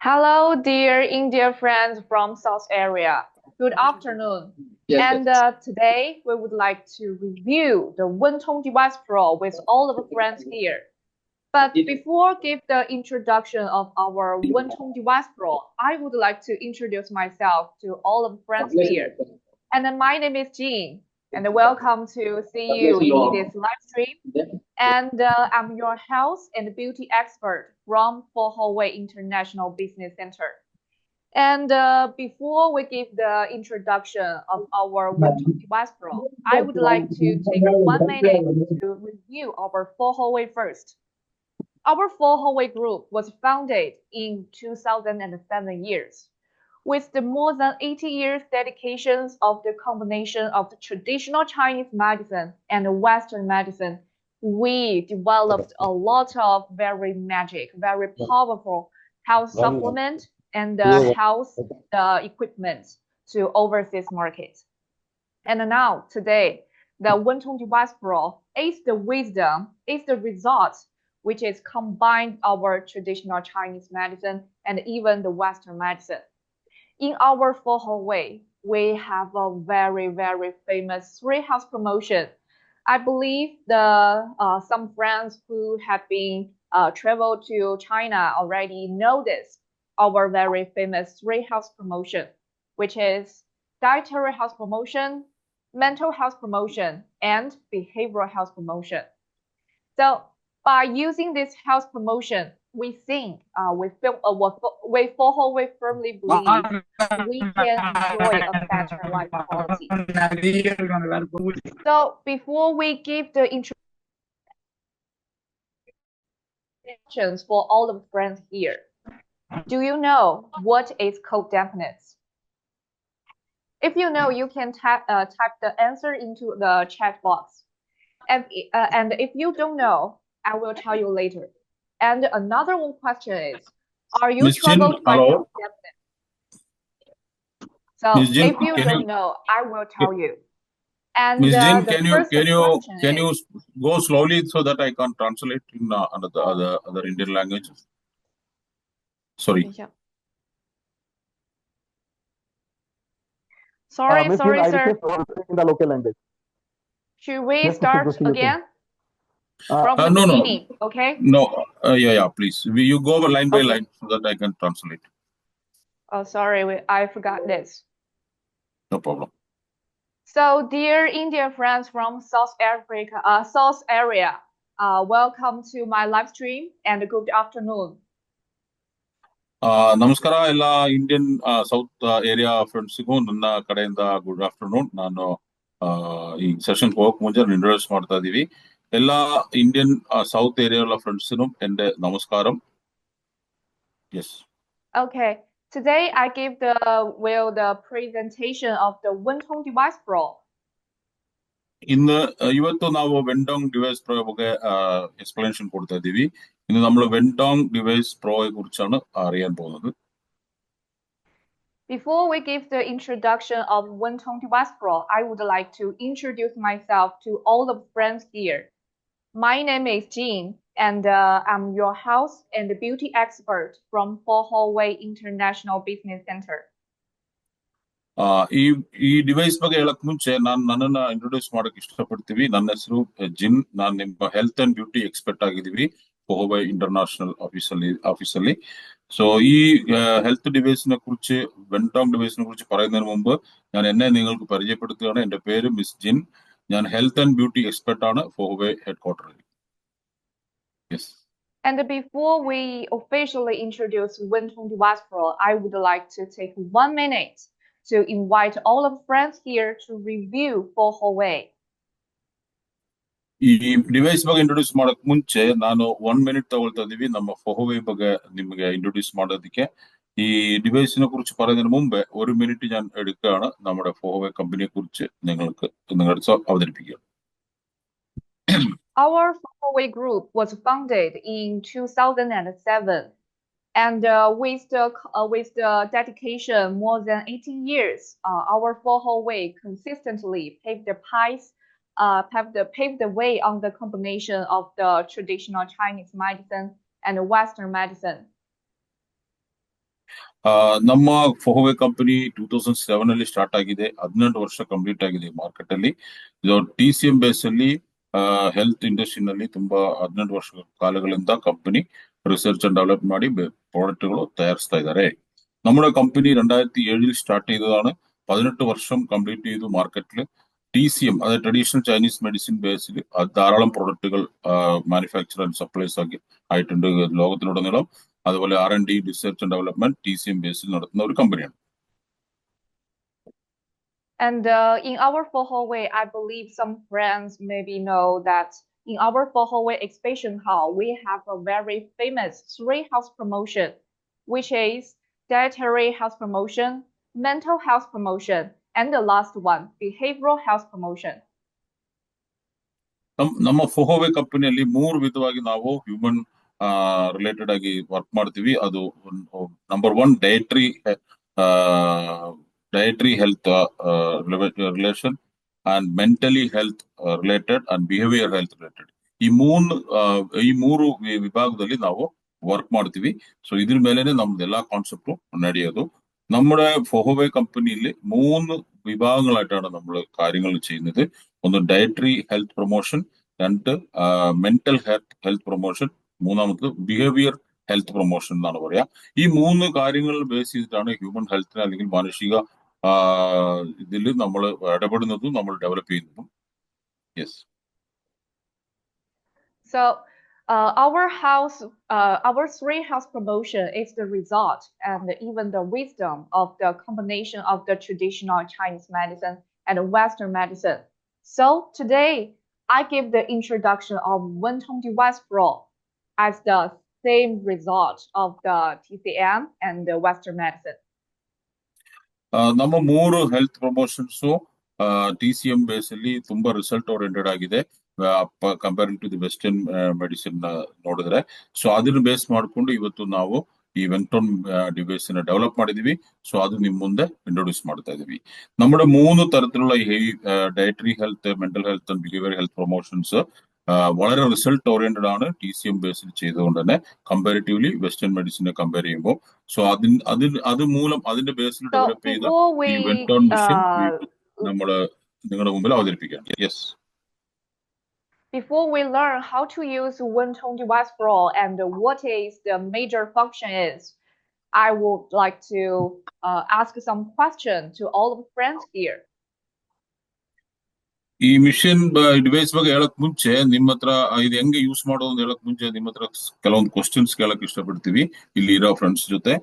Hello, dear India friends from South area. Good afternoon. Yes, And yes. today we would like to review the Wentong Device Pro with all of the friends here. But before give the introduction of our Wentong Device Pro, I would like to introduce myself to all of the friends here. And then my name is Jean, and welcome to see you in this live stream. And I'm your health and beauty expert from Huawei International Business Center. And before we give the introduction of our Wintong Device Pro, I would like to take 1 minute to review our Huawei first. Our Huawei Group was founded in 2007 years. With the more than 80 years dedications of the combination of the traditional Chinese medicine and Western medicine, we developed a lot of very magic, very powerful health supplement and health equipment to overseas markets. And now, today, the Wentong Device Pro is the wisdom, is the result, which is combined our traditional Chinese medicine and even the Western medicine. In our Huawei, we have a very, very famous three house promotion. I believe the some friends who have been traveled to China already know this, our very famous three house promotion, which is dietary health promotion, mental health promotion, and behavioral health promotion. So by using this health promotion, we think we follow, we firmly believe we can enjoy a better life quality. So before we give the introductions for all of the friends here, do you know what is code deafness? If you know, you can type the answer into the chat box. And if you don't know, I will tell you later. And another one question is, are you Miss Jin, troubled by hello. code deafness? So Miss Jin, if you can don't you, know, I will tell you. And Miss Jin, the first question can you is, go slowly so that I can translate in another other Indian languages? Sorry. 等一下 sorry, Miss Jin, sorry, I sir. request all in the local language. Should we Yes, Mr. start Joshi, you can. again from the No, no, beginning? Okay. no. Yeah, please. You go line by Okay. line so that I can translate. Oh, sorry, I forgot this. No problem. So, dear Indian friends from South Africa, South area, welcome to my live stream and good afternoon. ನಮಸ್ಕಾರ ಎಲ್ಲ Indian south area ಫ್ರೆಂಡ್ಸ್ಗೂ ನನ್ನ ಕಡೆಯಿಂದ good afternoon. ನಾನು ಈ session ಹೋಗಕ್ ಮುಂಚೆ introduce ಮಾಡ್ತಾ ಇದೀವಿ. ಎಲ್ಲ ಇಂಡಿಯನ್ ಸೌತ್ ಏರಿಯಾ ಫ್ರೆಂಡ್ಸ್ಗೂ എന്റെ നമസ്കാരം. Yes. Okay, today I give the presentation of the Wentong Device Pro. ഇന്ന് ಇವತ್ತು ನಾವು ವೆಂಡೋಂಗ್ ಡಿವೈಸ್ പ്രോ ಬಗ್ಗೆ എക്സ്പ്ലനേഷൻ കൊടുത്താ ಇದೀವಿ. ഇന്ന് നമ്മൾ വെൻഡോങ് ഡിവൈസ് പ്രോയെ കുറിച്ചാണ് അറിയാൻ പോകുന്നത്. Before we give the introduction of Wentong Device Pro, I would like to introduce myself to all the friends here. My name is Jean, and I'm your health and beauty expert from Huawei International Business Center. ಈ ಈ device ಬಗ್ಗೆ ಹೇಳಕ್ ಮುಂಚೆ ನನ್ನನ್ನ introduce ಮಾಡಕ್ ಇಷ್ಟಪಡ್ತೀವಿ. ನನ್ನ ಹೆಸರು ಜಿನ್. ನಾನು ನಿಮ್ಮ ಹೆಲ್ತ್ ಅಂಡ್ ಬ್ಯೂಟಿ ಎಕ್ಸ್ಪರ್ಟ್ ಆಗಿದ್ದೀವಿ ഹുവൈ ഇന്റർനാഷണൽ ഓഫീസಲ್ಲಿ. സോ ഈ ഹെൽത്ത് ഡിവൈസിനെ കുറിച്ച്, വെൻടോങ് ഡിവൈസിനെ കുറിച്ച് പറയുന്നതിന് മുമ്പ് ഞാൻ എന്നെ നിങ്ങൾക്ക് പരിചയപ്പെടുത്തുകയാണ്. എന്റെ പേര് മിസ് ജിൻ. ഞാൻ ഹെൽത്ത് ആൻഡ് ബ്യൂട്ടി എക്സ്പെർട്ട് ആണ് ഹുവൈ ഹെഡ്ക്വാർട്ടറിൽ. Yes. And before we officially introduce Wentong Device Pro, I would like to take 1 minute to invite all of friends here to review for Huawei. ಈ ಡಿವೈಸ್ ಬಗ್ಗೆ introduce ಮಾಡಕ್ ಮುಂಚೆ ನಾನು 1 minute ತಗೊಳ್ತಾ ಇದೀವಿ ನಮ್ಮ Huawei ಬಗ್ಗೆ ನಿಮಗೆ ಇಂಟ್രൊഡ്യൂസ് ಮಾಡೋದಕ್ಕೆ. ഈ ഡിവൈസിനെ കുറിച്ച് പറയുന്നതിന് മുമ്പ് 1 minute ഞാൻ എടുക്കുകയാണ് നമ്മുടെ ഹുവൈ കമ്പനിയെ കുറിച്ച് നിങ്ങളുടെ അവതരിപ്പിക്കുക. Our Huawei Group was founded in 2007, and with the dedication more than 18 years, our Huawei consistently paved the way on the combination of the traditional Chinese medicine and Western medicine. ನಮ್ಮ ಫೋಹೋವೆ company 2007 ಅಲ್ಲಿ start ಆಗಿದೆ. 18 ವರ್ಷ complete ಆಗಿದೆ market ಅಲ್ಲಿ. ಇದು TCM base ಅಲ್ಲಿ health ಇಂಡಸ್ಟ್ರಿನಲ್ಲಿ ತುಂಬಾ 18 ವರ್ಷ ಕಾಲಗಳಿಂದ ಕಂಪನಿ ರಿಸರ್ಚ್ ಅಂಡ್ ಡೆವಲಪ್ ಮಾಡಿ ಪ್ರಾಡಕ್ಟ್ ಗಳು തയ്യാറാ ഇದ್ದಾರೆ. നമ്മുടെ കമ്പനി 2007 സ്റ്റാർട്ട് ചെയ്തതാണ്. 18 വർഷം കംപ്ലീറ്റ് ചെയ്തു മാർക്കറ്റിൽ. TCM അതായത് ട്രഡീഷണൽ ചൈനീസ് മെഡിസിൻ ബേസിൽ ധാരാളം പ്രൊഡക്റ്റുകൾ മാനുഫാക്ചർ ആൻഡ് സപ്ലൈസ് ആയിട്ടുണ്ട് ലോകത്തിലുടനീളം. അതുപോലെ R&D research and development TCM ബേസിൽ നടത്തുന്ന ഒരു കമ്പനിയാണ്. And in our Fohoway, I believe some friends maybe know that in our Fohoway exhibition hall, we have a very famous 3 health promotion, which is dietary health promotion, mental health promotion, and the last one, behavioral health promotion. ನಮ್ಮ ಫೋಹೋವೆ ಕಂಪನಿಯಲ್ಲಿ 3 ವಿಧವಾಗಿ ನಾವು human related ಆಗಿ work ಮಾಡ್ತೀವಿ. ಅದು number 1 dietary health relation and mentally health related and behaviour health related. ಈ ಮೂರು ವಿಭಾಗದಲ್ಲಿ ನಾವು ವರ್ಕ್ ಮಾಡ್ತೀವಿ. ಸೊ ಇದ್ರ ಮೇಲೆನೆ ನಮ್ದೆಲ್ಲಾ ಕಾನ್ಸೆಪ್ಟ್ ನಡೆಯೋದು. നമ്മുടെ ഫോഹോവേ കമ്പനിയിൽ 3 വിഭാഗങ്ങളായിട്ടാണ് നമ്മൾ കാര്യങ്ങൾ ചെയ്യുന്നത്. ഒന്ന് dietary health promotion, 2 mental health promotion, 3 behaviour health promotion എന്നാണ് പറയാ. ഈ 3 കാര്യങ്ങൾ ബേസ് ചെയ്തിട്ടാണ് ഹ്യൂമൻ ഹെൽത്തിനെ അല്ലെങ്കിൽ മാനുഷിക ഇതിൽ നമ്മൾ ഇടപെടുന്നതും നമ്മൾ ഡെവലപ്പ് ചെയ്യുന്നതും. Yes. So our 3 health promotion is the result and even the wisdom of the combination of the traditional Chinese medicine and Western medicine. So today I give the introduction of Wentong Device Pro as the same result of the TCM and the Western medicine. ನಮ್ಮ 3 health promotions TCM base ಅಲ್ಲಿ ತುಂಬಾ result oriented ಆಗಿದೆ comparing to the western medicine ನೋಡಿದ್ರೆ. So ಅದನ್ನ base ಮಾಡ್ಕೊಂಡು ಇವತ್ತು ನಾವು ಈ ವೆಂಟೋನ್ ಡಿವೈಸ್ ನ ಡೆವಲಪ್ ಮಾಡಿದೀವಿ. ಸೊ ಅದು ನಿಮ್ ಮುಂದೆ ಇಂಟ್ರೊಡ್ಯೂಸ್ ಮಾಡ್ತಾ ಇದೀವಿ. നമ്മുടെ 3 തരത്തിലുള്ള ഈ dietary health, mental health and behaviour health promotions വളരെ റിസൾട്ട് ഓറിയന്റഡ് ആണ് TCM ബേസിൽ ചെയ്തുകൊണ്ട് തന്നെ കമ്പാരിറ്റീവ്ലി വെസ്റ്റേൺ മെഡിസിനെ കമ്പയർ ചെയ്യുമ്പോൾ. സോ അത് മൂലം അതിന്റെ ബേസിൽ ഡെവലപ്പ് ചെയ്ത ഈ വെന്റോൺ മെഷീൻ നമ്മള് നിങ്ങളുടെ മുമ്പിൽ അവതരിപ്പിക്കാം. Yes. Before we learn how to use Wentong Device Pro and what is the major function is, I would like to ask some questions to all of the friends here. ಈ mission device ಬಗ್ಗೆ ಹೇಳಕ್ ಮುಂಚೆ ನಿಮ್ಮ ಹತ್ರ ಇದು ಹೆಂಗೆ use ಮಾಡೋದು ಅಂತ ಹೇಳಕ್ ಮುಂಚೆ ನಿಮ್ಮ ಹತ್ರ ಕೆಲವೊಂದು ಕ್ವಶನ್ಸ್ ಕೇಳಕ್ ಇಷ್ಟಪಡ್ತೀವಿ ಇಲ್ಲಿ ಇರೋ ಫ್ರೆಂಡ್ಸ್ ಜೊತೆ.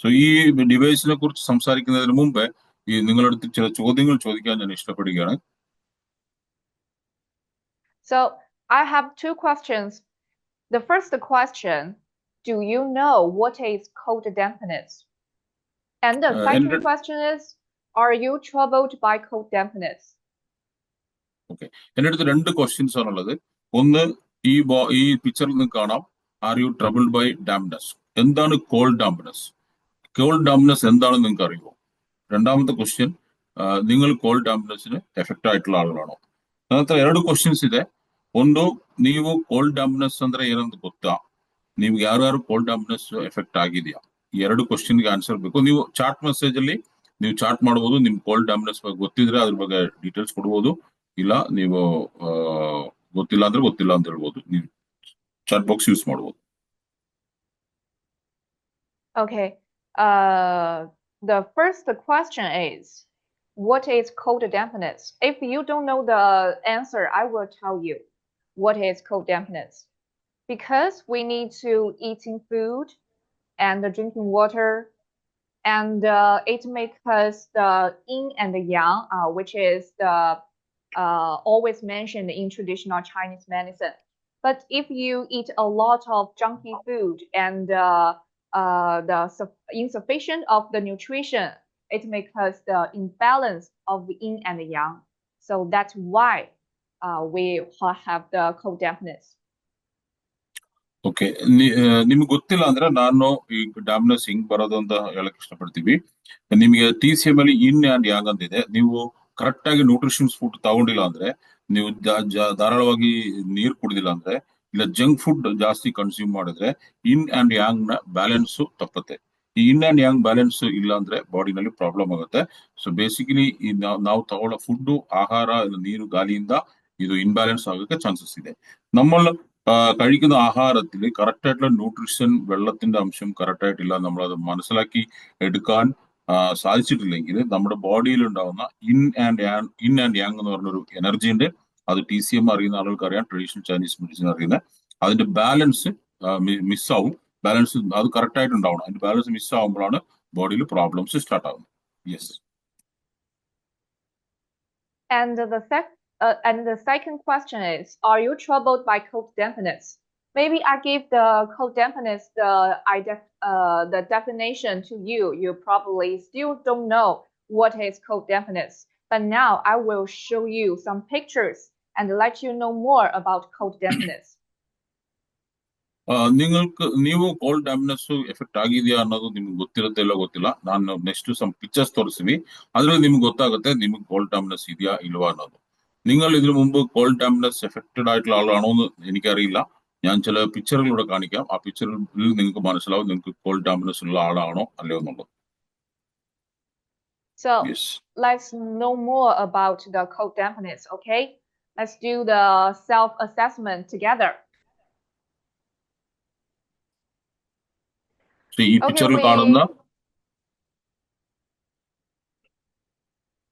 ಸೊ ഈ ഡിവൈസിനെ കുറിച്ച് സംസാരിക്കുന്നതിന് മുമ്പ് ഈ നിങ്ങളുടെ അടുത്ത് ചില ചോദ്യങ്ങൾ ചോദിക്കാൻ ഞാൻ ഇഷ്ടപ്പെടുകയാണ്. So I have 2 questions. The first question, do you know what is cold dampness? And the second question is, are you troubled by cold dampness? Okay. എന്റെ അടുത്ത് 2 ക്വസ്റ്റ്യൻസ് ആണുള്ളത്. ഒന്ന്, ഈ പിക്ചറിൽ നിന്ന് കാണാം, are you troubled by dampness. എന്താണ് called dampness? Called dampness എന്താണെന്ന് നിങ്ങൾക്ക് അറിയുമോ? രണ്ടാമത്തെ ക്വസ്റ്റ്യൻ, നിങ്ങൾ ಕೋಲ್ಡ್ ಡಾಂಪ್ನೆಸ್ಗೆ ಎಫೆಕ್ಟ್ ಆയിട്ടുള്ള ಆಳುಗಳಾണോ? ನಂತರ 2 ಕ್ವಶನ್ಸ್ ಇದೆ. ಒಂದು, ನೀವು ಕೋಲ್ಡ್ ಡಾಂಪ್ನೆಸ್ ಅಂದ್ರೆ ಏನಂತ ಗೊತ್ತಾ? ನಿಮ್ಗೆ ಯಾರು ಕೋಲ್ಡ್ ಡಾಂಪ್ನೆಸ್ ಎಫೆಕ್ಟ್ ಆಗಿದೆಯಾ? ಈ 2 ಕ್ವಶನ್ಗೆ ಆನ್ಸರ್ ಬೇಕು. ನೀವು ಚಾಟ್ ಮೆಸೇಜ್ ಅಲ್ಲಿ ನೀವು ಚಾಟ್ ಮಾಡಬಹುದು. ನಿಮ್ ಕೋಲ್ಡ್ ಡಾಂಪ್ನೆಸ್ ಬಗ್ಗೆ ಗೊತ್ತಿದ್ರೆ ಅದ್ರ ಬಗ್ಗೆ ಡೀಟೇಲ್ಸ್ ಕೊಡ್ಬೋದು. ಇಲ್ಲ ನೀವು ಗೊತ್ತಿಲ್ಲ ಅಂದ್ರೆ ಗೊತ್ತಿಲ್ಲ ಅಂತ ಹೇಳ್ಬೋದು. ನೀವು ಚಾಟ್ ಬಾಕ್ಸ್ ಯೂಸ್ ಮಾಡಬಹುದು. Okay. The first question is, what is cold dampness? If you don't know the answer, I will tell you what is cold dampness. Because we need to eating food and drinking water, and it makes us the yin and the yang, which is the always mentioned in traditional Chinese medicine. But if you eat a lot of junky food and the insufficient of the nutrition, it makes us the imbalance of the yin and the yang. So that's why we have the cold dampness. Okay, ನಿಮ್ಗೆ ಗೊತ್ತಿಲ್ಲ ಅಂದ್ರೆ ನಾನು ಈ ಡಾಂಪ್ನೆಸ್ ಹಿಂಗ್ ಬರೋದು ಅಂತ ಹೇಳಕ್ ಇಷ್ಟಪಡ್ತೀವಿ. ನಿಮಗೆ TCM ಅಲ್ಲಿ ಇನ್ ಅಂಡ್ ಯಾಂಗ್ ಅಂತಿದೆ. ನೀವು ಕರೆಕ್ಟ್ ಆಗಿ ನ್ಯೂಟ್ರಿಷನ್ಸ್ ಫುಡ್ ತಗೊಂಡಿಲ್ಲ ಅಂದ್ರೆ, ನೀವು ಧಾರಾಳವಾಗಿ ನೀರ್ ಕುಡಿದಿಲ್ಲ ಅಂದ್ರೆ, ಇಲ್ಲ ಜಂಕ್ ಫುಡ್ ಜಾಸ್ತಿ ಕನ್ಸ್ಯೂಮ್ ಮಾಡಿದ್ರೆ ಇನ್ ಅಂಡ್ ಯಾಂಗ್ ನ ಬ್ಯಾಲೆನ್ಸ್ ತಪ್ಪತ್ತೆ. ಈ ಇನ್ ಅಂಡ್ ಯಾಂಗ್ ಬ್ಯಾಲೆನ್ಸ್ ಇಲ್ಲ ಅಂದ್ರೆ ಬಾಡಿನಲ್ಲಿ ಪ್ರಾಬ್ಲಮ್ ಆಗುತ್ತೆ. ಸೊ ಬೇಸಿಕಲಿ ನಾವು ತಗೊಳ್ಳೋ ಫುಡ್, ಆಹಾರ, നീര്, ಗಾಳಿಯಿಂದ ഇത് ഇൻബാലൻസ് ആകൊക്കെ ചാൻസസ് ಇದೆ. നമ്മൾ കഴിക്കുന്ന ആഹാരത്തിൽ കറക്റ്റ് ആയിട്ടുള്ള ന്യൂട്രീഷൻ, വെള്ളത്തിന്റെ അംശം കറക്റ്റ് ആയിട്ടില്ല, നമ്മളത് മനസ്സിലാക്കി എടുക്കാൻ സാധിച്ചിട്ടില്ലെങ്കിൽ നമ്മുടെ ബോഡിയിൽ ഉണ്ടാവുന്ന ഇൻ ആൻഡ് യാങ് എന്ന് പറഞ്ഞൊരു എനർജി ഉണ്ട്. അത് TCM അറിയുന്ന ആളുകൾക്ക് അറിയാം, ട്രഡീഷണൽ ചൈനീസ് മെഡിസിൻ അറിയുന്ന. അതിന്റെ ബാലൻസ് മിസ്സാവും. ബാലൻസ് അത് കറക്റ്റ് ആയിട്ട് ഉണ്ടാവണം. അതിന്റെ ബാലൻസ് മിസ്സാവുമ്പോഴാണ് ബോഡിയിൽ പ്രോബ്ലംസ് സ്റ്റാർട്ട് ആവുന്നത്. Yes. And the second question is, are you troubled by cold dampness? Maybe I gave the cold dampness the definition to you. You probably still don't know what is cold dampness. But now I will show you some pictures and let you know more about cold dampness. ನೀವು cold ಡ್ಯಾಮ್ನೆಸ್ effect ಆಗಿದೆಯಾ ಅನ್ನೋದು ನಿಮ್ಗೆ ಗೊತ್ತಿರುತ್ತೆ ಇಲ್ಲ ಗೊತ್ತಿಲ್ಲ. ನಾನು next some pictures തുറസിവി, അതിൽ ನಿಮ್ಗೆ ಗೊತ್ತಾಗುತ್ತೆ ನಿಮ್ಗೆ കോൾഡ് ഡാംനെസ് ಇದೆಯಾ ഇല്ലവാ ಅನ್ನೋದು. നിങ്ങൾ ഇതിനു മുമ്പ് കോൾഡ് ഡാംനെസ് എഫക്റ്റഡ് ആയിട്ടുള്ള ആളാണോ എന്ന് എനിക്കറിയില്ല. ഞാൻ ചില പിക്ചറുകളിലൂടെ കാണിക്കാം. ആ പിക്ചറിൽ നിങ്ങൾക്ക് മനസ്സിലാവും നിങ്ങൾക്ക് കോൾഡ് ഡാംനെസ് ഉള്ള ആളാണോ അല്ലയോ എന്നുള്ളത്. So let's know more about the cold dampness, okay? Let's do the self-assessment together. ഈ പിക്ചറിൽ കാണുന്ന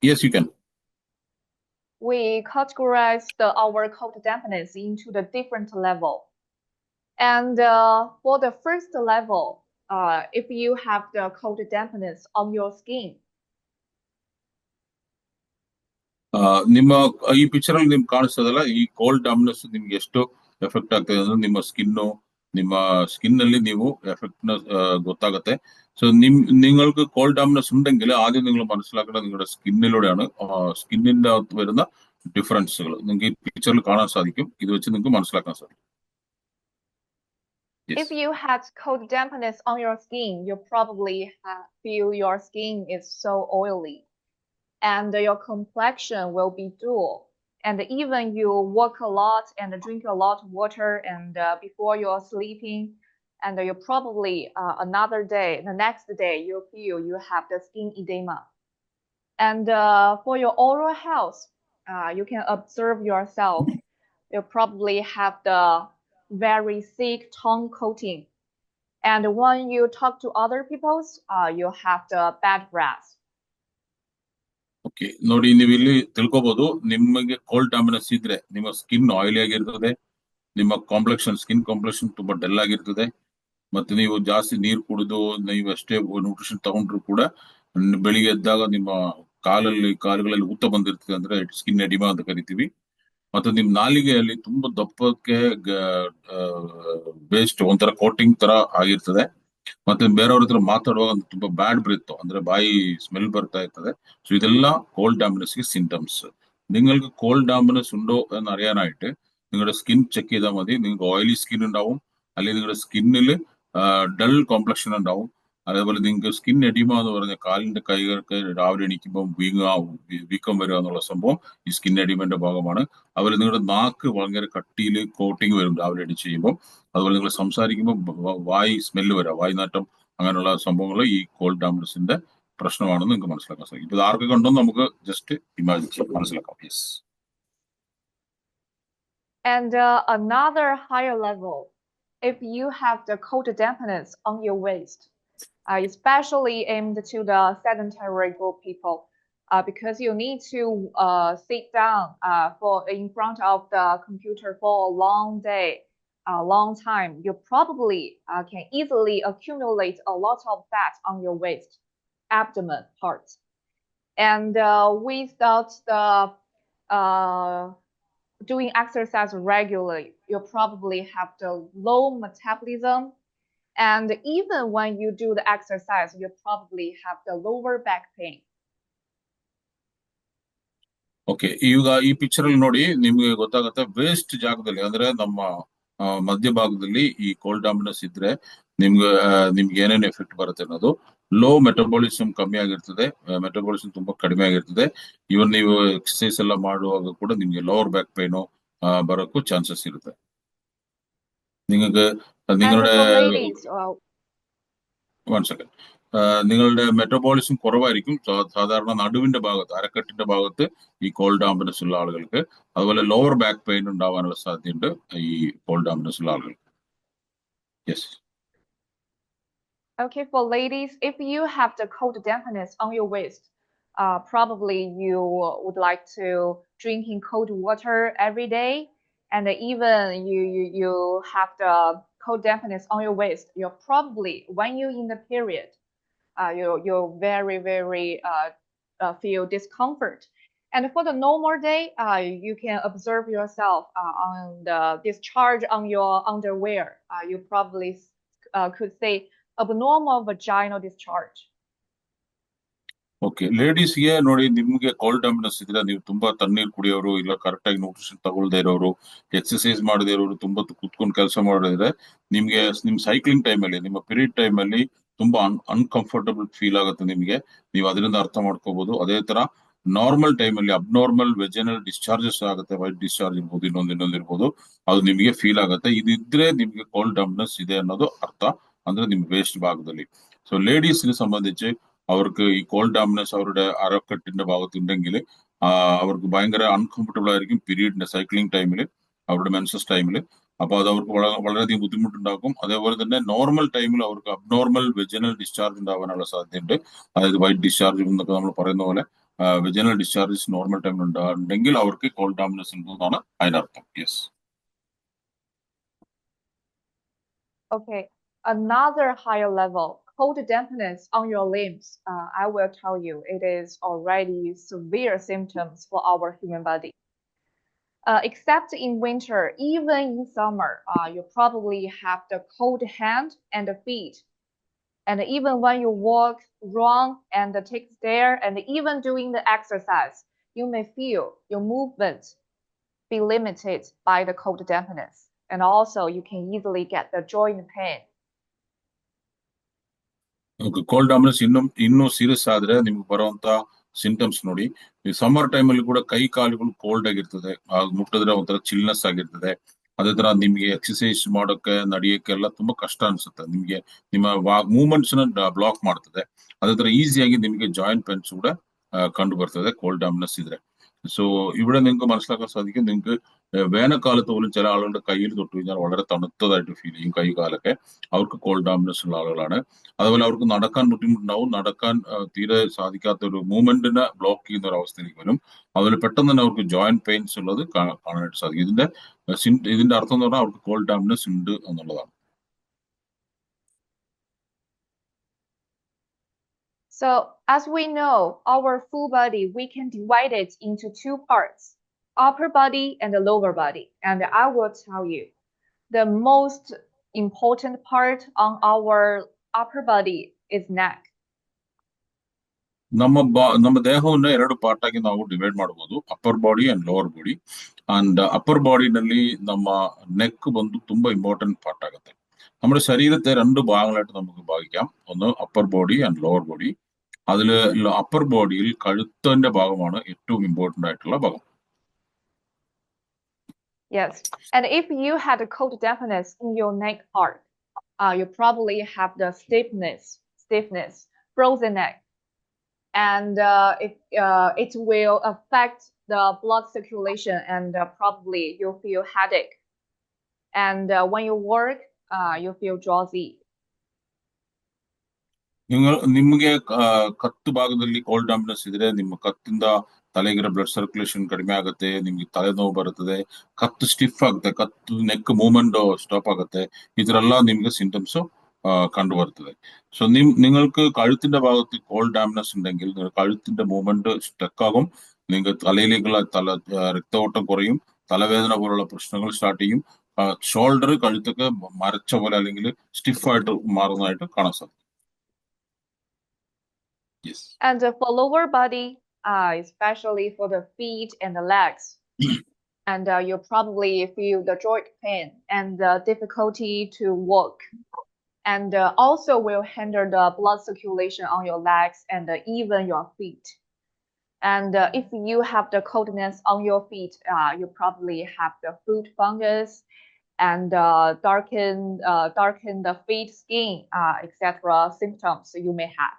yes you can. We categorized our cold dampness into the different level. And for the first level, if you have the cold dampness on your skin. ನಿಮ್ಮ ಈ picture ಅಲ್ಲಿ ನಿಮ್ಗೆ ಕಾಣಿಸ್ತದಲ್ಲ, ಈ cold ಡಾಮ್ನೆಸ್ ನಿಮ್ಗೆ ಎಷ್ಟು ಎಫೆಕ್ಟ್ ಆಗ್ತದೆ ಅಂದ್ರೆ ನಿಮ್ಮ സ്കിൻ ನಲ್ಲಿ ನೀವು എഫക്ട് ಗೊತ್ತಾಗುತ್ತೆ. സോ നിങ്ങൾക്ക് കോൾഡ് ഡാംനെസ് ഉണ്ടെങ്കിൽ ആദ്യം നിങ്ങൾ മനസ്സിലാക്കേണ്ടത് നിങ്ങളുടെ സ്കിന്നിലൂടെയാണ്. സ്കിന്നിന്റെ അകത്ത് വരുന്ന ഡിഫറൻസുകൾ നിങ്ങൾക്ക് ഈ പിക്ചറിൽ കാണാൻ സാധിക്കും. ഇത് വെച്ച് നിങ്ങൾക്ക് മനസ്സിലാക്കാൻ സാധിക്കും. If you had cold dampness on your skin, you probably feel your skin is so oily and your complexion will be dull. And even you work a lot and drink a lot of water and before you're sleeping, and you probably another day, the next day, you feel you have the skin edema. And for your oral health, you can observe yourself. You probably have the very thick tongue coating. And when you talk to other people, you have the bad breath. Okay, ನೋಡಿ ನೀವು ಇಲ್ಲಿ ತಿಳ್ಕೊಬಹುದು. ನಿಮಗೆ cold ಡಾಮಿನೆಸ್ ಇದ್ರೆ ನಿಮ್ಮ skin oily ಆಗಿರ್ತದೆ, ನಿಮ್ಮ skin complexion ತುಂಬಾ dull ಆಗಿರ್ತದೆ, ಮತ್ತೆ ನೀವು ಜಾಸ್ತಿ ನೀರು ಕುಡಿದು ನೀವು ಎಷ್ಟೇ ನ್ಯೂಟ್ರಿಷನ್ ತಗೊಂಡ್ರು ಕೂಡ ಬೆಳಿಗ್ಗೆ ಎದ್ದಾಗ ನಿಮ್ಮ ಕಾಲುಗಳಲ್ಲಿ ಊತ ಬಂದಿರ್ತದೆ, ಅಂದ್ರೆ ಸ್ಕಿನ್ ಎಡಿಮಾ ಅಂತ ಕರಿತೀವಿ. ಮತ್ತೆ ನಿಮ್ ನಾಲಿಗೆಯಲ್ಲಿ ತುಂಬಾ ದಪ್ಪಕ್ಕೆ ಬೇಸ್ಟ್ ಒಂಥರ ಕೋಟಿಂಗ್ ತರ ಆಗಿರ್ತದೆ. ಮತ್ತೆ ಬೇರೆಯವ್ರ ಹತ್ರ ಮಾತಾಡುವಾಗ ತುಂಬಾ ಬ್ಯಾಡ್ ಬ್ರೀತ್, ಅಂದ್ರೆ ಬಾಯಿ സ്മെൽ ಬರ್ತಾ ഇರ್ತದೆ. സോ ഇതെല്ലാം കോൾഡ് ഡാംനെസ് സിംറ്റംസ്. നിങ്ങൾക്ക് കോൾഡ് ഡാംനെസ് ഉണ്ടോ എന്ന് അറിയാനായിട്ട് നിങ്ങളുടെ സ്കിൻ ചെക്ക് ചെയ്താൽ മതി. നിങ്ങൾക്ക് ഓയിലി സ്കിൻ ഉണ്ടാവും, അല്ലെങ്കിൽ നിങ്ങളുടെ സ്കിന്നിൽ ഡൾ കോംപ്ലക്ഷൻ ഉണ്ടാവും. അതേപോലെ നിങ്ങൾക്ക് സ്കിൻ എഡിമ എന്ന് പറഞ്ഞ കാലിന്റെ കൈകൾക്ക് രാവിലെ എണീക്കുമ്പോൾ വീക്കം വരിക എന്നുള്ള സംഭവം ഈ സ്കിൻ എഡിമന്റെ ഭാഗമാണ്. അതുപോലെ നിങ്ങളുടെ നാക്ക് ഭയങ്കര കട്ടിയിൽ കോട്ടിങ് വരും രാവിലെ എണീച്ച് ചെയ്യുമ്പോൾ. അതുപോലെ നിങ്ങൾ സംസാരിക്കുമ്പോൾ വായി സ്മെല്ല് വരാം, വായ്നാറ്റം, അങ്ങനെയുള്ള സംഭവങ്ങൾ ഈ കോൾഡ് ഡാംനെസിന്റെ പ്രശ്നമാണെന്ന് നിങ്ങൾക്ക് മനസ്സിലാക്കാൻ സാധിക്കും. ഇത് ആർക്കൊക്കെ ഉണ്ടോ നമുക്ക് ജസ്റ്റ് ഇമാജിൻ ചെയ്യാം, മനസ്സിലാക്കാം. Yes. And another higher level, if you have the cold dampness on your waist, especially aimed to the sedentary group people, because you need to sit down in front of the computer for a long day, a long time, you probably can easily accumulate a lot of fat on your waist, abdomen part. And without the doing exercise regularly, you probably have the low metabolism. And even when you do the exercise, you probably have the lower back pain. Okay, ಈಗ ಈ picture ಅಲ್ಲಿ ನೋಡಿ ನಿಮ್ಗೆ ಗೊತ್ತಾಗುತ್ತೆ waste ಜಾಗದಲ್ಲಿ, ಅಂದ್ರೆ ನಮ್ಮ ಮಧ್ಯಭಾಗದಲ್ಲಿ ಈ ಕೋಲ್ಡ್ ಡಾಮಿನೆಸ್ ಇದ್ರೆ ನಿಮ್ಗೆ ಏನೇನು ಎಫೆಕ್ಟ್ ಬರುತ್ತೆ ಅನ್ನೋದು. ಲೋ ಮೆಟಬಾಲಿಸಮ್ ಕಮ್ಮಿ ಆಗಿರ್ತದೆ, ಮೆಟಬಾಲಿಸಮ್ ತುಂಬಾ ಕಡಿಮೆ ಆಗಿರ್ತದೆ. ಇವನ್ ನೀವು ಎಕ್ಸರ್ಸೈಸ್ ಎಲ್ಲ ಮಾಡುವಾಗ ಕೂಡ ನಿಮ್ಗೆ ಲೋವರ್ ಬ್ಯಾಕ್ ಪೇನು ಬರೋಕ್ಕೂ ಚಾನ್ಸಸ್ ಇರುತ್ತೆ. ನಿಮಗೆ വൺ സെക്കൻഡ്. നിങ്ങളുടെ മെറ്റബോളിസം കുറവായിരിക്കും സാധാരണ നടുവിന്റെ ഭാഗത്ത്, അരക്കെട്ടിന്റെ ഭാഗത്ത് ഈ കോൾഡ് ഡാമ്പനസ് ഉള്ള ആളുകൾക്ക്. അതുപോലെ ലോവർ ബാക്ക് പെയിൻ ഉണ്ടാവാനുള്ള സാധ്യതയുണ്ട് ഈ കോൾഡ് ഡാമ്പനസ് ഉള്ള ആളുകൾക്ക്. Yes. Okay, for ladies, if you have the cold dampness on your waist, probably you would like to drinking cold water every day, and even you have the cold dampness on your waist. You're probably when you're in the period, you're very feel discomfort. And for the normal day, you can observe yourself on the discharge on your underwear. You probably could say abnormal vaginal discharge. Okay, ಲೇಡೀಸ್ಗೆ ನೋಡಿ, ನಿಮ್ಗೆ cold ಡಾಂಬನಸ್ ಇದ್ರೆ, ನೀವು ತುಂಬಾ ತಣ್ಣೀರು ಕುಡಿಯೋರು, ಇಲ್ಲ correct ಆಗಿ nutrition ತಗೊಳ್ದೇ ಇರೋರು, ಎಕ್ಸರ್ಸೈಸ್ ಮಾಡದೇ ಇರೋರು, ತುಂಬಾ ಕುತ್ಕೊಂಡು ಕೆಲಸ ಮಾಡಿದ್ರೆ ನಿಮ್ಗೆ ನಿಮ್ ಸೈಕ್ಲಿಂಗ್ ಟೈಮ್ ಅಲ್ಲಿ, ನಿಮ್ಮ ಪೀರಿಯಡ್ ಟೈಮ್ ಅಲ್ಲಿ ತುಂಬಾ ಅನ್ಕಂಫರ್ಟಬಲ್ ಫೀಲ್ ಆಗುತ್ತೆ ನಿಮ್ಗೆ. ನೀವು ಅದರಿಂದ ಅರ್ಥ ಮಾಡ್ಕೋಬಹುದು. ಅದೇ ತರ ನಾರ್ಮಲ್ ಟೈಮ್ ಅಲ್ಲಿ ಅಬ್ನಾರ್ಮಲ್ ವೆಜನಲ್ ಡಿಸ್ಚಾರ್ಜಸ್ ಆಗುತ್ತೆ, ವೈಟ್ ಡಿಸ್ಚಾರ್ಜ್ ಇರ್ಬೋದು, ಇನ್ನೊಂದು ಇರ್ಬೋದು, ಅದು ನಿಮಗೆ ಫೀಲ್ ಆಗುತ್ತೆ. ಇದಿದ್ರೆ ನಿಮ್ಗೆ ಕೋಲ್ಡ್ ಡಾಂಬನಸ್ ಇದೆ ಅನ್ನೋದು ಅರ್ಥ, ಅಂದ್ರೆ ನಿಮ್ ವೇಸ್ಟ್ ഭാഗದಲ್ಲಿ. സോ ലേഡീസിനെ സംബന്ധിച്ച് അവർക്ക് ഈ കോൾഡ് ഡാംനെസ് അവരുടെ അരക്കെട്ടിന്റെ ഭാഗത്തുണ്ടെങ്കിൽ അവർക്ക് ഭയങ്കര അൺകംഫർട്ടബിൾ ആയിരിക്കും പീരീഡിന്റെ സൈക്ലിംഗ് ടൈമിൽ, അവരുടെ മെൻസസ് ടൈമിൽ. അപ്പൊ അത് അവർക്ക് വളരെയധികം ബുദ്ധിമുട്ടുണ്ടാക്കും. അതേപോലെ തന്നെ നോർമൽ ടൈമിൽ അവർക്ക് അബ്നോർമൽ വെജനൽ ഡിസ്ചാർജ് ഉണ്ടാവാനുള്ള സാധ്യതയുണ്ട്. അതായത് വൈറ്റ് ഡിസ്ചാർജ് എന്നൊക്കെ നമ്മൾ പറയുന്ന പോലെ വെജനൽ ഡിസ്ചാർജസ് നോർമൽ ടൈമിൽ ഉണ്ടെങ്കിൽ അവർക്ക് കോൾഡ് ഡാംനെസ് ഉണ്ടെന്നാണ് അതിനർത്ഥം. Yes. Okay, another higher level, cold dampness on your limbs. I will tell you, it is already severe symptoms for our human body. Except in winter, even in summer, you probably have the cold hand and the feet. And even when you walk, run, and take stairs, and even doing the exercise, you may feel your movement be limited by the cold dampness. And also, you can easily get the joint pain. Cold ಡಾಂಬನಸ್ ಇನ್ನೂ serious ಆದ್ರೆ ನಿಮ್ಗೆ ಬರುವಂತ symptoms ನೋಡಿ, ಈ summer time ಅಲ್ಲಿ ಕೂಡ ಕೈ ಕಾಲುಗಳು ಕೋಲ್ಡ್ ಆಗಿರ್ತದೆ, ಮುಟ್ಟಿದ್ರೆ ಒಂಥರ ಚಿಲ್ನೆಸ್ ಆಗಿರ್ತದೆ. ಅದೇ ತರ ನಿಮ್ಗೆ ಎಕ್ಸರ್ಸೈಸ್ ಮಾಡೋಕೆ, ನಡೆಯೋಕೆ ಎಲ್ಲ ತುಂಬಾ ಕಷ್ಟ ಅನ್ಸುತ್ತೆ. ನಿಮ್ಗೆ ನಿಮ್ಮ ಮೂವ್ಮೆಂಟ್ಸ್ ನ ಬ್ಲಾಕ್ ಮಾಡ್ತದೆ. ಅದೇ ತರ ഈസിയാಗಿ നിಮಗೆ ജോയിന്റ് പെയിൻസ് കൂടെ കണ്ടു ബರ್ತದೆ കോൾഡ് ഡാംനെസ് ഇದ್ರೆ. സോ ഇവിടെ നിങ്ങൾക്ക് മനസ്സിലാക്കാൻ സാധിക്കും, നിങ്ങൾക്ക് വേനൽക്കാലത്ത് പോലും ചില ആളുകളുടെ കയ്യിൽ തൊട്ട് കഴിഞ്ഞാൽ വളരെ തണുത്തതായിട്ട് ഫീൽ ചെയ്യും കൈ കാലൊക്കെ. അവർക്ക് കോൾഡ് ഡാംനെസ് ഉള്ള ആളുകളാണ്. അതുപോലെ അവർക്ക് നടക്കാൻ ബുദ്ധിമുട്ടുണ്ടാവും, നടക്കാൻ തീരെ സാധിക്കാത്ത ഒരു മൂവ്മെന്റിനെ ബ്ലോക്ക് ചെയ്യുന്ന ഒരു അവസ്ഥയിലേക്ക് വരും. അതുപോലെ പെട്ടെന്ന് തന്നെ അവർക്ക് ജോയിന്റ് പെയിൻസ് ഉള്ളത് കാണാനായിട്ട് സാധിക്കും. ഇതിന്റെ അർത്ഥം എന്ന് പറഞ്ഞാൽ അവർക്ക് കോൾഡ് ഡാംനെസ് ഉണ്ട് എന്നുള്ളതാണ്. So, as we know, our full body, we can divide it into two parts, upper body and the lower body. And I will tell you, the most important part on our upper body is neck. ನಮ್ಮ ದೇಹವನ್ನ ಎರಡು part ಆಗಿ ನಾವು divide ಮಾಡಬಹುದು, upper body and lower body. And upper ಬಾಡಿನಲ್ಲಿ ನಮ್ಮ neck ಬಂದು ತುಂಬಾ ಇಂಪಾರ್ಟೆಂಟ್ ಪಾರ್ಟ್ ಆಗುತ್ತೆ. നമ്മുടെ ശരീരത്തെ രണ്ട് ഭാഗങ്ങളായിട്ട് നമുക്ക് ഭാഗിക്കാം. ഒന്ന് upper body and lower body. അതിൽ അപ്പർ ബോഡിയിൽ കഴുത്തിന്റെ ഭാഗമാണ് ഏറ്റവും ഇമ്പോർട്ടന്റ് ആയിട്ടുള്ള ഭാഗം. Yes, and if you had a cold dampness in your neck part, you probably have the stiffness, frozen neck, and it will affect the blood circulation, and probably you'll feel headache, and when you work, you feel drowsy. ನಿಮಗೆ ಕತ್ತು ಭಾಗದಲ್ಲಿ cold ಡಾಂಬನಸ್ ಇದ್ರೆ ನಿಮ್ಮ ಕತ್ತಿಂದ ತಲೆಗಿರೋ blood circulation ಕಡಿಮೆ ಆಗುತ್ತೆ, ನಿಮ್ಗೆ ತಲೆನೋವು ಬರುತ್ತದೆ, ಕತ್ತು ಸ್ಟಿಫ್ ಆಗುತ್ತೆ, ಕತ್ತು ನೆಕ್ ಮೂವ್ಮೆಂಟ್ ಸ್ಟಾಪ್ ಆಗುತ್ತೆ. ಇದರೆಲ್ಲ ನಿಮ್ಗೆ സിംറ്റംസ് കണ്ടു ബರ್ತದೆ. സോ നിങ്ങൾക്ക് കഴുത്തിന്റെ ഭാഗത്ത് കോൾഡ് ഡാംനസ് ഉണ്ടെങ്കിൽ കഴുത്തിന്റെ മൂവ്മെന്റ് സ്റ്റക്ക് ആകും, നിങ്ങൾക്ക് തലയിലേക്കുള്ള രക്തഓട്ടം കുറയും, തലവേദന പോലുള്ള പ്രശ്നങ്ങൾ സ്റ്റാർട്ട് ചെയ്യും, ഷോൾഡർ കഴുത്തൊക്കെ മരച്ച പോലെ അല്ലെങ്കിൽ സ്റ്റിഫ് ആയിട്ട് മാറുന്നതായിട്ട് കാണാൻ സാധിക്കും. Yes. And for lower body, especially for the feet and the legs, and you probably feel the joint pain and the difficulty to walk, and also will hinder the blood circulation on your legs and even your feet. And if you have the coldness on your feet, you probably have the foot fungus and darken the fade skin, etc. symptoms you may have.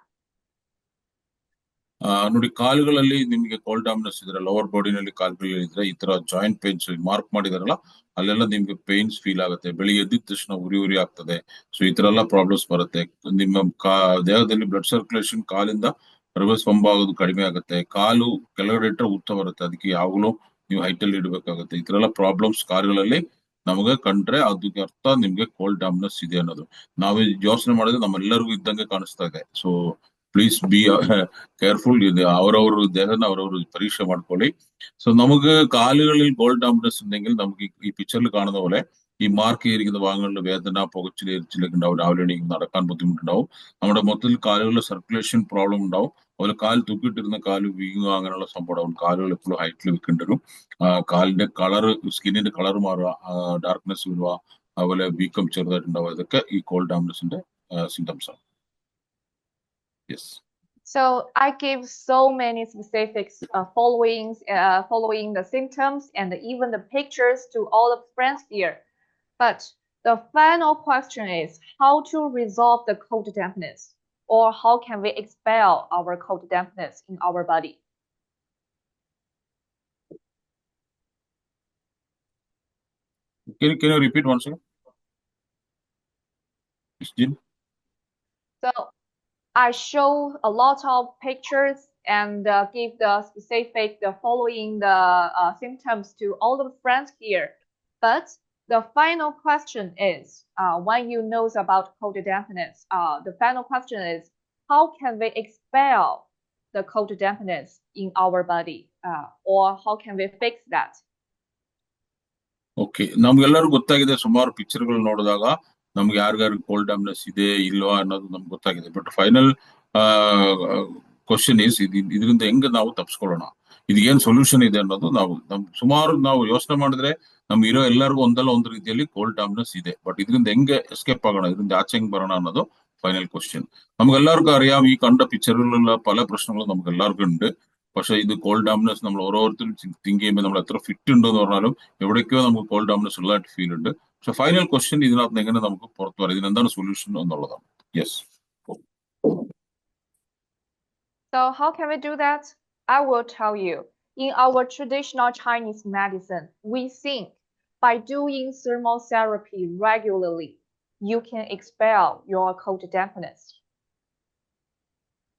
ನೋಡಿ, ಕಾಲುಗಳಲ್ಲಿ ನಿಮಗೆ cold ಡಾಮ್ನೆಸ್ ಇದ್ರೆ, lover ಬಾಡಿನಲ್ಲಿ ಕಾಲುಗಳು ಇದ್ರೆ, ಈ ತರ joint pains mark ಮಾಡಿದಾರಲ್ಲ, ಅಲ್ಲೆಲ್ಲ ನಿಮ್ಗೆ ಪೇನ್ಸ್ ಫೀಲ್ ಆಗುತ್ತೆ. ಬೆಳಿಗ್ಗೆ ಎದ್ದಿದ ತಕ್ಷಣ ಉರಿ ಆಗ್ತದೆ. ಸೊ ಈ ತರ ಎಲ್ಲ ಪ್ರಾಬ್ಲಮ್ಸ್ ಬರುತ್ತೆ. ನಿಮ್ಮ ದೇಹದಲ್ಲಿ ಬ್ಲಡ್ ಸರ್ಕ್ಯುಲೇಷನ್ ಕಾಲಿಂದ ರಿವರ್ಸ್ ಪಂಪ್ ಆಗೋದು ಕಡಿಮೆ ಆಗುತ್ತೆ. ಕಾಲು ಕೆಳಗಡೆ ಇಟ್ಟರೆ ಉತ್ತ ಬರುತ್ತೆ. ಅದಕ್ಕೆ ಯಾವಾಗಲೂ ನೀವು ಹೈಟ್ ಅಲ್ಲಿ ಇಡಬೇಕಾಗುತ್ತೆ. ಈ ತರ ಎಲ್ಲ ಪ್ರಾಬ್ಲಮ್ಸ್ ಕಾಲುಗಳಲ್ಲಿ ನಮಗೆ ಕಂಡ್ರೆ ಅದಕ್ಕೆ ಅರ್ಥ ನಿಮ್ಗೆ ಕೋಲ್ಡ್ ಡಾಮ್ನೆಸ್ ಇದೆ ಅನ್ನೋದು. ನಾವು ಯೋಚನೆ ಮಾಡಿದ್ರೆ ನಮ್ಮೆಲ್ಲರಿಗೂ ಇದ್ದಂಗೆ ಕಾಣಿಸ್ತಾ ಇದೆ. So please be careful. ಇದೆ ಅವರವರು ದೇಹನ ಅವರವರು ಪರೀಕ್ಷೆ ಮಾಡ್ಕೊಳ್ಳಿ. ಸೊ നമുക്ക് കാലുകളിൽ ഗോൾഡ് ഡാംനെസ് ഉണ്ടെങ്കിൽ നമുക്ക് ഈ പിക്ചറിൽ കാണുന്ന പോലെ ഈ മാർക്ക് ചെയ്തിരിക്കുന്ന ഭാഗങ്ങളിൽ വേദന, പുകച്ചിൽ, എരിച്ചിലൊക്കെ ഉണ്ടാവും. രാവിലെ എണീക്കും നടക്കാൻ ബുദ്ധിമുട്ടുണ്ടാവും. നമ്മുടെ മൊത്തത്തിൽ കാലുകളിലെ സർക്കുലേഷൻ പ്രോബ്ലം ഉണ്ടാവും. അതുപോലെ കാൽ തൂക്കിയിട്ടിരുന്ന കാല് വീങ്ങുക, അങ്ങനെയുള്ള സംഭവം ഉണ്ടാവും. കാലുകൾ എപ്പോഴും ഹൈറ്റിൽ വെക്കേണ്ടി വരും. കാലിന്റെ കളർ, സ്കിന്നിന്റെ കളർ മാറുക, ഡാർക്ക്നെസ് വരിക, അതുപോലെ വീക്കം ചെറുതായിട്ടുണ്ടാവുക, ഇതൊക്കെ ഈ കോൾഡ് ഡാംനെസിന്റെ സിംറ്റംസ് ആണ്. Yes. So I gave so many specifics following the symptoms and even the pictures to all of friends here. But the final question is how to resolve the cold dampness, or how can we expel our cold dampness in our body? Can you repeat once again? So I show a lot of pictures and give the specific following the symptoms to all the friends here. But the final question is, when you know about cold dampness, the final question is, how can we expel the cold dampness in our body, or how can we fix that? Okay, ನಮ್ಗೆಲ್ಲರಿಗೂ ಗೊತ್ತಾಗಿದೆ. ಸುಮಾರು ಪಿಕ್ಚರ್ಗಳು ನೋಡಿದಾಗ ನಮ್ಗೆ ಯಾರಿಗಾರು cold ಡಾಮ್ನೆಸ್ ಇದೆ ಇಲ್ವಾ ಅನ್ನೋದು ನಮ್ಗೆ ಗೊತ್ತಾಗಿದೆ. ಬಟ್ ಫೈನಲ್ ಕ್ವಶನ್ ಈಸ್, ಇದರಿಂದ ಹೆಂಗ್ ನಾವು ತಪ್ಪಿಸ್ಕೊಳ್ಳೋಣ, ಇದಕ್ಕೇನ್ ಸೊಲ್ಯೂಷನ್ ಇದೆ ಅನ್ನೋದು ಸುಮಾರು ನಾವು ಯೋಚನೆ ಮಾಡಿದ್ರೆ ನಮ್ಗೆ ಇರೋ ಎಲ್ಲರಿಗೂ ಒಂದಲ್ಲ ಒಂದು ರೀತಿಯಲ್ಲಿ ಕೋಲ್ಡ್ ಡಾಮ್ನೆಸ್ ಇದೆ. ಬಟ್ ಇದರಿಂದ ಹೆಂಗೆ ಎಸ್ಕೇಪ್ ಆಗೋಣ, ಇದರಿಂದ ಆಚೆ ಹೆಂಗ್ ಬರೋಣ ಅನ್ನೋದು ഫൈനൽ ക്വസ്റ്റ്യൻ. നമുക്കെല്ലാവർക്കും അറിയാം, ഈ കണ്ട പിക്ചറുകളിലുള്ള പല പ്രശ്നങ്ങളും നമുക്ക് എല്ലാവർക്കും ഉണ്ട്. പക്ഷെ ഇത് കോൾഡ് ഡാംനെസ് നമ്മൾ ഓരോരുത്തരും തിങ്ക് ചെയ്യുമ്പോൾ നമ്മൾ എത്ര ഫിറ്റ് ഉണ്ടെന്ന് പറഞ്ഞാലും എവിടേക്കോ നമുക്ക് കോൾഡ് ഡാംനെസ് ഉള്ളതായിട്ട് ഫീൽ ഉണ്ട്. പക്ഷെ ഫൈനൽ ക്വസ്റ്റ്യൻ ഇതിനകത്ത് എങ്ങനെ നമുക്ക് പുറത്തു വരാം, ഇതിനെന്താണ് സൊല്യൂഷൻ എന്നുള്ളതാണ്. Yes. So how can we do that? I will tell you. In our traditional Chinese medicine, we think by doing thermal therapy regularly, you can expel your cold dampness.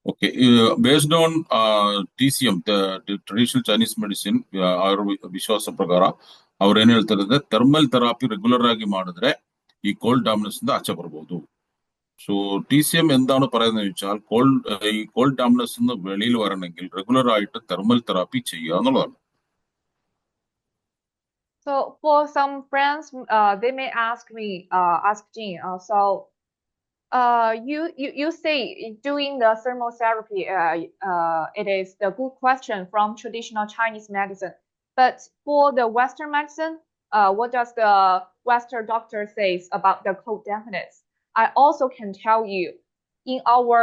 Okay, based on TCM, the traditional Chinese medicine, our ವಿಶ್ವಾಸ ಪ್ರಕಾರ ಅವ್ರು ಏನ್ ಹೇಳ್ತಾರೆ, thermal therapy regular ಆಗಿ ಮಾಡಿದ್ರೆ ಈ cold ಡಾಮ್ನೆಸ್ ಇಂದ ಆಚೆ ಬರ್ಬೋದು. സോ TCM എന്താണ് പറയുന്നത് വെച്ചാൽ, ഈ കോൾഡ് ഡാംനെസ് നിന്ന് വെളിയിൽ വരണമെങ്കിൽ റെഗുലർ ആയിട്ട് തെർമൽ തെറാപ്പി ചെയ്യുക എന്നുള്ളതാണ്. So for some friends, they may ask Jing, you say doing the thermal therapy, it is the good question from traditional Chinese medicine. But for the Western medicine, what does the Western doctor says about the cold dampness? I also can tell you, in our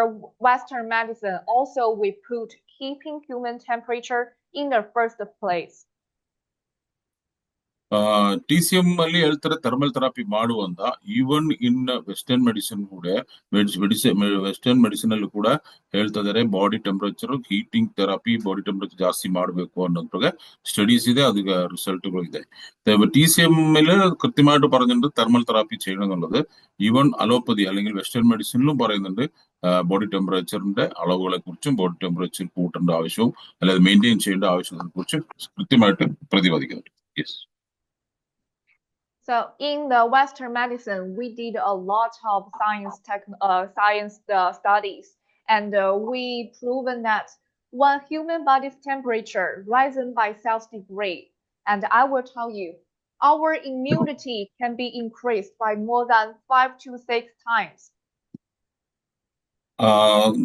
Western medicine, also we put keeping human temperature in the first place. TCM ಅಲ್ಲಿ ಹೇಳ್ತಾರೆ thermal therapy ಮಾಡುವಂತ. Even in western medicine ಕೂಡ, western medicine ಅಲ್ಲೂ ಕೂಡ ಹೇಳ್ತಾ ಇದಾರೆ body temperature heating therapy, body temperature ಜಾಸ್ತಿ ಮಾಡಬೇಕು ಅನ್ನೋದ್ರ സ്റ്റഡീസ് ಇದೆ, അതിന്റെ റിസൾട്ടുകൾ ಇದೆ. TCM കൃത്യമായിട്ട് പറഞ്ഞിട്ടുണ്ട് തെർമൽ തെറാപ്പി ചെയ്യണം എന്നുള്ളത്. ഈവൻ അലോപ്പതി അല്ലെങ്കിൽ വെസ്റ്റേൺ മെഡിസിനിലും പറയുന്നുണ്ട് ബോഡി ടെമ്പറേച്ചറിന്റെ അളവുകളെ കുറിച്ചും ബോഡി ടെമ്പറേച്ചർ കൂട്ടേണ്ട ആവശ്യവും അല്ലാതെ മെയിൻറ്റെയിൻ ചെയ്യേണ്ട ആവശ്യത്തെ കുറിച്ച് കൃത്യമായിട്ട് പ്രതിപാദിക്കുന്നുണ്ട്. Yes. So in the Western medicine, we did a lot of science studies, and we proven that when human body's temperature rises by Celsius degree, and I will tell you, our immunity can be increased by more than 5 to 6 times.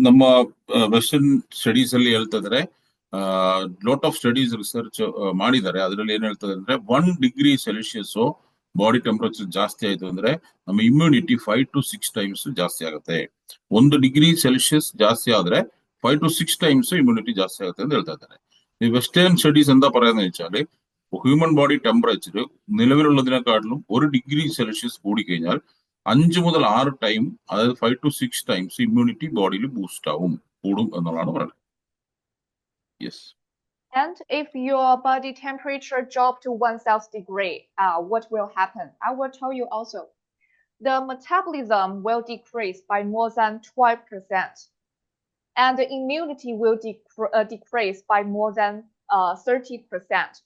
ನಮ್ಮ western studies ಅಲ್ಲಿ ಹೇಳ್ತಾ ಇದಾರೆ, lot of studies research ಮಾಡಿದ್ದಾರೆ. ಅದರಲ್ಲಿ ಏನ್ ಹೇಳ್ತದೆ ಅಂದ್ರೆ 1 degree Celsius body temperature ಜಾಸ್ತಿ ಆಯ್ತು ಅಂದ್ರೆ ನಮ್ಮ ಇಮ್ಯುನಿಟಿ 5 to 6 ಟೈಮ್ಸ್ ಜಾಸ್ತಿ ಆಗುತ್ತೆ. 1 ಡಿಗ್ರಿ ಸೆಲ್ಸಿಯಸ್ ಜಾಸ್ತಿ ಆದ್ರೆ 5 to 6 ടൈംസ് ഇമ്മ്യൂണിറ്റി ಜಾಸ್ತಿ ಆಗುತ್ತೆ ಅಂತ ಹೇಳ್ತಾ ಇದ್ದಾರೆ. ಈ ವೆಸ್ಟರ್ನ್ ಸ್ಟಡೀಸ್ എന്താ പറയുന്നത് വെച്ചാല്, ഹ്യൂമൻ ബോഡി ടെമ്പറേച്ചർ നിലവിലുള്ളതിനെക്കാട്ടിലും 1 ഡിഗ്രി സെൽഷ്യസ് കൂടിക്കഴിഞ്ഞാൽ 5 മുതൽ 6 ടൈം, അതായത് 5 to 6 ടൈംസ് ഇമ്മ്യൂണിറ്റി ബോഡിയിൽ ബൂസ്റ്റ് ആവും, കൂടും എന്നുള്ളതാണ് പറയുന്നത്. Yes. And if your body temperature dropped to 1 Celsius, what will happen? I will tell you also. The metabolism will decrease by more than 12%, and the immunity will decrease by more than 30%.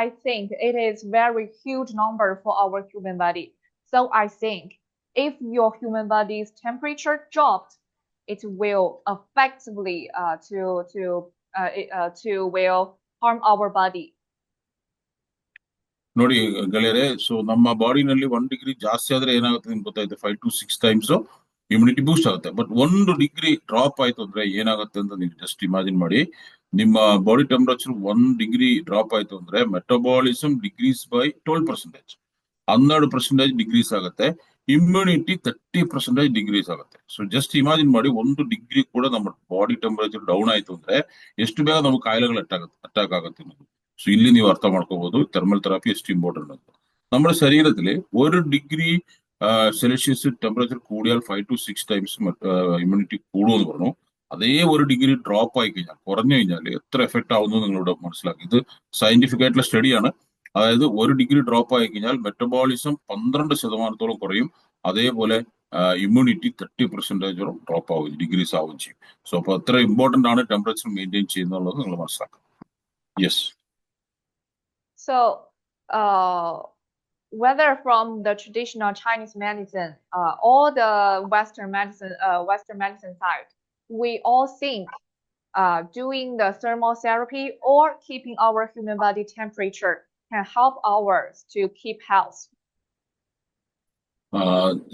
I think it is very huge number for our human body. So I think if your human body's temperature dropped, it will effectively will harm our body. ನೋಡಿ ಗೆಳೆಯರೆ, so ನಮ್ಮ ಬಾಡಿನಲ್ಲಿ 1 degree ಜಾಸ್ತಿ ಆದ್ರೆ ಏನಾಗುತ್ತೆ ನಿಮ್ಗೆ ಗೊತ್ತಾಯ್ತು, 5 to 6 times immunity ಬೂಸ್ಟ್ ಆಗುತ್ತೆ. But 1 degree drop ಆಯ್ತು ಅಂದ್ರೆ ಏನಾಗುತ್ತೆ ಅಂತ ನೀವು ಜಸ್ಟ್ ಇಮ್ಯಾಜಿನ್ ಮಾಡಿ. ನಿಮ್ಮ ಬಾಡಿ ಟೆಂಪರೇಚರ್ 1 ಡಿಗ್ರಿ ಡ್ರಾಪ್ ಆಯ್ತು ಅಂದ್ರೆ ಮೆಟಬಾಲಿಸಮ್ ಡಿಗ್ರೀಸ್ ಬೈ 12%, 12% ಡಿಗ್ರೀಸ್ ಆಗುತ್ತೆ. ಇಮ್ಯುನಿಟಿ 30% ಡಿಗ್ರೀಸ್ ಆಗುತ್ತೆ. ಸೊ ಜಸ್ಟ್ ಇಮ್ಯಾಜಿನ್ ಮಾಡಿ, 1 ಡಿಗ್ರಿ ಕೂಡ ನಮ್ಮ ಬಾಡಿ ಟೆಂಪರೇಚರ್ ಡೌನ್ ಆಯ್ತು ಅಂದ್ರೆ ಎಷ್ಟು ಬೇಗ ನಮ್ಗೆ ಕಾಯಿಲೆಗಳು ಅಟ್ಯಾಕ್ ಆಗುತ್ತೆ ಅನ್ನೋದು. ಸೊ ಇಲ್ಲಿ ನೀವು ಅರ್ಥ ಮಾಡ್ಕೋಬಹುದು ಥರ್ಮಲ್ ಥೆರಪಿ ಎಷ್ಟು ಇಂಪಾರ್ಟೆಂಟ್ ಅಂತ. നമ്മുടെ ശരീരത്തിൽ 1 ഡിഗ്രി സെൽഷ്യസ് ടെമ്പറേച്ചർ കൂടിയാൽ 5 to 6 ടൈംസ് ഇമ്മ്യൂണിറ്റി കൂടുമെന്ന് പറഞ്ഞു. അതേ 1 ഡിഗ്രി ഡ്രോപ്പ് ആയി കഴിഞ്ഞാൽ, കുറഞ്ഞു കഴിഞ്ഞാൽ എത്ര എഫക്ട് ആവുന്നു നിങ്ങളോട് മനസ്സിലാക്കി. ഇത് സയന്റിഫിക് ആയിട്ടുള്ള സ്റ്റഡിയാണ്. അതായത് 1 ഡിഗ്രി ഡ്രോപ്പ് ആയി കഴിഞ്ഞാൽ മെറ്റബോളിസം 12% കുറയും. അതേപോലെ ഇമ്മ്യൂണിറ്റി 30% ഡ്രോപ്പ് ആവുകയും ഡിഗ്രീസ് ആവുകയും ചെയ്യും. സോ അപ്പൊ അത്ര ഇമ്പോർട്ടന്റ് ആണ് ടെമ്പറേച്ചർ മെയിൻറ്റെയിൻ ചെയ്യുന്നുള്ളത് നിങ്ങൾ മനസ്സിലാക്കുക. Yes. So, whether from the traditional Chinese medicine or the Western medicine side, we all think doing the thermal therapy or keeping our human body temperature can help ours to keep health.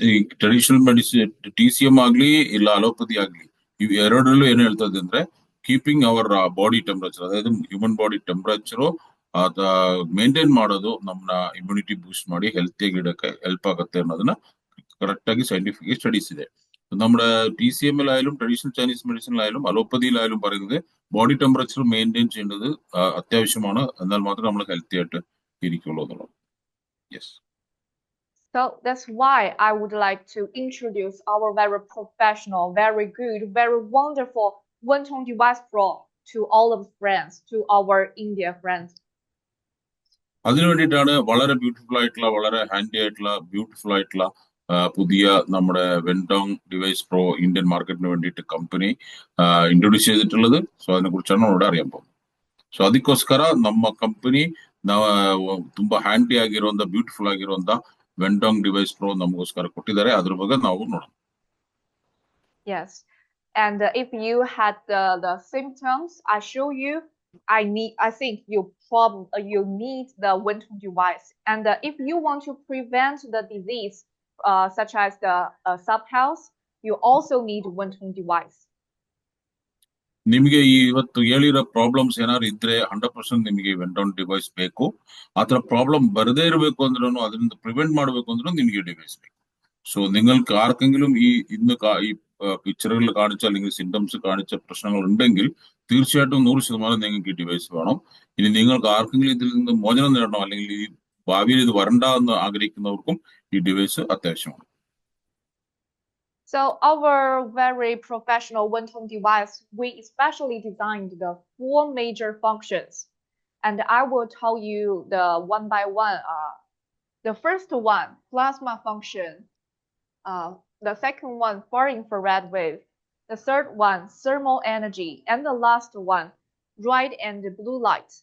ಈ traditional medicine TCM ಆಗ್ಲಿ ಇಲ್ಲ allopathy ಆಗ್ಲಿ, ಇವು ಎರಡರಲ್ಲೂ ಏನ್ ಹೇಳ್ತದೆ ಅಂದ್ರೆ keeping our body temperature, ಅದಾയത് ಹ್ಯೂಮನ್ ಬಾಡಿ ಟೆಂಪರೇಚರು ಮೇಂಟೈನ್ ಮಾಡೋದು ನಮ್ಮನ್ನ ಇಮ್ಯುನಿಟಿ ಬೂಸ್ಟ್ ಮಾಡಿ ಹೆಲ್ತಿಯಾಗಿ ಇಡಕ್ಕೆ ಹೆಲ್ಪ್ ಆಗುತ್ತೆ ಅನ್ನೋದನ್ನ കറക്റ്റ് ആಗಿ സയന്റിഫിക് സ്റ്റഡീസ് ಇದೆ. നമ്മുടെ TCM ലായാലും ട്രഡീഷണൽ ചൈനീസ് മെഡിസിനിലായാലും അലോപ്പതിയിലായാലും പറയുന്നത് ബോഡി ടെമ്പറേച്ചർ മെയിൻറ്റെയിൻ ചെയ്യേണ്ടത് അത്യാവശ്യമാണ്. എന്നാൽ മാത്രമേ നമ്മൾ ഹെൽത്തി ആയിട്ട് ഇരിക്കുള്ളൂ എന്നുള്ളത്. Yes. So that's why I would like to introduce our very professional, very good, very wonderful Wentong Device Pro to all of friends, to our India friends. അതിനു വേണ്ടിയിട്ടാണ് വളരെ ബ്യൂട്ടിഫുൾ ആയിട്ടുള്ള, വളരെ ഹാൻഡി ആയിട്ടുള്ള, ബ്യൂട്ടിഫുൾ ആയിട്ടുള്ള പുതിയ നമ്മുടെ വെൻടോങ് ഡിവൈസ് പ്രോ ಇಂಡಿಯನ್ ಮಾರ್ಕೆಟ್ನ വേണ്ടിയിട്ട് ಕಂಪನಿ ಇಂಟ್ರೊಡ್ಯೂಸ್ ചെയ്തിട്ടുള്ളത്. ಸೊ ಅದನ್ನ ಕುರಿಚಾണ് ನಾವು അറിയാൻ പോകുന്നത്. ಸೊ ಅದಕ್ಕೋಸ್ಕರ ನಮ್ಮ ಕಂಪನಿ ತುಂಬಾ ಹ್ಯಾಂಡಿ ಆಗಿರುವಂತ, ಬ್ಯೂಟಿಫುಲ್ ಆಗಿರುವಂತ ವೆಂಟೋಂಗ್ ಡಿವೈಸ್ ಪ್ರೋ ನಮಗೋಸ್ಕರ ಕೊಟ್ಟಿದ್ದಾರೆ. ಅದ್ರ ಬಗ್ಗೆ ನಾವು ನೋಡೋಣ. Yes, and if you had the symptoms I show you, I think you need the Wentong device. And if you want to prevent the disease such as the subhealth, you also need Wentong device. ನಿಮಗೆ ಇವತ್ತು ಹೇಳಿರೋ problems ಏನಾದ್ರು ಇದ್ರೆ 100% ನಿಮಗೆ ವೆಂಟೋನ್ device ಬೇಕು. ಆತರ problem ಬರದೇ ಇರಬೇಕು ಅಂದ್ರೂ, ಅದರಿಂದ ಪ್ರಿವೆಂಟ್ ಮಾಡಬೇಕು ಅಂದ್ರೂ നിಮಗೆ ഡിവൈസ് ಬೇಕು. സോ നിങ്ങൾക്ക് ആർക്കെങ്കിലും ഈ പിക്ചറുകളിൽ കാണിച്ച അല്ലെങ്കിൽ സിംറ്റംസ് കാണിച്ച പ്രശ്നങ്ങൾ ഉണ്ടെങ്കിൽ തീർച്ചയായിട്ടും 100% നിങ്ങൾക്ക് ഈ ഡിവൈസ് വേണം. ഇനി നിങ്ങൾക്ക് ആർക്കെങ്കിലും ഇതിൽ നിന്ന് മോചനം നേടണം, അല്ലെങ്കിൽ ഈ ഭാവിയിൽ ഇത് വരണ്ട എന്ന് ആഗ്രഹിക്കുന്നവർക്കും ഈ ഡിവൈസ് അത്യാവശ്യമാണ്. So our very professional Wentong device, we especially designed the 4 major functions, and I will tell you the one by one. The first one, plasma function. The second one, far infrared wave. The third one, thermal energy, and the last one, red and blue light.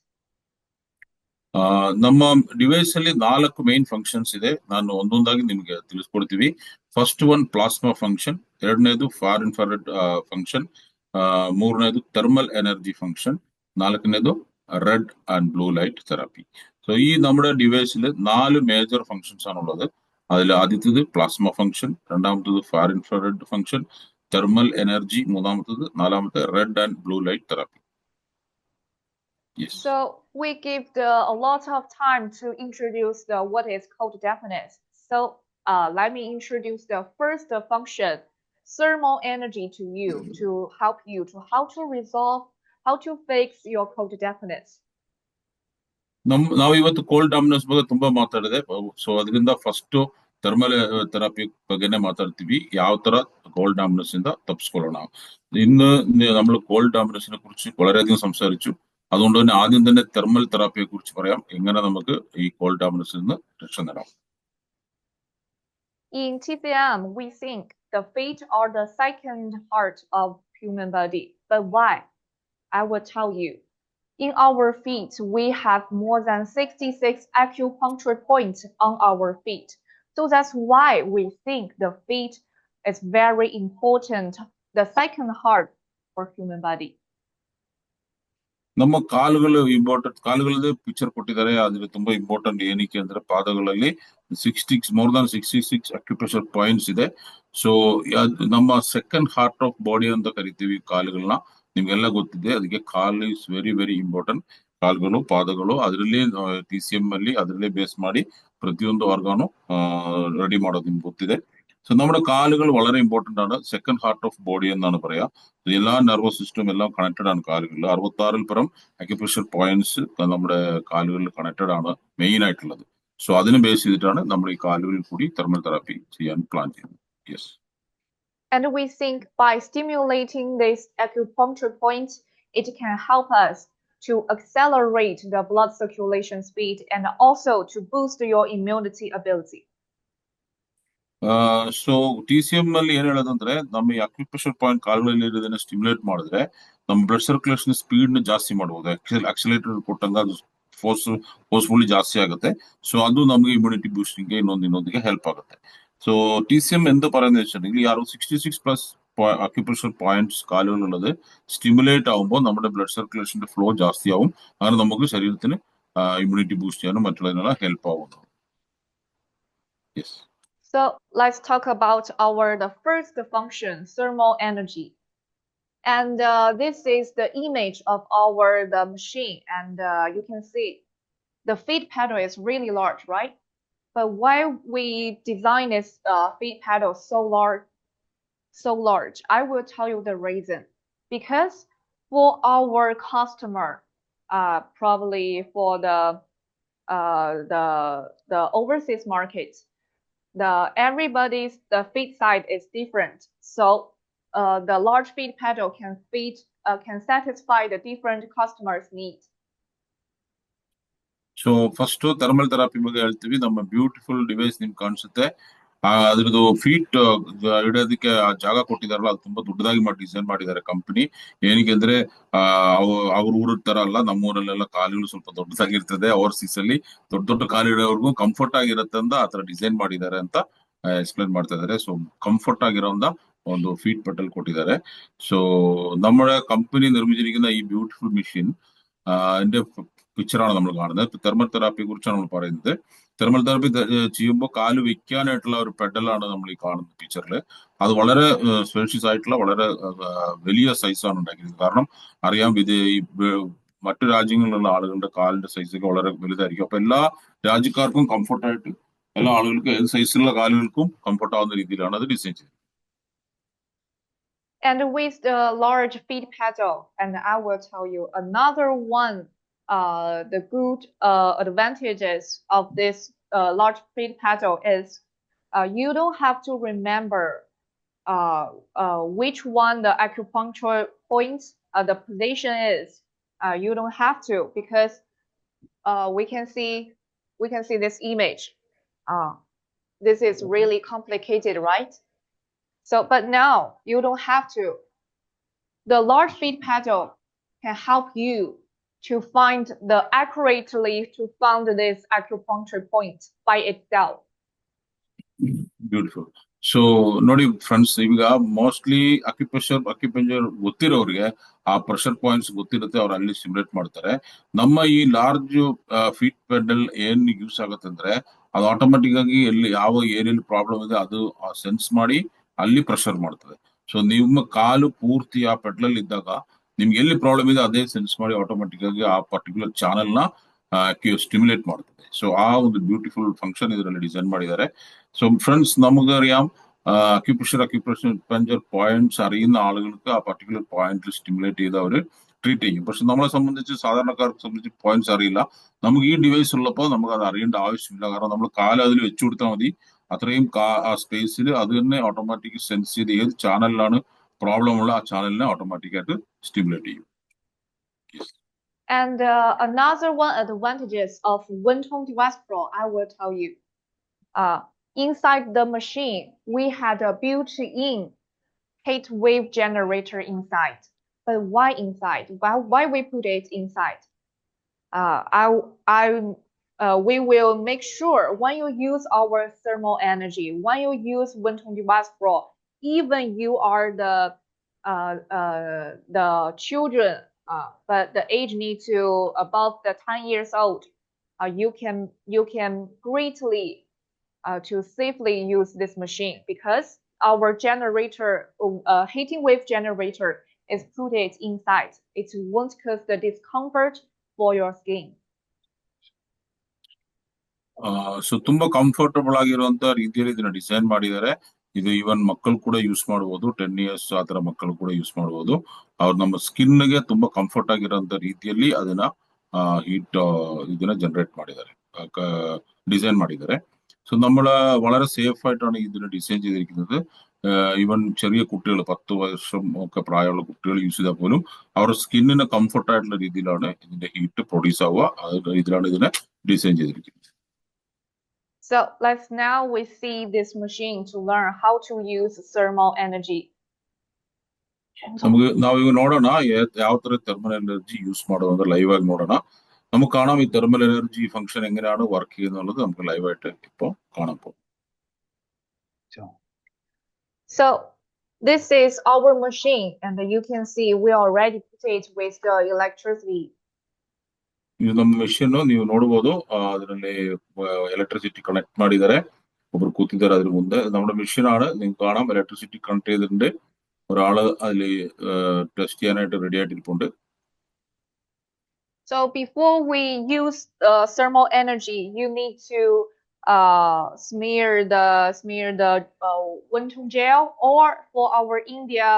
ನಮ್ಮ device ಅಲ್ಲಿ 4 main functions ಇದೆ. ನಾನು ಒಂದೊಂದಾಗಿ ನಿಮ್ಗೆ ತಿಳಿಸ್ಕೊಡ್ತೀವಿ. First one plasma function, ಎರಡನೇದು far infrared function, ಮೂರನೇದು thermal energy function, നാലನೇದು red and blue light therapy. So ഈ നമ്മുടെ ഡിവൈസിൽ 4 മേജർ ഫംഗ്ഷൻസ് ആണുള്ളത്. അതിൽ ആദ്യത്തേത് പ്ലാസ്മ ഫംഗ്ഷൻ, രണ്ടാമത്തേത് far infrared function, thermal energy മൂന്നാമത്തേത്, നാലാമത്തെ red and blue light therapy. Yes. So we give a lot of time to introduce what is cold deafness. So let me introduce the first function, thermal energy, to you, to help you to how to resolve, how to fix your cold deafness. ನಾವು ಇವತ್ತು cold ಡಾಮಿನಸ್ ಬಗ್ಗೆ ತುಂಬಾ ಮಾತಾಡಿದೆ. So ಅದರಿಂದ first thermal therapy ಬಗ್ಗೆನೆ ಮಾತಾಡ್ತೀವಿ, ಯಾವ ತರ called ഡാമിനസിന്റെ തപ്സ്കൊള്ളണം. ഇന്ന് നമ്മൾ കോൾഡ് ഡാമിനസിനെ കുറിച്ച് വളരെയധികം സംസാരിച്ചു. അതുകൊണ്ട് തന്നെ ആദ്യം തന്നെ തെർമൽ തെറാപ്പിയെ കുറിച്ച് പറയാം, എങ്ങനെ നമുക്ക് ഈ കോൾഡ് ഡാമിനസിൽ നിന്ന് രക്ഷ നേടാം. In TCM, we think the feet are the second heart of human body. But why? I will tell you. In our feet, we have more than 66 acupuncture points on our feet. So that's why we think the feet is very important, the second heart for human body. ನಮ್ಮ ಕಾಲುಗಳು important. ಕಾಲುಗಳದ್ದು picture ಕೊಟ್ಟಿದ್ದಾರೆ, ಅದ್ರ ತುಂಬಾ important. ಏನಕ್ಕೆ ಅಂದ್ರೆ ಪಾದಗಳಲ್ಲಿ more than 66 acupressure points ಇದೆ. So ನಮ್ಮ second heart of body ಅಂತ ಕರಿತೀವಿ ಕಾಲುಗಳನ್ನ. ನಿಮ್ಗೆಲ್ಲ ಗೊತ್ತಿದೆ, ಅದಕ್ಕೆ ಕಾಲು ಇಸ್ ವೆರಿ ವೆರಿ ಇಂಪಾರ್ಟೆಂಟ್. ಕಾಲುಗಳು, ಪಾದಗಳು, ಅದರಲ್ಲಿ TCM ಅಲ್ಲಿ ಅದರಲ್ಲೇ ಬೇಸ್ ಮಾಡಿ ಪ್ರತಿಯೊಂದು ಆರ್ಗಾನು ರೆಡಿ ಮಾಡೋದು ನಿಮ್ಗೆ ಗೊತ್ತಿದೆ. സോ നമ്മുടെ കാലുകൾ വളരെ ഇമ്പോർട്ടന്റ് ആണ്. സെക്കൻഡ് ഹാർട്ട് ഓഫ് ബോഡി എന്നാണ് പറയാ. എല്ലാ നെർവസ് സിസ്റ്റം എല്ലാം കണക്റ്റഡ് ആണ് കാലുകളിൽ. 66 പരം അക്യുപ്രഷർ പോയിന്റ്സ് നമ്മുടെ കാലുകളിൽ കണക്റ്റഡ് ആണ് മെയിൻ ആയിട്ടുള്ളത്. സോ അതിനെ ബേസ് ചെയ്തിട്ടാണ് നമ്മൾ ഈ കാലുകളിൽ കൂടി തെർമൽ തെറാപ്പി ചെയ്യാൻ പ്ലാൻ ചെയ്യുന്നത്. Yes. And we think by stimulating these acupuncture points, it can help us to accelerate the blood circulation speed and also to boost your immunity ability. So TCM ಅಲ್ಲಿ ಏನ್ ಹೇಳೋದಂದ್ರೆ, ನಮ್ಮ ಈ acupressure point ಕಾಲುಗಳಲ್ಲಿ ಇರೋದನ್ನ stimulate ಮಾಡಿದ್ರೆ ನಮ್ಮ blood circulation speed ನ ಜಾಸ್ತಿ ಮಾಡಬಹುದು. ಆಕ್ಸಿಲೇಟರ್ ಕೊಟ್ಟಂಗ ಅದು ಫೋರ್ಸ್ಫುಲಿ ಜಾಸ್ತಿ ಆಗುತ್ತೆ. ಸೊ ಅದು ನಮಗೆ ಇಮ್ಯುನಿಟಿ ಬೂಸ್ಟಿಂಗ್ ಇನ್ನೊಂದಿಗೆ ಹೆಲ್ಪ್ ಆಗುತ್ತೆ. ಸೊ TCM എന്ത് പറയുന്നത് വെച്ചിട്ടുണ്ടെങ്കിൽ ഈ 66+ അക്യുപ്രഷർ പോയിന്റ്സ് കാലുകളുള്ളത് സ്റ്റിമുലേറ്റ് ആവുമ്പോൾ നമ്മുടെ ബ്ലഡ് സർക്കുലേഷന്റെ ഫ്ലോ ജാസ്തി ആവും. അങ്ങനെ നമുക്ക് ശരീരത്തിന് ഇമ്മ്യൂണിറ്റി ബൂസ്റ്റ് ചെയ്യാനും മറ്റുള്ളതിനെല്ലാം ഹെൽപ്പ് ആവുന്നു. Yes. So let's talk about the first function, thermal energy. And this is the image of the machine. And you can see the feet pedal is really large, right? But why we design this feet pedal so large? I will tell you the reason. Because for our customer, probably for the overseas market, everybody's feet size is different. So the large feet pedal can satisfy the different customers' needs. So first thermal therapy ಬಗ್ಗೆ ಹೇಳ್ತೀವಿ. ನಮ್ಮ beautiful device ನಿಮ್ಗೆ ಕಾಣಿಸುತ್ತೆ. ಅದ್ರದ್ದು feet ಇಡೋದಕ್ಕೆ ಆ ಜಾಗ ಕೊಟ್ಟಿದಾರಲ್ಲ, ಅದು ತುಂಬಾ ದೊಡ್ಡದಾಗಿ ಡಿಸೈನ್ ಮಾಡಿದ್ದಾರೆ ಕಂಪನಿ. ಏನಕ್ಕೆ ಅಂದ್ರೆ ಅವ್ರ ಊರ ತರ ಅಲ್ಲ, ನಮ್ಮೂರಲ್ಲೆಲ್ಲ ಕಾಲುಗಳು ಸ್ವಲ್ಪ ದೊಡ್ಡದಾಗಿರ್ತದೆ. ಓವರ್ಸೀಸ್ ಅಲ್ಲಿ ದೊಡ್ಡ ಕಾಲು ಇಡೋರ್ಗು ಕಂಫರ್ಟ್ ಆಗಿರುತ್ತೆ ಅಂತ ಆತರ ಡಿಸೈನ್ ಮಾಡಿದ್ದಾರೆ ಅಂತ ಎಕ್ಸ್ಪ್ಲೇನ್ ಮಾಡ್ತಾ ಇದಾರೆ. ಸೊ ಕಂಫರ್ಟ್ ಆಗಿರೋ ಒಂದು ഫീറ്റ് പെഡൽ ಕೊಟ್ಟಿದ್ದಾರೆ. സോ നമ്മുടെ കമ്പനി നിർമ്മിച്ചിരിക്കുന്ന ഈ ബ്യൂട്ടിഫുൾ മെഷീൻ അതിന്റെ പിക്ചറാണ് നമ്മൾ കാണുന്നത്. തെർമൽ തെറാപ്പിയെ കുറിച്ചാണ് നമ്മൾ പറയുന്നത്. തെർമൽ തെറാപ്പി ചെയ്യുമ്പോൾ കാല് വെക്കാനായിട്ടുള്ള ഒരു പെഡലാണ് നമ്മൾ ഈ കാണുന്ന പിക്ചറിൽ. അത് വളരെ സ്പേഷ്യസ് ആയിട്ടുള്ള വളരെ വലിയ സൈസാണ് ഉണ്ടാക്കിയത്. കാരണം അറിയാം, മറ്റു രാജ്യങ്ങളിലുള്ള ആളുകളുടെ കാലിന്റെ സൈസൊക്കെ വളരെ വലുതായിരിക്കും. അപ്പൊ എല്ലാ രാജ്യക്കാർക്കും കംഫർട്ടായിട്ട്, എല്ലാ ആളുകൾക്കും ഏത് സൈസിലുള്ള കാലുകൾക്കും കംഫർട്ട് ആവുന്ന രീതിയിലാണ് അത് ഡിസൈൻ ചെയ്തത്. And with the large feet pedal, and I will tell you another one, the good advantages of this large feet pedal is you don't have to remember which one the acupuncture points, the position is. You don't have to, because we can see this image. This is really complicated, right? So, but now you don't have to. The large feet pedal can help you to find this acupuncture point by itself. Beautiful. So ನೋಡಿ friends, ಈಗ mostly acupuncture ಗೊತ್ತಿರೋರಿಗೆ ಆ pressure points ಗೊತ್ತಿರುತ್ತೆ, ಅವ್ರು ಅಲ್ಲಿ stimulate ಮಾಡ್ತಾರೆ. ನಮ್ಮ ಈ large feet pedal ಏನ್ ಯೂಸ್ ಆಗುತ್ತೆ ಅಂದ್ರೆ, ಅದು ಆಟೋಮೆಟಿಕ್ ಆಗಿ ಎಲ್ಲಿ ಯಾವ ಏರಿಯಲ್ಲಿ ಪ್ರಾಬ್ಲಮ್ ಇದೆ ಅದು ಸೆನ್ಸ್ ಮಾಡಿ ಅಲ್ಲಿ ಪ್ರೆಷರ್ ಮಾಡ್ತದೆ. ಸೊ ನಿಮ್ಮ ಕಾಲು ಪೂರ್ತಿ ಆ ಪೆಡಲ್ ಇದ್ದಾಗ ನಿಮ್ಗೆ ಎಲ್ಲಿ ಪ್ರಾಬ್ಲಮ್ ಇದೆ ಅದೇ ಸೆನ್ಸ್ ಮಾಡಿ ಆಟೋಮೆಟಿಕ್ ಆಗಿ ಆ ಪರ್ಟಿಕ್ಯುಲರ್ ಚಾನೆಲ್ ನ സ്റ്റിമുലേറ്റ് ಮಾಡ್ತದೆ. ಸೊ ಆ ಒಂದು ಬ್ಯೂಟಿಫುಲ್ ಫಂಕ್ಷನ್ ಇದರಲ್ಲಿ ഡിസൈൻ ಮಾಡಿದ್ದಾರೆ. സോ ഫ്രണ്ട്സ്, നമുക്കറിയാം അക്യുപ്രഷർ പോയിന്റ്സ് അറിയുന്ന ആളുകൾക്ക് ആ പർട്ടിക്കുലർ പോയിന്റിൽ സ്റ്റിമുലേറ്റ് ചെയ്ത് അവർ ട്രീറ്റ് ചെയ്യും. പക്ഷെ നമ്മളെ സംബന്ധിച്ച് സാധാരണക്കാർക്ക് സംബന്ധിച്ച് പോയിന്റ്സ് അറിയില്ല. നമുക്ക് ഈ ഡിവൈസ് ഉള്ളപ്പോൾ നമുക്ക് അത് അറിയേണ്ട ആവശ്യമില്ല. കാരണം നമ്മൾ കാല് അതിൽ വെച്ചു കൊടുത്താൽ മതി. അത്രയും ആ സ്പേസിൽ അത് തന്നെ ഓട്ടോമാറ്റിക് സെൻസ് ചെയ്ത് ഏത് ചാനലിലാണ് പ്രോബ്ലം ഉള്ള ആ ചാനലിനെ ഓട്ടോമാറ്റിക്കായിട്ട് സ്റ്റിമുലേറ്റ് ചെയ്യും. And another one advantages of Wentong Device Pro, I will tell you. Inside the machine, we had a built-in heat wave generator inside. But why inside? Why we put it inside? We will make sure when you use our thermal energy, when you use Wentong Device Pro, even you are the children, but the age need to above the 10 years old, you can greatly to safely use this machine because our generator, heating wave generator, is put it inside. It won't cause the discomfort for your skin. So ತುಂಬಾ comfortable ಆಗಿರುವಂತ ರೀತಿಯಲ್ಲಿ ಇದನ್ನ design ಮಾಡಿದ್ದಾರೆ. ಇದು even ಮಕ್ಕಳು ಕೂಡ use ಮಾಡಬಹುದು, 10 years ಆ ತರ ಮಕ್ಕಳು ಕೂಡ ಯೂಸ್ ಮಾಡಬಹುದು. ಅವ್ರು ನಮ್ಮ ಸ್ಕಿನ್ ಗೆ ತುಂಬಾ ಕಂಫರ್ಟ್ ಆಗಿರುವಂತ ರೀತಿಯಲ್ಲಿ ಅದನ್ನ ഹീറ്റ് ഇതിനെ ജനറേറ്റ് ಮಾಡಿದ್ದಾರೆ, ഡിസൈൻ ಮಾಡಿದ್ದಾರೆ. സോ നമ്മൾ വളരെ സേഫ് ആയിട്ടാണ് ഇതിനെ ഡിസൈൻ ചെയ്തിരിക്കുന്നത്. ഈവൻ ചെറിയ കുട്ടികൾ 10 വർഷം ഒക്കെ പ്രായമുള്ള കുട്ടികൾ യൂസ് ചെയ്താൽ പോലും അവരുടെ സ്കിന്നിന് കംഫർട്ട് ആയിട്ടുള്ള രീതിയിലാണ് ഇതിന്റെ ഹീറ്റ് പ്രൊഡ്യൂസ് ആവുക. ഇതിലാണ് ഇതിനെ ഡിസൈൻ ചെയ്തിരിക്കുന്നത്. So let's now we see this machine to learn how to use thermal energy. ನಾವೀಗ ನೋಡೋಣ ಯಾವ ತರ ಥರ್ಮಲ್ ಎನರ್ಜಿ ಯೂಸ್ ಮಾಡೋದು ಲೈವ್ ಆಗಿ ನೋಡೋಣ. നമുക്ക് കാണാം ഈ തെർമൽ എനർജി ഫംഗ്ഷൻ എങ്ങനെയാണ് വർക്ക് ചെയ്യുന്നത് നമുക്ക് ലൈവ് ആയിട്ട് ഇപ്പോൾ കാണാൻ പോകും. So this is our machine and you can see we already put it with the electricity. ಇದು ನಮ್ಮ ಮೆಷಿನ್, ನೀವು ನೋಡಬಹುದು ಅದರಲ್ಲಿ ಎಲೆಕ್ಟ್ರಿಸಿಟಿ ಕನೆಕ್ಟ್ ಮಾಡಿದ್ದಾರೆ, ಒಬ್ರು ಕೂತಿದ್ದಾರೆ ಅದ್ರ ಮುಂದೆ. നമ്മുടെ മെഷീൻ ആണ്, നിങ്ങൾക്ക് കാണാം ഇലക്ട്രിസിറ്റി കണക്ട് ചെയ്തിട്ടുണ്ട്. ഒരാള് അതിൽ ടെസ്റ്റ് ചെയ്യാനായിട്ട് ready ആയിട്ടിരിപ്പുണ്ട്. So before we use thermal energy, you need to smear the Wentong gel, or for our India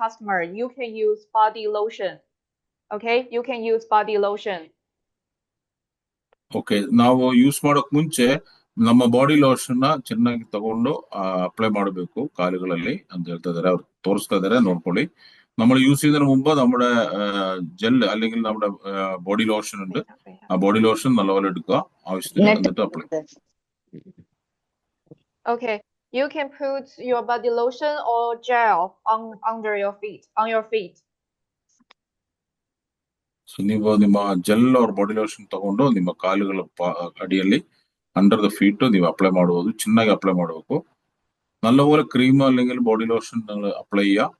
customer, you can use body lotion. Okay, you can use body lotion. Okay, ನಾವು use ಮಾಡೋಕ್ ಮುಂಚೆ ನಮ್ಮ body lotion ಚೆನ್ನಾಗಿ ತಗೊಂಡು apply ಮಾಡಬೇಕು ಕಾಲುಗಳಲ್ಲಿ ಅಂತ ಹೇಳ್ತಾ ഇದ್ದಾರೆ. ಅವ್ರು ತೋರಿಸ್ತಾ ಇದ್ದಾರೆ, ನೋಡ್ಕೊಳ್ಳಿ. നമ്മൾ യൂസ് ചെയ്യുന്നതിന് മുമ്പ് നമ്മുടെ ജെൽ അല്ലെങ്കിൽ നമ്മുടെ ബോഡി ലോഷൻ ഉണ്ട്, ആ ബോഡി ലോഷൻ നല്ലപോലെ എടുക്കുക ആവശ്യത്തിന്, എന്നിട്ട് apply. Okay, you can put your body lotion or gel under your feet, on your feet. So ನೀವು ನಿಮ್ಮ ಜೆಲ್ ಅವ್ರ ಬಾಡಿ ಲೋಷನ್ ತಗೊಂಡು ನಿಮ್ಮ ಕಾಲುಗಳ ಅಡಿಯಲ್ಲಿ ಅಂಡರ್ ದ ಫೀಟ್ ನೀವು ಅಪ್ಲೈ ಮಾಡಬಹುದು. ಚೆನ್ನಾಗಿ ಅಪ್ಲೈ ಮಾಡಬೇಕು. നല്ലപോലെ ക്രീം അല്ലെങ്കിൽ ബോഡി ലോഷൻ നിങ്ങൾ അപ്ലൈ ചെയ്യുക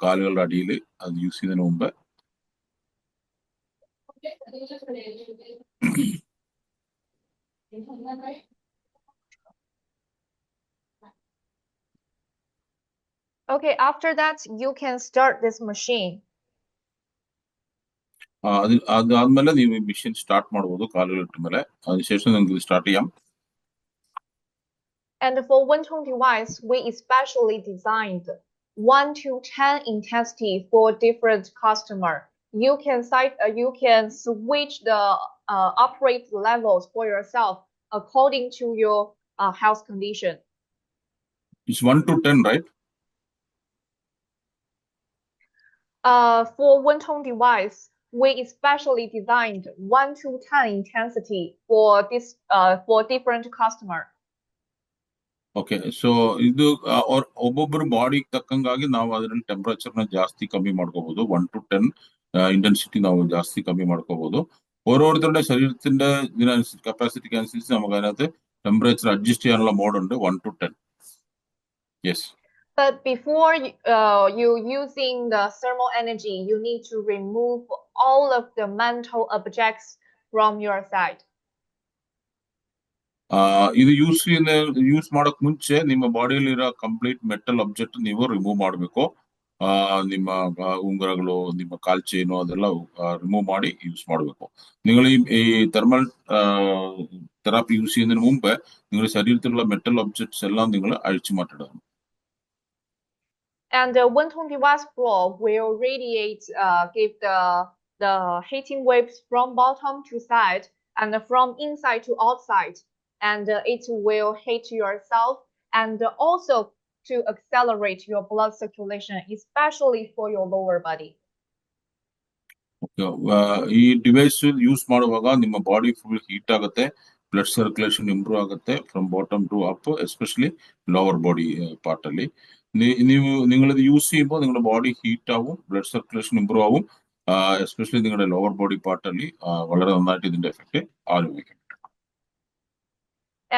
കാലുകളുടെ അടിയിൽ, അത് യൂസ് ചെയ്യുന്നതിന് മുമ്പ്. Okay, after that you can start this machine. ಅದಾದ್ಮೇಲೆ ನೀವು ಈ ಮಿಷಿನ್ ಸ್ಟಾರ್ಟ್ ಮಾಡಬಹುದು ಕಾಲುಗಳ ಇಟ್ಟ ಮೇಲೆ. അതിനുശേഷം നിങ്ങൾക്ക് സ്റ്റാർട്ട് ചെയ്യാം. And for Wentong device, we especially designed 1 to 10 intensity for different customer. You can switch the operate levels for yourself according to your health condition. It's 1 to 10, right? For Wentong device, we especially designed 1 to 10 intensity for this for different customer. Okay, so ಇದು ಒಬ್ಬೊಬ್ಬರು ಬಾಡಿಗೆ ತಕ್ಕಂಗಾಗಿ ನಾವು ಅದರಲ್ಲಿ ಟೆಂಪರೇಚರ್ನ ಜಾಸ್ತಿ ಕಮ್ಮಿ ಮಾಡ್ಕೋಬಹುದು. 1 to 10 intensity ನಾವು ಜಾಸ್ತಿ ಕಮ್ಮಿ ಮಾಡ್ಕೋಬಹುದು. ഓരോരുത്തരുടെ ശരീരത്തിന്റെ ഇതിനനുസരിച്ച് കപ്പാസിറ്റിക്ക് അനുസരിച്ച് നമുക്ക് അതിനകത്ത് ടെമ്പറേച്ചർ അഡ്ജസ്റ്റ് ചെയ്യാനുള്ള മോഡുണ്ട് 1 to 10. Yes. But before you using the thermal energy, you need to remove all of the metal objects from your side. ಇದು ಯೂಸ್ ಮಾಡಕ್ ಮುಂಚೆ ನಿಮ್ಮ ಬಾಡಿಯಲ್ಲಿರೋ ಕಂಪ್ಲೀಟ್ ಮೆಟಲ್ ಆಬ್ಜೆಕ್ಟ್ ನೀವು ರಿಮೂವ್ ಮಾಡಬೇಕು. ನಿಮ್ಮ ಉಂಗುರಗಳು, ನಿಮ್ಮ ಕಾಲ್ ಚೈನು ಅದೆಲ್ಲ ರಿಮೂವ್ ಮಾಡಿ ಯೂಸ್ ಮಾಡಬೇಕು. നിങ്ങൾ ഈ തെർമൽ തെറാപ്പി യൂസ് ചെയ്യുന്നതിന് മുമ്പ് നിങ്ങളുടെ ശരീരത്തിലുള്ള മെറ്റൽ ഒബ്ജക്ട്സ് എല്ലാം നിങ്ങൾ അഴിച്ചു മാറ്റിടണം. And the Wentong device Pro will radiate, give the heating waves from bottom to side and from inside to outside, and it will heat yourself and also to accelerate your blood circulation, especially for your lower body. ಈ device use ಮಾಡುವಾಗ ನಿಮ್ಮ body full heat ಆಗುತ್ತೆ, blood circulation improve ಆಗುತ್ತೆ from bottom to up, especially lower body partly. നിങ്ങളിത് use ചെയ്യുമ്പോൾ നിങ്ങളുടെ body heat ആവും, blood circulation improve ആവും, എസ്പെഷ്യലി നിങ്ങളുടെ ലോവർ ബോഡി പാർട്ടലി വളരെ നന്നായിട്ട് ഇതിന്റെ എഫക്ട് ആലോചിക്കും.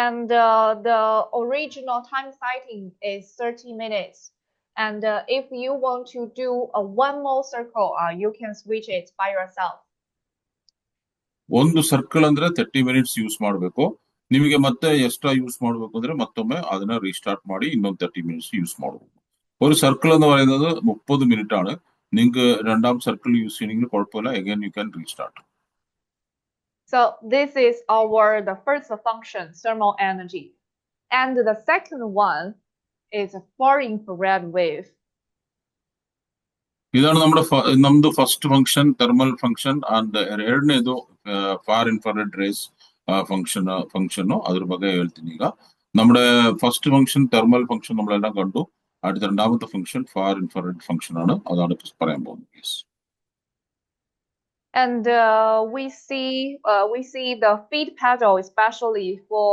And the original time sighting is 30 minutes. And if you want to do a one more circle, you can switch it by yourself. ಒಂದು circle ಅಂದ್ರೆ 30 minutes use ಮಾಡಬೇಕು. ನಿಮಗೆ ಮತ್ತೆ ಎಕ್ಸ್ಟ್ರಾ ಯೂಸ್ ಮಾಡಬೇಕು ಅಂದ್ರೆ ಮತ್ತೊಮ್ಮೆ ಅದನ್ನ റീസ്റ്റാർട്ട് ಮಾಡಿ ಇನ್ನೊಂದು 30 മിനിറ്റ്സ് യൂസ് ಮಾಡಬೇಕು. ഒരു സർക്കിൾ എന്ന് പറയുന്നത് 30 മിനിറ്റ് ആണ്. നിങ്ങൾക്ക് രണ്ടാം സർക്കിൾ യൂസ് ചെയ്യണമെങ്കിൽ കുഴപ്പമില്ല, again you can restart. So this is the first function, thermal energy. And the second one is far infrared wave. ഇതാണ് ನಮ್ದು first function, thermal function. And ಎರಡನೇದು ಫಾರ್ ಇನ್ಫ್ರಾರೆಡ್ ರೇಸ್ ಫಂಕ್ಷನ್. ಅದ್ರ ಬಗ್ಗೆ ಹೇಳ್ತೀನಿ ಈಗ. നമ്മുടെ ഫസ്റ്റ് ഫംഗ്ഷൻ തെർമൽ ഫംഗ്ഷൻ നമ്മളെല്ലാം കണ്ടു. അടുത്ത രണ്ടാമത്തെ ഫംഗ്ഷൻ ഫാർ ഇൻഫ്രാറെഡ് ഫംഗ്ഷൻ ആണ്, അതാണ് പറയാൻ പോകുന്നത്. And we see the feed pedal especially for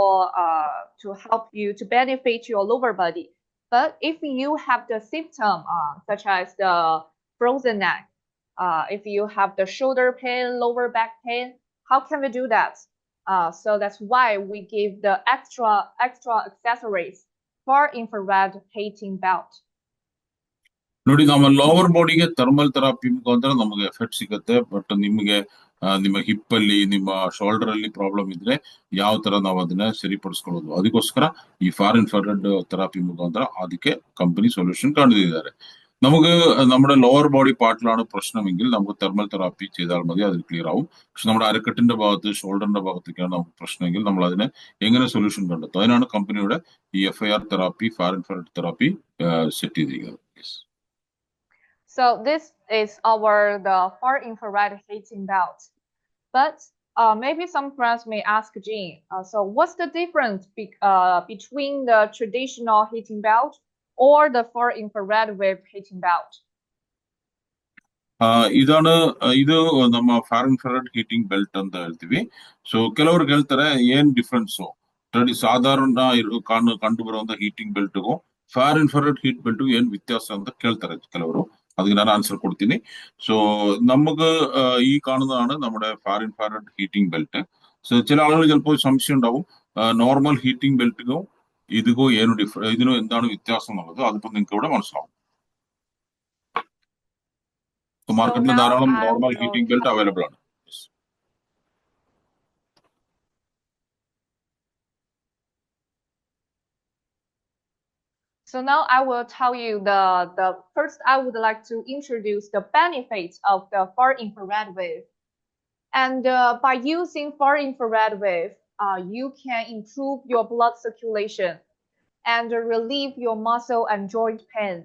to help you to benefit your lower body. But if you have the symptom such as the frozen neck, if you have the shoulder pain, lower back pain, how can we do that? So that's why we give the extra accessories for infrared heating belt. ನೋಡಿ, ನಮ್ಮ lower ಬಾಡಿಗೆ thermal therapy ಮುಖಾಂತರ ನಮಗೆ effect ಸಿಗುತ್ತೆ. But ನಿಮಗೆ ನಿಮ್ಮ hip ಅಲ್ಲಿ, ನಿಮ್ಮ ಶೋಲ್ಡರ್ ಅಲ್ಲಿ ಪ್ರಾಬ್ಲಮ್ ಇದ್ರೆ ಯಾವ ತರ ನಾವು ಅದನ್ನ ಸರಿಪಡಿಸ್ಕೊಳ್ಳೋದು, ಅದಕ್ಕೋಸ್ಕರ ഈ ഫാർ ഇൻഫ്രാറെഡ് തെറാപ്പി മുഖാന്തരം ಅದಕ್ಕೆ ಕಂಪನಿ സൊല്യൂഷൻ കണ്ടെത്തിയിದ್ದಾರೆ. നമുക്ക് നമ്മുടെ ലോവർ ബോഡി പാർട്ടിലാണ് പ്രശ്നമെങ്കിൽ നമുക്ക് തെർമൽ തെറാപ്പി ചെയ്താൽ മതി, അത് ക്ലിയർ ആവും. പക്ഷെ നമ്മുടെ അരക്കെട്ടിന്റെ ഭാഗത്ത്, ഷോൾഡറിന്റെ ഭാഗത്തേക്കാണ് നമുക്ക് പ്രശ്നമെങ്കിൽ നമ്മൾ അതിനെ എങ്ങനെ സൊല്യൂഷൻ കണ്ടെത്തും? അതിനാണ് കമ്പനിയുടെ ഈ FIR therapy, far infrared therapy set ചെയ്തിരിക്കുന്നത്. So this is the far infrared heating belt. But maybe some friends may ask Jean, so what's the difference between the traditional heating belt or the far infrared wave heating belt? ಇದು ನಮ್ಮ for infrared heating belt ಅಂತ ಹೇಳ್ತೀವಿ. So ಕೆಲವರು ಹೇಳ್ತಾರೆ ಏನ್ difference ಸಾಧಾರಣ ಕಂಡು ಬರುವಂತ ಹೀಟಿಂಗ್ ಬೆಲ್ಟ್ಗೂ ಫಾರ್ ಇನ್ಫ್ರಾರೆಡ್ ಹೀಟ್ ಬೆಲ್ಟ್ಗೂ ಏನ್ ವ್ಯತ್ಯಾಸ ಅಂತ ಕೇಳ್ತಾರೆ ಕೆಲವರು. അതിന് ഞാൻ ആൻസർ കൊടുത്തിന്. സോ നമുക്ക് ഈ കാണുന്നതാണ് നമ്മുടെ far infrared heating belt. So ചില ആളുകൾ ചിലപ്പോൾ സംശയം ഉണ്ടാവും, നോർമൽ ഹീറ്റിംഗ് ബെൽറ്റിനോ ഇതിനോ ഇതിനോ എന്താണ് വ്യത്യാസം എന്നുള്ളത്. അതിപ്പോ നിങ്ങൾക്ക് ഇവിടെ മനസ്സിലാവും. മാർക്കറ്റിൽ ധാരാളം നോർമൽ ഹീറ്റിംഗ് ബെൽറ്റ് അവൈലബിൾ ആണ്. So now I will tell you the first. I would like to introduce the benefits of the far infrared wave. And by using far infrared wave, you can improve your blood circulation and relieve your muscle and joint pain.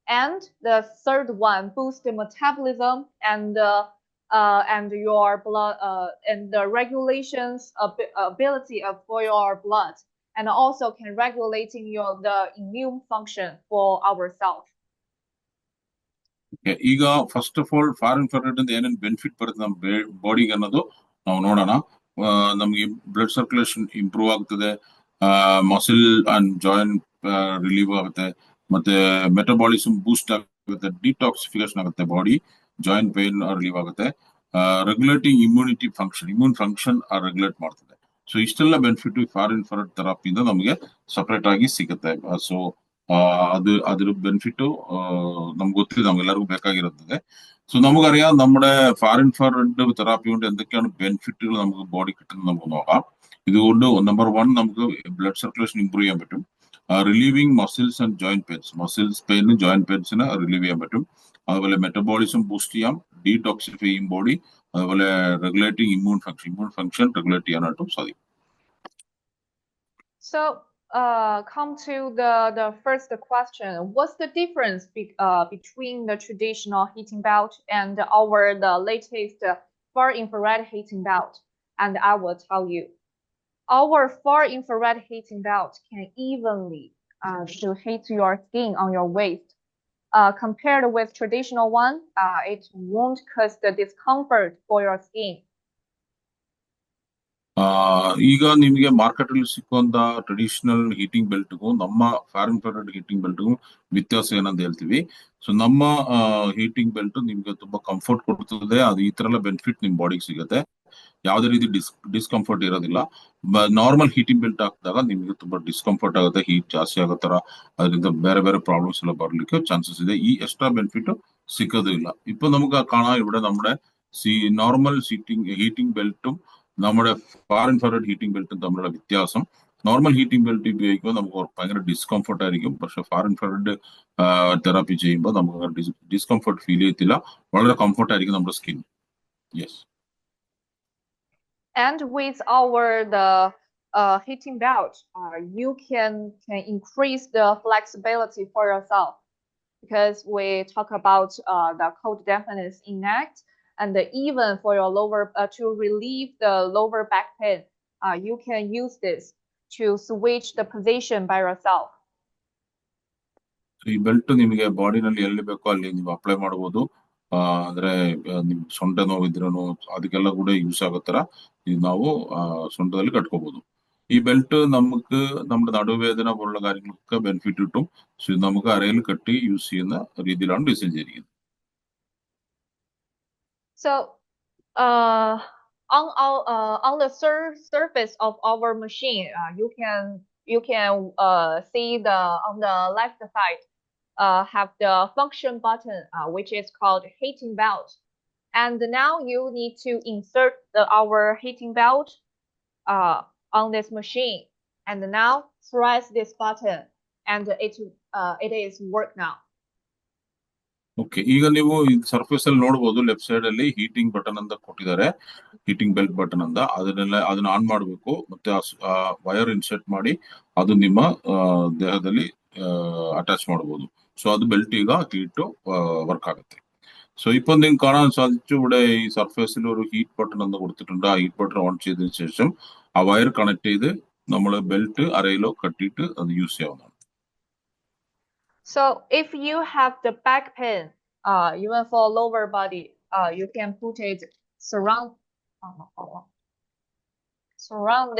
And the third one, boost the metabolism and your blood and the regulations ability for your blood. And also can regulating the immune function for ourselves. ಈಗ first of all for infrared ಇಂದ ಏನೇನು benefit ಬರುತ್ತೆ ನಮ್ಮ ಬಾಡಿಗೆ ಅನ್ನೋದು ನಾವು ನೋಡೋಣ. ನಮಗೆ ಬ್ಲಡ್ ಸರ್ಕ್ಯುಲೇಷನ್ ಇಂಪ್ರೂವ್ ಆಗ್ತದೆ, ಮಸಿಲ್ ಅಂಡ್ ಜಾಯಿಂಟ್ ರಿಲೀವ್ ಆಗುತ್ತೆ, ಮತ್ತೆ ಮೆಟಬಾಲಿಸಮ್ ಬೂಸ್ಟ್ ಆಗುತ್ತೆ, ಡಿಟಾಕ್ಸಿಫಿಕೇಶನ್ ಆಗುತ್ತೆ ಬಾಡಿ, ಜಾಯಿಂಟ್ ಪೇನ್ ರಿಲೀವ್ ಆಗುತ್ತೆ, regulating immunity function, immune function regulate ಮಾಡ್ತದೆ. ಸೊ ಇಷ್ಟೆಲ್ಲ ಬೆನಿಫಿಟ್ ಫಾರ್ ಇನ್ಫ್ರಾರೆಡ್ ಥೆರಪಿಯಿಂದ ನಮಗೆ ಸಪರೇಟ್ ಆಗಿ ಸಿಗುತ್ತೆ. ಸೊ അതൊരു ബെനിഫിറ്റ് നമുക്ക് ഒത്തിരി എല്ലാവർക്കും ಬೇಕಾಗಿರುತ್ತದೆ. സോ നമുക്കറിയാം നമ്മുടെ ഫാർ ഇൻഫ്രാറെഡ് തെറാപ്പി കൊണ്ട് എന്തൊക്കെയാണ് ബെനിഫിറ്റുകൾ നമുക്ക് ബോഡി കിട്ടുന്നത് നമുക്ക് നോക്കാം. ഇതുകൊണ്ട് നമ്പർ 1, നമുക്ക് ബ്ലഡ് സർക്കുലേഷൻ ഇംപ്രൂവ് ചെയ്യാൻ പറ്റും. Relieving muscles and joint pains, muscles പെയിനും ജോയിന്റ് പെയിൻസിന് റിലീവ് ചെയ്യാൻ പറ്റും. അതുപോലെ മെറ്റബോളിസം ബൂസ്റ്റ് ചെയ്യാം, ഡീടോക്സിഫൈ ചെയ്യും ബോഡി. അതുപോലെ റെഗുലേറ്റിംഗ് ഇമ്യൂൺ ഫംഗ്ഷൻ റെഗുലേറ്റ് ചെയ്യാനായിട്ടും സാധിക്കും. So come to the first question. What's the difference between the traditional heating belt and the latest far infrared heating belt? And I will tell you. Our far infrared heating belt can evenly to heat your skin on your waist. Compared with traditional one, it won't cause the discomfort for your skin. ಈಗ ನಿಮಗೆ market ಅಲ್ಲಿ ಸಿಕ್ಕುವಂತ traditional heating ಬೆಲ್ಟ್ಗೂ ನಮ್ಮ for infrared heating ಬೆಲ್ಟ್ಗೂ ವ್ಯತ್ಯಾಸ ಏನಂತ ಹೇಳ್ತೀವಿ. So ನಮ್ಮ heating belt ನಿಮ್ಗೆ ತುಂಬಾ ಕಂಫರ್ಟ್ ಕೊಡ್ತದೆ. ಅದು ಈ ತರ ಎಲ್ಲ ಬೆನಿಫಿಟ್ ನಿಮ್ ಬಾಡಿಗೆ ಸಿಗುತ್ತೆ. ಯಾವುದೇ ರೀತಿ ಡಿಸ್ಕಂಫರ್ಟ್ ಇರೋದಿಲ್ಲ. ನಾರ್ಮಲ್ ಹೀಟಿಂಗ್ ಬೆಲ್ಟ್ ಹಾಕಿದಾಗ ನಿಮ್ಗೆ ತುಂಬಾ ಡಿಸ್ಕಂಫರ್ಟ್ ಆಗುತ್ತೆ, ಹೀಟ್ ಜಾಸ್ತಿ ಆಗೋ ತರ, ಅದರಿಂದ ಬೇರೆ ಬೇರೆ ಪ್ರಾಬ್ಲಮ್ಸ್ ಎಲ್ಲ ಬರ್ಲಿಕ್ಕೆ ಚಾನ್ಸಸ್ ಇದೆ. ഈ എക്സ്ട്രാ ബെനിഫിറ്റ് സിക്കതില്ല. ഇപ്പൊ നമുക്ക് കാണാം ഇവിടെ നമ്മുടെ നോർമൽ ഹീറ്റിംഗ് ബെൽറ്റും നമ്മുടെ ഫാർ ഇൻഫ്രാറെഡ് ഹീറ്റിംഗ് ബെൽറ്റും തമ്മിലുള്ള വ്യത്യാസം, നോർമൽ ഹീറ്റിംഗ് ബെൽറ്റ് ഉപയോഗിക്കുമ്പോൾ നമുക്ക് ഭയങ്കര ഡിസ്കംഫർട്ട് ആയിരിക്കും. പക്ഷെ ഫാർ ഇൻഫ്രാറെഡ് തെറാപ്പി ചെയ്യുമ്പോൾ നമുക്ക് ഡിസ്കംഫർട്ട് ഫീൽ ചെയ്യത്തില്ല, വളരെ കംഫർട്ട് ആയിരിക്കും നമ്മുടെ skin. Yes. And with the heating belt, you can increase the flexibility for yourself, because we talk about the cold dampness in neck, and even for your lower to relieve the lower back pain, you can use this to switch the position by yourself. ಈ belt ನಿಮಗೆ ಬಾಡಿನಲ್ಲಿ ಎಲ್ಲಿ ಬೇಕೋ ಅಲ್ಲಿ ನೀವು apply ಮಾಡಬಹುದು. ಅಂದ್ರೆ ನಿಮ್ ಸೊಂಟ ನೋವಿದ್ರೂ ಅದಕ್ಕೆಲ್ಲ ಕೂಡ ಯೂಸ್ ಆಗೋ ತರ ನಾವು സൊണ്ടದಲ್ಲಿ കట్టుకోಬಹುದು. ഈ ബെൽറ്റ് നമുക്ക് നമ്മുടെ നടുവേദന പോലുള്ള കാര്യങ്ങളൊക്കെ ബെനിഫിറ്റ് കിട്ടും. സോ ഇത് നമുക്ക് അരയിൽ കെട്ടി യൂസ് ചെയ്യുന്ന രീതിയിലാണ് ഡിസൈൻ ചെയ്തിരിക്കുന്നത്. So on the surface of our machine, you can see on the left side have the function button, which is called heating belt. And now you need to insert our heating belt on this machine. And now press this button, and it is work now. Okay, ಈಗ ನೀವು ಈ surface ಅಲ್ಲಿ ನೋಡಬಹುದು left side ಅಲ್ಲಿ heating button ಅಂತ ಕೊಟ್ಟಿದ್ದಾರೆ, heating belt button ಅಂತ. ಅದನ್ನ ಆನ್ ಮಾಡಬೇಕು, ಮತ್ತೆ ಆ ವೈರ್ ಇನ್ಸರ್ಟ್ ಮಾಡಿ ಅದು ನಿಮ್ಮ ದೇಹದಲ್ಲಿ ಅಟ್ಯಾಚ್ ಮಾಡಬಹುದು. സോ അത് ബെൽറ്റ് ചെയ്യുക, ഹീറ്റ് വർക്ക് ആകത്തെ. സോ ഇപ്പൊ നിങ്ങൾക്ക് കാണാൻ സാധിച്ചു, ഇവിടെ ഈ സർഫേസിൽ ഒരു ഹീറ്റ് ബട്ടൺ എന്ന് കൊടുത്തിട്ടുണ്ട്. ആ ഹീറ്റ് ബട്ടൺ ഓൺ ചെയ്തതിനു ശേഷം ആ വയർ കണക്ട് ചെയ്ത് നമ്മൾ ബെൽറ്റ് അരയിലോ കട്ടിയിട്ട് അത് യൂസ് ചെയ്യാവുന്നതാണ്. So if you have the back pain, even for lower body, you can put it surround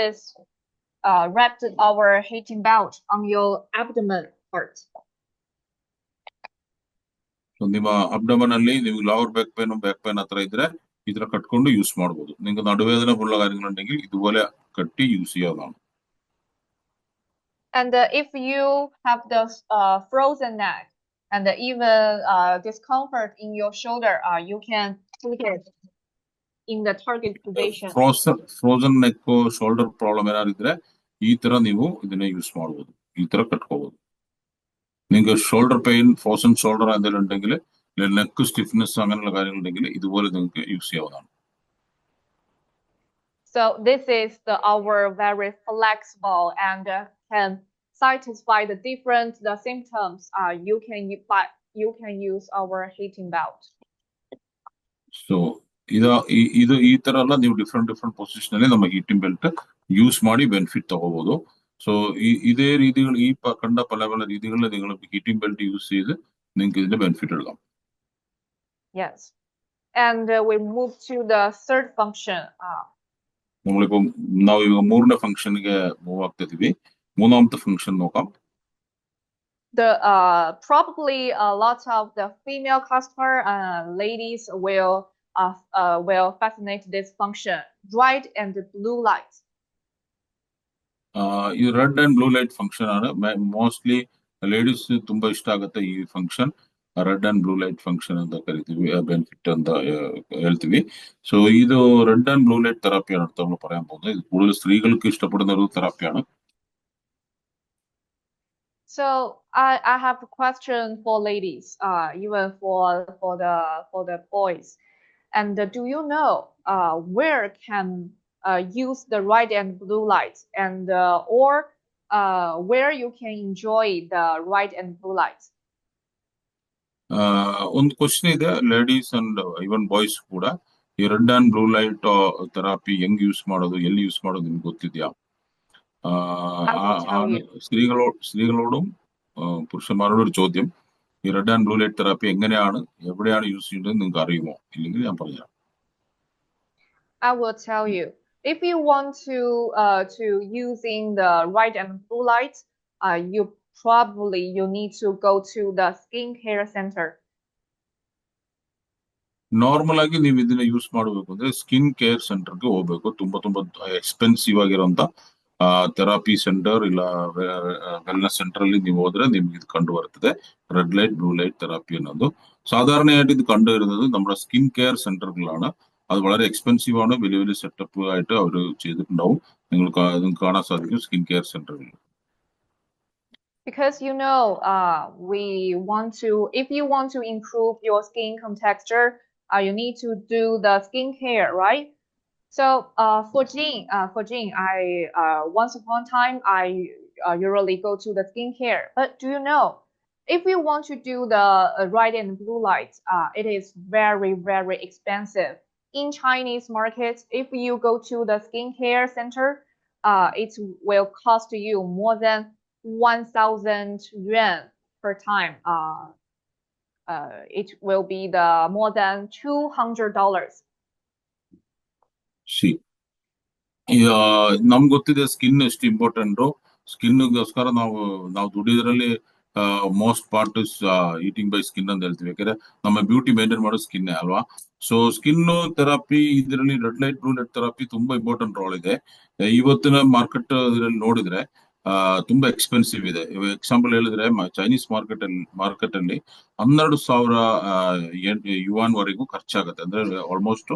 this wrapped our heating belt on your abdomen part. ನಿಮ್ಮ abdomen ಅಲ್ಲಿ ನೀವು ಲವರ್ ಬ್ಯಾಕ್ ಪೇನ್ ಹತ್ರ ಇದ್ರೆ ಈ ತರ ಕಟ್ಕೊಂಡು ಯೂಸ್ ಮಾಡಬಹುದು. നിങ്ങൾക്ക് നടുവേദന പോലുള്ള കാര്യങ്ങളുണ്ടെങ്കിൽ ഇതുപോലെ കട്ടി യൂസ് ചെയ്യാവുന്നതാണ്. And if you have the frozen neck and even discomfort in your shoulder, you can put it in the target position. Frozen neck, shoulder problem ಏನಾದ್ರು ಇದ್ರೆ ಈ ತರ ನೀವು ಇದನ್ನ ಯೂಸ್ ಮಾಡಬಹುದು, ಈ ತರ ಕಟ್ಕೋಬಹುದು. നിങ്ങൾക്ക് ഷോൾഡർ പെയിൻ, ഫ്രോസൺ ഷോൾഡർ എന്തെങ്കിലും ഉണ്ടെങ്കിൽ, നെക്ക് സ്റ്റിഫ്നെസ് അങ്ങനെയുള്ള കാര്യങ്ങളുണ്ടെങ്കിൽ ഇതുപോലെ നിങ്ങൾക്ക് യൂസ് ചെയ്യാവുന്നതാണ്. So this is our very flexible and can satisfy the symptoms. You can use our heating belt. So ಇದು ಈ ತರ ಎಲ್ಲ ನೀವು ಡಿಫ್ರೆಂಟ್ ಪೊಸಿಷನ್ ಅಲ್ಲಿ ನಮ್ಮ ಹೀಟಿಂಗ್ ಬೆಲ್ಟ್ ಯೂಸ್ ಮಾಡಿ ಬೆನಿಫಿಟ್ ತಗೋಬಹುದು. സോ ഇതേ രീതികൾ, ഈ കണ്ട പല പല രീതികളിൽ നിങ്ങൾ ഹീറ്റിംഗ് ബെൽറ്റ് യൂസ് ചെയ്ത് നിങ്ങൾക്ക് ഇതിന്റെ ബെനിഫിറ്റ് എടുക്കാം. Yes, and we move to the third function. നമ്മളിപ്പോ ನಾವೀಗ ಮೂರನೇ ಫಂಕ್ಷನ್ಗೆ ಮೂವ್ ಆಗ್ತಾ ಇದೀವಿ. ಮೂರನೇ function ನೋക്കാം. Probably a lot of the female customer ladies will fascinate this function, red and blue light. ಈ red and blue light function ആണ് mostly ladies ತುಂಬಾ ಇಷ್ಟ ಆಗುತ್ತೆ. ಈ function red and blue light function ಅಂತ ಕರಿತೀವಿ, ಬೆನಿಫಿಟ್ ಅಂತ ಹೇಳ್ತೀವಿ. സോ ഇത് റെഡ് ആൻഡ് ബ്ലൂ ലൈറ്റ് തെറാപ്പിയാണ് അടുത്ത് നമ്മൾ പറയാൻ പോകുന്നത്. ഇത് കൂടുതൽ സ്ത്രീകൾക്ക് ഇഷ്ടപ്പെടുന്ന ഒരു തെറാപ്പിയാണ്. So I have a question for ladies, even for the boys. And do you know where can use the red and blue lights, and or where you can enjoy the red and blue lights? ಒಂದು question ಇದೆ, ladies and even boys ಕೂಡ ಈ red and blue light therapy ಹೆಂಗ್ use ಮಾಡೋದು, എಲ್ಲಿ use ಮಾಡೋದು ನಿಮ್ಗೆ ಗೊತ್ತಿದ್ಯಾ? സ്ത്രീകളോടും പുരുഷന്മാരോടും ഒരു ചോദ്യം, ഈ red and blue light therapy എങ്ങനെയാണ്, എവിടെയാണ് യൂസ് ചെയ്യേണ്ടത് നിങ്ങൾക്ക് അറിയുമോ? ഇല്ലെങ്കിൽ ഞാൻ പറഞ്ഞുതരാം. I will tell you. If you want to using the red and blue lights, you need to go to the skincare center. Normal ಆಗಿ ನೀವು ಇದನ್ನ ಯೂಸ್ ಮಾಡಬೇಕು ಅಂದ್ರೆ ಸ್ಕಿನ್ ಕೇರ್ ಸೆಂಟರ್ಗೆ ಹೋಗ್ಬೇಕು. ತುಂಬಾ ಎಕ್ಸ್ಪೆನ್ಸಿವ್ ಆಗಿರುವಂತ ಥೆರಪಿ ಸೆಂಟರ್ ಇಲ್ಲ ವೆಲ್ನೆಸ್ ಸೆಂಟರ್ ಅಲ್ಲಿ ನೀವು ಹೋದ್ರೆ ನಿಮ್ಗೆ ಇದು ಕಂಡು ಬರ್ತದೆ red light blue light therapy എന്നത്. സാധാരണയായിട്ട് ഇത് കണ്ടുവരുന്നത് നമ്മുടെ സ്കിൻ കെയർ സെന്ററുകളാണ്. അത് വളരെ എക്സ്പെൻസീവ് ആണ്, വലിയ സെറ്റപ്പ് ആയിട്ട് അവർ ചെയ്തിട്ടുണ്ടാവും. നിങ്ങൾക്ക് കാണാൻ സാധിക്കും സ്കിൻ കെയർ സെന്ററുകളിൽ. Because if you want to improve your skin texture, you need to do the skincare, right? So for Jing, I once upon a time I usually go to the skincare. But do you know, if you want to do the red and blue lights, it is very very expensive. In Chinese market, if you go to the skincare center, it will cost you more than 1,000 yuan per time. It will be more than $200. ನಮ್ಗೆ ಗೊತ್ತಿದೆ skin ಎಷ್ಟು important. ಸ್ಕಿನ್ಗೋಸ್ಕರ ನಾವು ದುಡಿಯೋದ್ರಲ್ಲಿ most part is eating by skin ಅಂತ ಹೇಳ್ತೀವಿ. ಯಾಕಂದ್ರೆ ನಮ್ಮ ಬ್ಯೂಟಿ ಮೇಂಟೈನ್ ಮಾಡೋ ಸ್ಕಿನ್ ಅಲ್ವಾ. ಸೊ ಸ್ಕಿನ್ ಥೆರಪಿ ಇದರಲ್ಲಿ red light blue light therapy ತುಂಬಾ ಇಂಪಾರ್ಟೆಂಟ್ ರೋಲ್ ಇದೆ. ಇವತ್ತಿನ ಮಾರ್ಕೆಟ್ ಇದರಲ್ಲಿ ನೋಡಿದ್ರೆ ತುಂಬಾ ಎಕ್ಸ್ಪೆನ್ಸಿವ್ ಇದೆ. ಎಕ್ಸಾಂಪಲ್ ಹೇಳಿದ್ರೆ ಚೈನೀಸ್ ಮಾರ್ಕೆಟ್ ಅಲ್ಲಿ 12,000 ಯುವಾನ್ ವರೆಗೂ ಖರ್ಚಾಗುತ್ತೆ. ಅಂದ್ರೆ ಆಲ್ಮೋಸ್ಟ್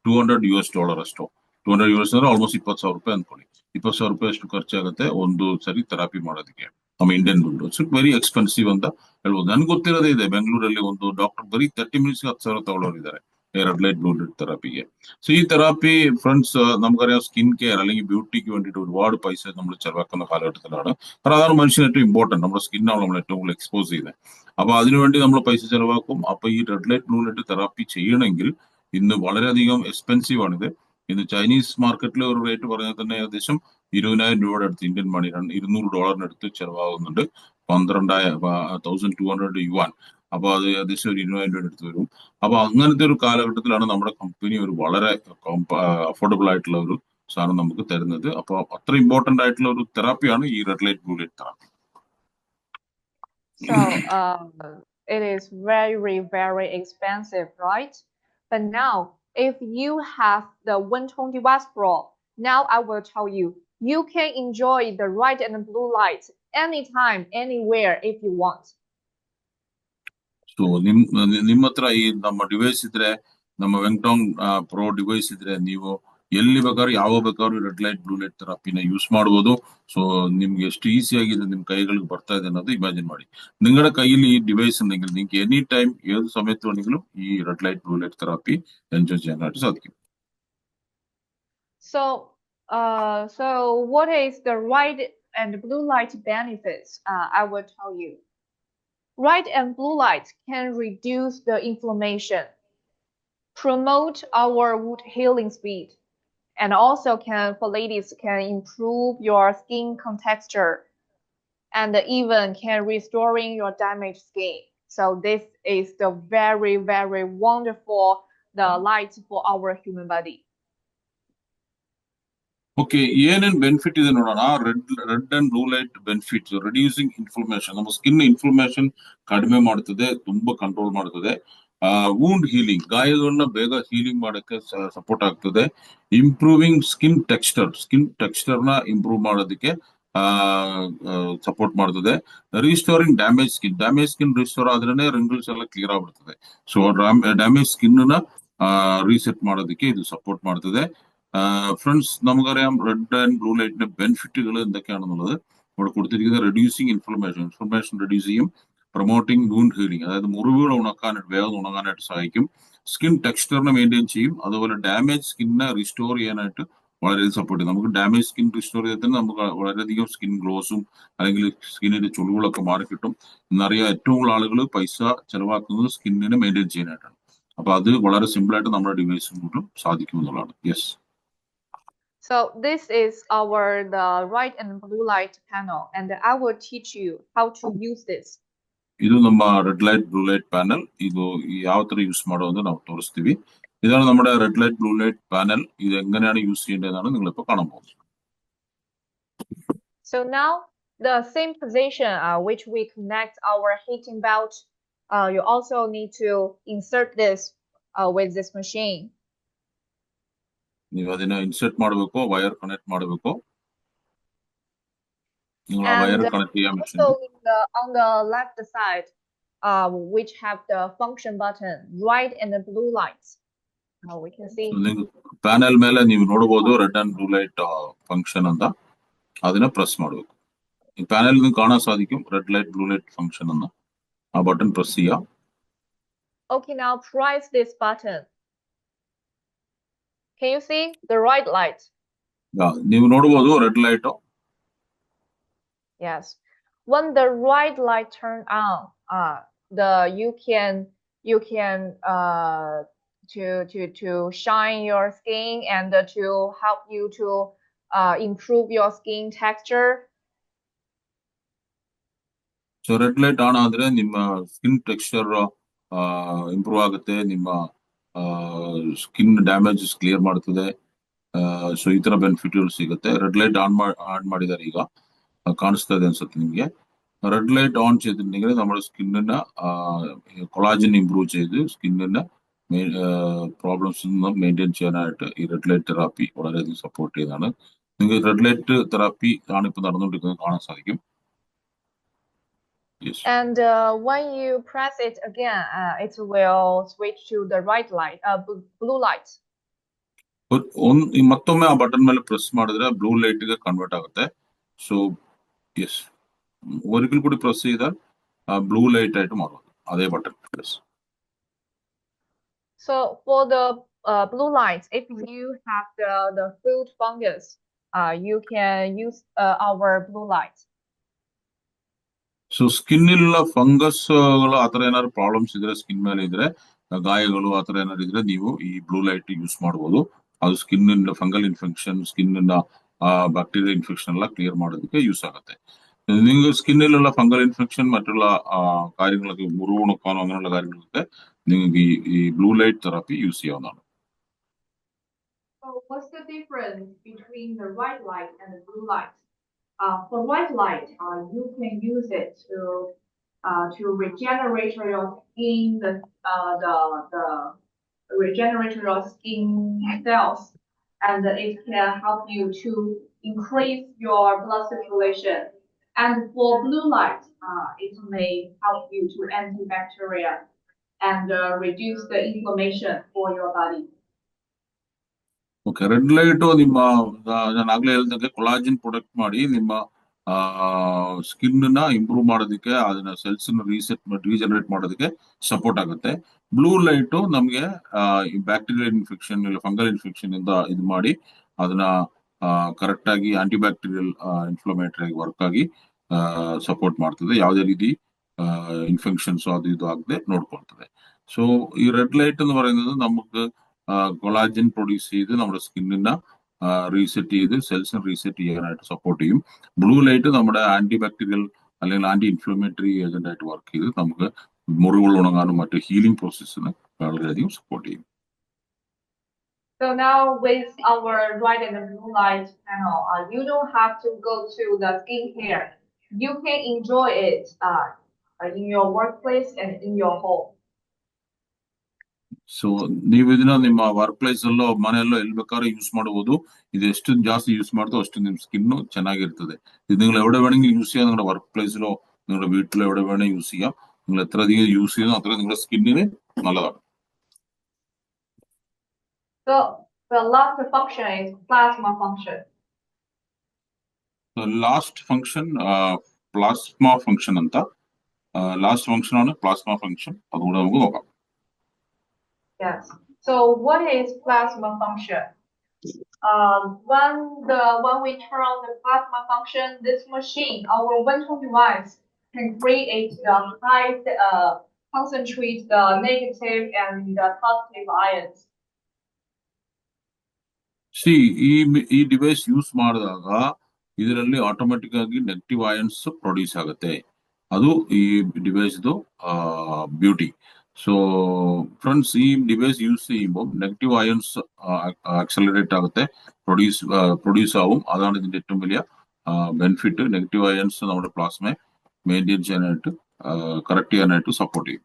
$200 ಅಷ್ಟು. $200 ಅಂದ್ರೆ ಆಲ್ಮೋಸ್ಟ್ 20,000 ರೂಪಾಯಿ ಅಂದ್ಕೊಳ್ಳಿ. 20,000 ರೂಪಾಯಿ ಅಷ್ಟು ಖರ್ಚಾಗುತ್ತೆ ಒಂದು ಸರಿ ಥೆರಪಿ ಮಾಡೋದಕ್ಕೆ ನಮ್ಮ ಇಂಡಿಯನ್ ದುಡ್ಡು. ಸೊ ವೆರಿ ಎಕ್ಸ್ಪೆನ್ಸಿವ್ ಅಂತ ಹೇಳ್ಬೋದು. ನನ್ಗೆ ಗೊತ್ತಿರೋದೇ ಇದೆ, ಬೆಂಗಳೂರಲ್ಲಿ ಒಂದು ಡಾಕ್ಟರ್ ಬರೀ 30 ಮಿನಿಟ್ಸ್ 10,000 ತಗೊಳ್ಳೋರಿದ್ದಾರೆ ರೆಡ್ ലൈറ്റ് ബ്ലൂ ലൈറ്റ് തെറാപ്പിക്ക്. സോ ഈ തെറാപ്പി ഫ്രണ്ട്സ് നമുക്കറിയാം സ്കിൻ കെയർ അല്ലെങ്കിൽ ബ്യൂട്ടിക്ക് വേണ്ടിയിട്ട് ഒരുപാട് പൈസ നമ്മൾ ചെലവാക്കുന്ന കാലഘട്ടത്തിലാണ്. കാരണം അതാണ് മനുഷ്യന് ഏറ്റവും ഇമ്പോർട്ടന്റ്. നമ്മുടെ സ്കിന്നാണ് നമ്മൾ ഏറ്റവും കൂടുതൽ എക്സ്പോസ് ചെയ്യുന്നത്. അപ്പൊ അതിനുവേണ്ടി നമ്മൾ പൈസ ചെലവാക്കും. അപ്പൊ ഈ red light blue light therapy ചെയ്യണമെങ്കിൽ ഇന്ന് വളരെയധികം എക്സ്പെൻസീവ് ആണിത്. ഇന്ന് ചൈനീസ് മാർക്കറ്റിലെ ഒരു റേറ്റ് പറഞ്ഞാൽ തന്നെ ഏകദേശം 20,000 രൂപയുടെ അടുത്ത് ഇന്ത്യൻ മണി $200 അടുത്ത് ചെലവാകുന്നുണ്ട്. 1,200 യുവാൻ. അപ്പൊ അത് ഏകദേശം ഒരു 20,000 രൂപയുടെ അടുത്ത് വരും. അപ്പൊ അങ്ങനത്തെ ഒരു കാലഘട്ടത്തിലാണ് നമ്മുടെ കമ്പനി ഒരു വളരെ അഫോർഡബിൾ ആയിട്ടുള്ള ഒരു സാധനം നമുക്ക് തരുന്നത്. അപ്പൊ അത്ര ഇമ്പോർട്ടന്റ് ആയിട്ടുള്ള ഒരു തെറാപ്പിയാണ് ഈ red light blue light therapy. So it is very very expensive, right? But now if you have the Wentong Device Pro, now I will tell you, you can enjoy the red and blue light anytime, anywhere if you want. So ನಿಮ್ಮ ಹತ್ರ ಈ ನಮ್ಮ device ಇದ್ರೆ, ನಮ್ಮ ವೆಂಟಾಂಗ್ pro device ಇದ್ರೆ, ನೀವು ಎಲ್ಲಿ ಬೇಕಾದ್ರೂ ಯಾವಾಗ ಬೇಕಾದ್ರೂ ರೆಡ್ ಲೈಟ್ ಬ್ಲೂ ಲೈಟ್ ಥೆರಪಿನ ಯೂಸ್ ಮಾಡಬಹುದು. ಸೊ ನಿಮ್ಗೆ ಎಷ್ಟು ಈಸಿ ಆಗಿದೆ ನಿಮ್ ಕೈಗಳಿಗೆ ಬರ್ತಾ ಇದೆ ಅನ್ನೋದು ಇಮ್ಯಾಜಿನ್ ಮಾಡಿ. നിങ്ങളുടെ കയ്യിൽ ഈ ഡിവൈസ് ഉണ്ടെങ്കിൽ നിങ്ങൾക്ക് എനി ടൈം ഏത് സമയത്ത് വേണമെങ്കിലും ഈ red light blue light therapy enjoy ചെയ്യാനായിട്ട് സാധിക്കും. So what is the red and blue light benefits? I will tell you. Red and blue light can reduce the inflammation, promote our wound healing speed, and also for ladies can improve your skin texture, and even can restoring your damaged skin. So this is the very very wonderful the light for our human body. Okay, ಏನೇನು benefit ಇದೆ ನೋಡೋಣ. Red and blue light benefits: reducing inflammation, ನಮ್ಮ skin inflammation ಕಡಿಮೆ ಮಾಡುತ್ತದೆ, ತುಂಬಾ control ಮಾಡುತ್ತದೆ. Wound healing, ಗಾಯಗಳನ್ನ ಬೇಗ healing ಮಾಡಕ್ಕೆ ಸಪೋರ್ಟ್ ಆಗ್ತದೆ. ಇಂಪ್ರೂವಿಂಗ್ ಸ್ಕಿನ್ ಟೆಕ್ಸ್ಚರ್ ನ ಇಂಪ್ರೂವ್ ಮಾಡೋದಕ್ಕೆ ಸಪೋರ್ಟ್ ಮಾಡ್ತದೆ. ರಿಸ್ಟೋರಿಂಗ್ ಡ್ಯಾಮೇಜ್ ಸ್ಕಿನ್ ರಿಸ್ಟೋರ್ ಆದ್ರೇನೆ ರಿಂಗಲ್ಸ್ ಎಲ್ಲ ಕ್ಲಿಯರ್ ಆಗ್ಬಿಡ್ತದೆ. ಸೊ ಡ್ಯಾಮೇಜ್ ಸ್ಕಿನ್ ನ ರೀಸೆಟ್ ಮಾಡೋದಕ್ಕೆ ಇದು ಸಪೋರ್ಟ್ ಮಾಡ್ತದೆ. ഫ്രണ്ട്സ്, നമുക്കറിയാം റെഡ് ആൻഡ് ബ്ലൂ ലൈറ്റിന്റെ ബെനിഫിറ്റുകൾ എന്തൊക്കെയാണെന്നുള്ളത് ഇവിടെ കൊടുത്തിരിക്കുന്നത്. റെഡ്യൂസിങ് ഇൻഫ്ലമേഷൻ റെഡ്യൂസ് ചെയ്യും. പ്രൊമോട്ടിംഗ് വൂണ്ട് ഹീലിംഗ്, അതായത് മുറിവുകൾ വേഗം ഉണങ്ങാനായിട്ട് സഹായിക്കും. സ്കിൻ ടെക്സ്ചറിനെ മെയിൻറ്റെയിൻ ചെയ്യും. അതുപോലെ ഡാമേജ് സ്കിന്നിനെ റിസ്റ്റോർ ചെയ്യാനായിട്ട് വളരെയധികം സപ്പോർട്ട് ചെയ്യും. നമുക്ക് ഡാമേജ് സ്കിൻ റിസ്റ്റോർ ചെയ്തിട്ട് നമുക്ക് വളരെയധികം സ്കിൻ ഗ്ലോസും അല്ലെങ്കിൽ സ്കിന്നിന്റെ ചുളിവുകളൊക്കെ മാറിക്കിട്ടും. ഇന്നറിയാം ഏറ്റവും കൂടുതൽ ആളുകൾ പൈസ ചെലവാക്കുന്നത് സ്കിന്നിനെ മെയിൻറ്റെയിൻ ചെയ്യാനായിട്ടാണ്. അപ്പൊ അത് വളരെ സിമ്പിൾ ആയിട്ട് നമ്മുടെ ഡിവൈസിൽ കൊണ്ടും സാധിക്കും എന്നുള്ളതാണ്. Yes. So this is the red and blue light panel, and I will teach you how to use this. ಇದು ನಮ್ಮ red light blue light panel. ಇದು ಯಾವ ತರ ಯೂಸ್ ಮಾಡೋದು ನಾವು ತೋರಿಸ್ತೀವಿ. ഇതാണ് നമ്മുടെ red light blue light panel. ഇത് എങ്ങനെയാണ് യൂസ് ചെയ്യേണ്ടതെന്നാണ് നിങ്ങളിപ്പോൾ കാണാൻ പോകുന്നത്. So now the same position which we connect our heating belt, you also need to insert this with this machine. ನೀವು ಅದನ್ನ ಇನ್ಸರ್ಟ್ ಮಾಡಬೇಕು, ವೈರ್ ಕನೆಕ್ಟ್ ಮಾಡಬೇಕು. ನೀವು ಆ ವೈರ್ ಕನೆಕ್ಟ್ ചെയ്യാൻ mission. Also on the left side, which have the function button, red and the blue lights. We can see. Panel ಮೇಲೆ ನೀವು ನೋಡಬಹುದು red and blue light function ಅಂತ. ಅದನ್ನ ಪ್ರೆಸ್ ಮಾಡಬೇಕು. ಈ ಪ್ಯಾನಲ್ കാണാൻ സാധിക്കും red light blue light function ಅನ್ನ. ಆ ಬಟನ್ ಪ್ರೆಸ್ ചെയ്യാം. Okay, now press this button. Can you see the red light? ನೀವು ನೋಡಬಹುದು red light. Yes. When the red light turn on, you can to shine your skin and to help you to improve your skin texture. So red light on ಆದ್ರೆ ನಿಮ್ಮ skin texture improve ಆಗುತ್ತೆ, ನಿಮ್ಮ skin damages clear ಮಾಡ್ತದೆ. So ಈ ತರ benefit ಸಿಗುತ್ತೆ. Red light on ಮಾಡಿದ್ದಾರೆ, ಈಗ ಕಾಣಿಸ್ತಾ ಇದೆ അൻസത്തെ നിಮಗೆ. റെഡ് ലൈറ്റ് ഓൺ ചെയ്തിട്ടുണ്ടെങ്കിൽ നമ്മുടെ സ്കിന്നിന് കൊളാജൻ ഇംപ്രൂവ് ചെയ്ത് സ്കിന്നിന് പ്രോബ്ലംസ് ഒന്നും മെയിൻറ്റെയിൻ ചെയ്യാനായിട്ട് ഈ റെഡ് ലൈറ്റ് തെറാപ്പി വളരെയധികം സപ്പോർട്ട് ചെയ്യുന്നതാണ്. നിങ്ങൾക്ക് റെഡ് ലൈറ്റ് തെറാപ്പി ആണ് ഇപ്പൊ നടന്നുകൊണ്ടിരിക്കുന്നത് കാണാൻ സാധിക്കും. Yes. And when you press it again, it will switch to the red light, blue light. ಮತ್ತೊಮ್ಮೆ ಆ ಬಟನ್ ಮೇಲೆ ಪ್ರೆಸ್ ಮಾಡಿದ್ರೆ ಬ್ಲೂ ಲೈಟ್ ಗೆ ಕನ್ವರ್ಟ್ ಆಗುತ್ತೆ. ಸೊ ಎಸ್, ഒരിക്കൽ കൂടി പ്രസ് ചെയ്താൽ ബ്ലൂ ലൈറ്റ് ആയിട്ട് മാറും അതേ button press. So for the blue light, if you have the food fungus, you can use our blue light. So ಸ್ಕಿನ್ನಿಲ್ಲ ಫಂಗಸ್ಗಳು ಆತರ ಏನಾದ್ರು ಪ್ರಾಬ್ಲಮ್ಸ್ ಇದ್ರೆ, ಸ್ಕಿನ್ ಮೇಲೆ ಇದ್ರೆ ಗಾಯಗಳು ಆತರ ಏನಾದ್ರು ಇದ್ರೆ ನೀವು ಈ ಬ್ಲೂ ಲೈಟ್ ಯೂಸ್ ಮಾಡಬಹುದು. ಅದು skin fungal infection, skin bacteria infection എല്ലാം ക്ലിയർ ಮಾಡೋದಕ್ಕೆ യൂസ് ആಗುತ್ತೆ. നിങ്ങൾ സ്കിന്നിലുള്ള ഫംഗൽ ഇൻഫെക്ഷൻ മറ്റുള്ള കാര്യങ്ങളൊക്കെ മുറിവുണക്കാനോ അങ്ങനെയുള്ള കാര്യങ്ങളൊക്കെ നിങ്ങൾക്ക് ഈ ബ്ലൂ ലൈറ്റ് തെറാപ്പി യൂസ് ചെയ്യാവുന്നതാണ്. So what's the difference between the white light and the blue light? For white light, you can use it to regenerate your skin, the regenerate your skin cells, and it can help you to increase your blood circulation. And for blue light, it may help you to antibacterial and reduce the inflammation for your body. Okay, red light ನಿಮ್ಮ ನಾನು ಆಗ್ಲೇ ಹೇಳಿದಂಗೆ collagen product ಮಾಡಿ ನಿಮ್ಮ skin ನ improve ಮಾಡೋದಕ್ಕೆ, ಅದನ್ನ cells regenerate ಮಾಡೋದಕ್ಕೆ ಸಪೋರ್ಟ್ ಆಗುತ್ತೆ. ಬ್ಲೂ ಲೈಟ್ ನಮ್ಗೆ ಬ್ಯಾಕ್ಟೀರಿಯಲ್ ಇನ್ಫೆಕ್ಷನ್ ಇಲ್ಲ ಫಂಗಲ್ ಇನ್ಫೆಕ್ಷನ್ ಇಂದ ಇದು ಮಾಡಿ ಅದನ್ನ ಕರೆಕ್ಟ್ ಆಗಿ ಆಂಟಿ ಬ್ಯಾಕ್ಟೀರಿಯಲ್ ಇನ್ಫ್ಲಮೇಟರಿ ಆಗಿ ವರ್ಕ್ ಆಗಿ ಸಪೋರ್ಟ್ ಮಾಡ್ತದೆ. ಯಾವುದೇ ರೀತಿ ഇൻഫെക്ഷൻസോ അത് ഇതോ ಆಗದೆ നോಡ್ಕೊಳ್ತದೆ. സോ ഈ റെഡ് ലൈറ്റ് എന്ന് പറയുന്നത് നമുക്ക് കൊളാജൻ പ്രൊഡ്യൂസ് ചെയ്ത് നമ്മുടെ സ്കിന്നിനെ റീസെറ്റ് ചെയ്ത് സെൽസിനെ റീസെറ്റ് ചെയ്യാനായിട്ട് സപ്പോർട്ട് ചെയ്യും. ബ്ലൂ ലൈറ്റ് നമ്മുടെ ആന്റി ബാക്ടീരിയൽ അല്ലെങ്കിൽ ആന്റി ഇൻഫ്ലമേറ്ററി ഏജന്റ് ആയിട്ട് വർക്ക് ചെയ്ത് നമുക്ക് മുറിവുകൾ ഉണങ്ങാനും മറ്റു ഹീലിംഗ് പ്രോസസ്സിന് വളരെയധികം സപ്പോർട്ട് ചെയ്യും. So now with our red and blue light panel, you don't have to go to the skincare. You can enjoy it in your workplace and in your home. So ನೀವು ಇದನ್ನ ನಿಮ್ಮ work place ಅಲ್ಲೋ ಮನೆಯಲ್ಲೋ ಎಲ್ಲಿ ಬೇಕಾದ್ರೂ use ಮಾಡಬಹುದು. ಇದು ಎಷ್ಟು ಜಾಸ್ತಿ യൂസ് ಮಾಡ್ತೋ ಅಷ್ಟು ನಿಮ್ സ്കിൻ ಚೆನ್ನಾಗಿರ್ತದೆ. ഇത് നിങ്ങൾ എവിടെ വേണമെങ്കിലും യൂസ് ചെയ്യാം. നിങ്ങളുടെ വർക്ക് പ്ലേസിലോ നിങ്ങളുടെ വീട്ടിലോ എവിടെ വേണേ യൂസ് ചെയ്യാം. നിങ്ങൾ എത്ര അധികം യൂസ് ചെയ്യുന്നോ അത്ര നിങ്ങളുടെ സ്കിന്നിന് നല്ലതാണ്. So the last function is plasma function. Last function plasma function ಅಂತ. ಲಾಸ್ಟ್ ಫಂಕ್ಷನ್ ആണ് പ്ലാസ്മ ഫംഗ്ഷൻ. അതുകൂടെ നമുക്ക് നോക്കാം. Yes. So what is plasma function? when we turn on the plasma function, this machine, our Wentong device, can create the high concentrate the negative and the positive ions. C ಈ device use ಮಾಡಿದಾಗ ಇದರಲ್ಲಿ automatic ಆಗಿ negative ions produce ಆಗುತ್ತೆ. ಅದು ಈ device beauty. So friends, ഈ device use ചെയ്യുമ്പോൾ negative ions accelerate ആകത്തെ, produce ആവും. അതാണ് ഇതിന്റെ ഏറ്റവും വലിയ ബെനിഫിറ്റ്. നെഗറ്റീവ് അയൺസ് നമ്മുടെ പ്ലാസ്മയെ മെയിൻറ്റെയിൻ ചെയ്യാനായിട്ട്, കറക്റ്റ് ചെയ്യാനായിട്ട് സപ്പോർട്ട് ചെയ്യും.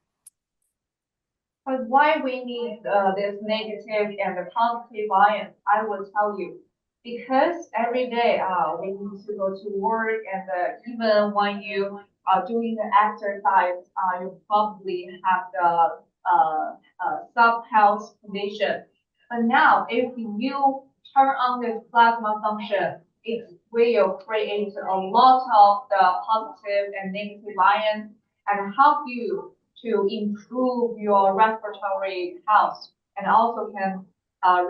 But why we need this negative and the positive ion, I will tell you. Because every day we need to go to work, and even when you are doing the exercise, you probably have the sub-health condition. But now, if you turn on this plasma function, it will create a lot of the positive and negative ions and help you to improve your respiratory health, and also can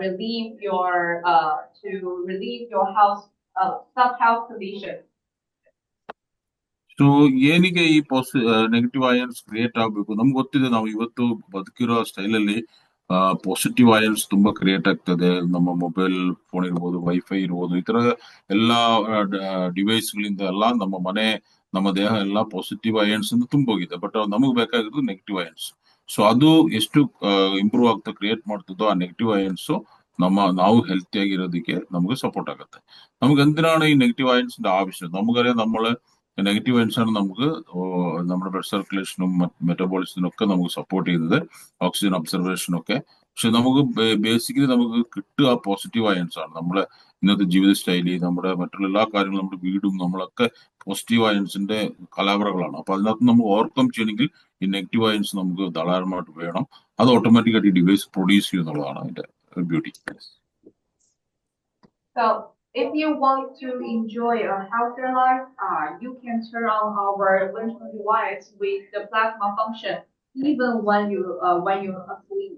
relieve your health sub-health condition. So ಏನಿಗೆ ಈ negative ions create ಆಗ್ಬೇಕು? ನಮ್ಗೆ ಗೊತ್ತಿದೆ, ನಾವು ಇವತ್ತು ಬದುಕಿರೋ ಸ್ಟೈಲಲ್ಲಿ positive ions ತುಂಬಾ create ಆಗ್ತದೆ. ನಮ್ಮ ಮೊಬೈಲ್ ಫೋನ್ ಇರ್ಬೋದು, ವೈಫೈ ಇರ್ಬೋದು, ಈ ತರ ಎಲ್ಲಾ ಡಿವೈಸ್ಗಳಿಂದ ಎಲ್ಲ ನಮ್ಮ ಮನೆ, ನಮ್ಮ ದೇಹ ಎಲ್ಲ ಪಾಸಿಟಿವ್ ಅಯನ್ಸ್ ಇಂದ ತುಂಬೋಗಿದೆ. ಬಟ್ ನಮಗೆ ಬೇಕಾಗಿರೋದು ನೆಗೆಟಿವ್ ಅಯನ್ಸ್. ಸೊ ಅದು ಎಷ್ಟು ಇಂಪ್ರೂವ್ ಆಗ್ತಾ ಕ್ರಿಯೇಟ್ ಮಾಡ್ತದೋ ആ നെഗറ്റീവ് അയൺസ് ನಾವು ಹೆಲ್ത്തി ಆಗಿರೋದಕ್ಕೆ ನಮಗೆ സപ്പോർട്ട് ആകത്തെ. നമുക്ക് എന്തിനാണ് ഈ നെഗറ്റീവ് അയൺസിന്റെ ആവശ്യം? നമുക്കറിയാം, നമ്മള് നെഗറ്റീവ് അയൺസ് ആണ് നമുക്ക് നമ്മുടെ ബ്ലഡ് സർക്കുലേഷനും മെറ്റബോളിസത്തിനും ഒക്കെ നമുക്ക് സപ്പോർട്ട് ചെയ്യുന്നത്, ഓക്സിജൻ അബ്സർവേഷനും ഒക്കെ. പക്ഷെ നമുക്ക് ബേസിക്കലി നമുക്ക് കിട്ടുക പോസിറ്റീവ് അയൺസ് ആണ്. നമ്മുടെ ഇന്നത്തെ ജീവിത ശൈലി, നമ്മുടെ മറ്റുള്ള എല്ലാ കാര്യങ്ങളും, നമ്മുടെ വീടും നമ്മളൊക്കെ പോസിറ്റീവ് അയൺസിന്റെ കലവറകളാണ്. അപ്പൊ അതിനകത്ത് നമ്മൾ ഓവർകം ചെയ്യണമെങ്കിൽ ഈ നെഗറ്റീവ് അയൺസ് നമുക്ക് ധാരാളമായിട്ട് വേണം. അത് ഓട്ടോമാറ്റിക്കായിട്ട് ഈ ഡിവൈസ് പ്രൊഡ്യൂസ് ചെയ്യുന്നുള്ളതാണ് അതിന്റെ beauty. So if you want to enjoy a healthier life, you can turn on our Wentong device with the plasma function even when you're asleep.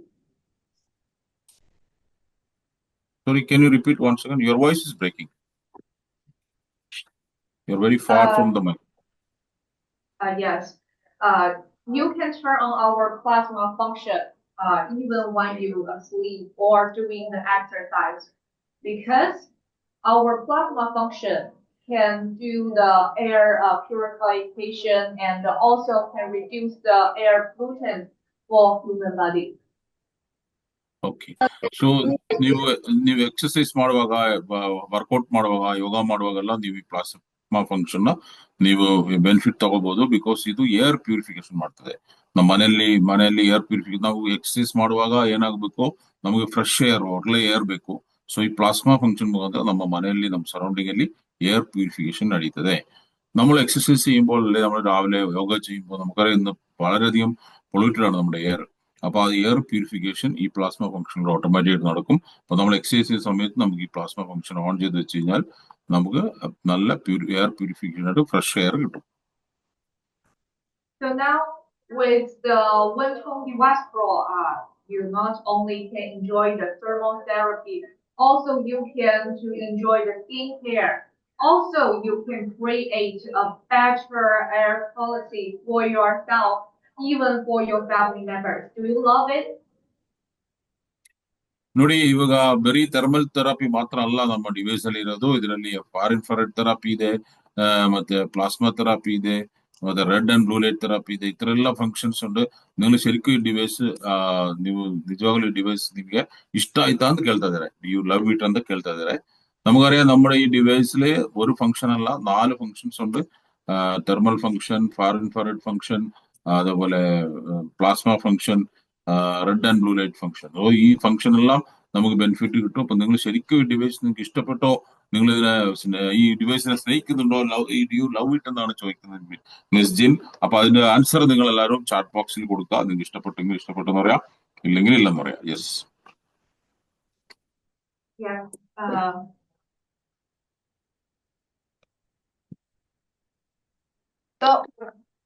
Sorry, can you repeat once again? Your voice is breaking. You're very far from the mic. Yes. You can turn on our plasma function even when you're asleep or doing the exercise, because our plasma function can do the air purification and also can reduce the air pollutants for human body. Okay. So ನೀವು exercise ಮಾಡುವಾಗ, workout ಮಾಡುವಾಗ, ಯೋಗ ಮಾಡುವಾಗೆಲ್ಲ ನೀವು ಈ plasma function ನೀವು benefit ತಗೋಬಹುದು. Because ಇದು air purification ಮಾಡ್ತದೆ. ನಮ್ಮ ಮನೆಯಲ್ಲಿ ಏರ್ ಪ್ಯೂರಿಫಿಕೇಶನ್, ನಾವು ಎಕ್ಸರ್ಸೈಸ್ ಮಾಡುವಾಗ ಏನಾಗಬೇಕು, ನಮಗೆ ಫ್ರೆಶ್ ಏರ್, ಒಳ್ಳೆ ಏರ್ ಬೇಕು. ಸೊ ഈ പ്ലാസ്മ ഫംഗ്ഷൻ മുഖാന്തര ನಮ್ಮ മനയിൽ, ನಮ್ಮ സറൗണ്ടിംഗ് ಅಲ್ಲಿ എയർ പ്യൂരിഫിക്കേഷൻ നಡീತದೆ. നമ്മൾ എക്സസൈസ് ചെയ്യുമ്പോൾ, അല്ലെങ്കിൽ നമ്മൾ രാവിലെ യോഗ ചെയ്യുമ്പോൾ, നമുക്കറിയാം ഇന്ന് വളരെയധികം പൊള്യൂട്ടഡ് ആണ് നമ്മുടെ എയർ. അപ്പൊ ആ എയർ പ്യൂരിഫിക്കേഷൻ ഈ പ്ലാസ്മ ഫംഗ്ഷനിൽ ഓട്ടോമാറ്റിക്കായിട്ട് നടക്കും. അപ്പൊ നമ്മൾ എക്സസൈസ് ചെയ്യുന്ന സമയത്ത് നമുക്ക് ഈ പ്ലാസ്മ ഫംഗ്ഷൻ ഓൺ ചെയ്ത് വെച്ച് കഴിഞ്ഞാൽ നമുക്ക് നല്ല എയർ പ്യൂരിഫിക്കേഷൻ ആയിട്ട് ഫ്രഷ് എയർ കിട്ടും. So now with the Wentong device Pro, you not only can enjoy the thermal therapy, also you can to enjoy the skincare. Also, you can create a better air quality for yourself, even for your family members. Do you love it? ನೋಡಿ, ಇವಾಗ ಬರೀ thermal therapy ಮಾತ್ರ ಅಲ್ಲ ನಮ್ಮ device ಅಲ್ಲಿ ಇರೋದು. ಇದರಲ್ಲಿ for infrared therapy ಇದೆ, ಮತ್ತೆ പ്ലാസ്മ ಥೆರಪി ಇದೆ, ಮತ್ತೆ red and blue light therapy ಇದೆ. ಈ ತರ ಎಲ್ಲ ಫಂಕ್ಷನ್ಸ್ ഉണ്ട്. നിങ്ങൾ ശരിക്കും ഈ ഡിവൈസ്, ನೀವು ನಿಜವಾಗ್ಲೂ ಈ ഡിവൈസ് ನಿಮ್ಗೆ ಇಷ್ಟ ಆಯ್ತಾ ಅಂತ ಕೇಳ್ತಾ ಇದಾರೆ. ಯು ಲವ್ ಇಟ್ ಅಂತ ಕೇಳ್ತಾ ಇದಾರೆ. നമുക്കറിയാം, നമ്മുടെ ഈ ഡിവൈസില് ഒരു ഫംഗ്ഷൻ അല്ല, 4 ഫംഗ്ഷൻസ് ഉണ്ട്. Thermal function, far infrared function, അതേപോലെ plasma function, red and blue light function. ഓ, ഈ ഫംഗ്ഷൻ എല്ലാം നമുക്ക് ബെനിഫിറ്റ് കിട്ടും. അപ്പൊ നിങ്ങൾ ശരിക്കും ഈ ഡിവൈസ് നിങ്ങൾക്ക് ഇഷ്ടപ്പെട്ടോ, നിങ്ങൾ ഈ ഡിവൈസിനെ സ്നേഹിക്കുന്നുണ്ടോ, യു ലവ് ഇറ്റ് എന്നാണ് ചോദിക്കുന്നത് മിസ് ജിൻ. അപ്പൊ അതിന്റെ ആൻസർ നിങ്ങൾ എല്ലാവരും ചാറ്റ് ബോക്സിൽ കൊടുക്കുക. നിങ്ങൾക്ക് ഇഷ്ടപ്പെട്ടെങ്കിൽ ഇഷ്ടപ്പെട്ടെന്ന് പറയാം, ഇല്ലെങ്കിൽ ഇല്ലെന്ന് പറയാം. Yes. So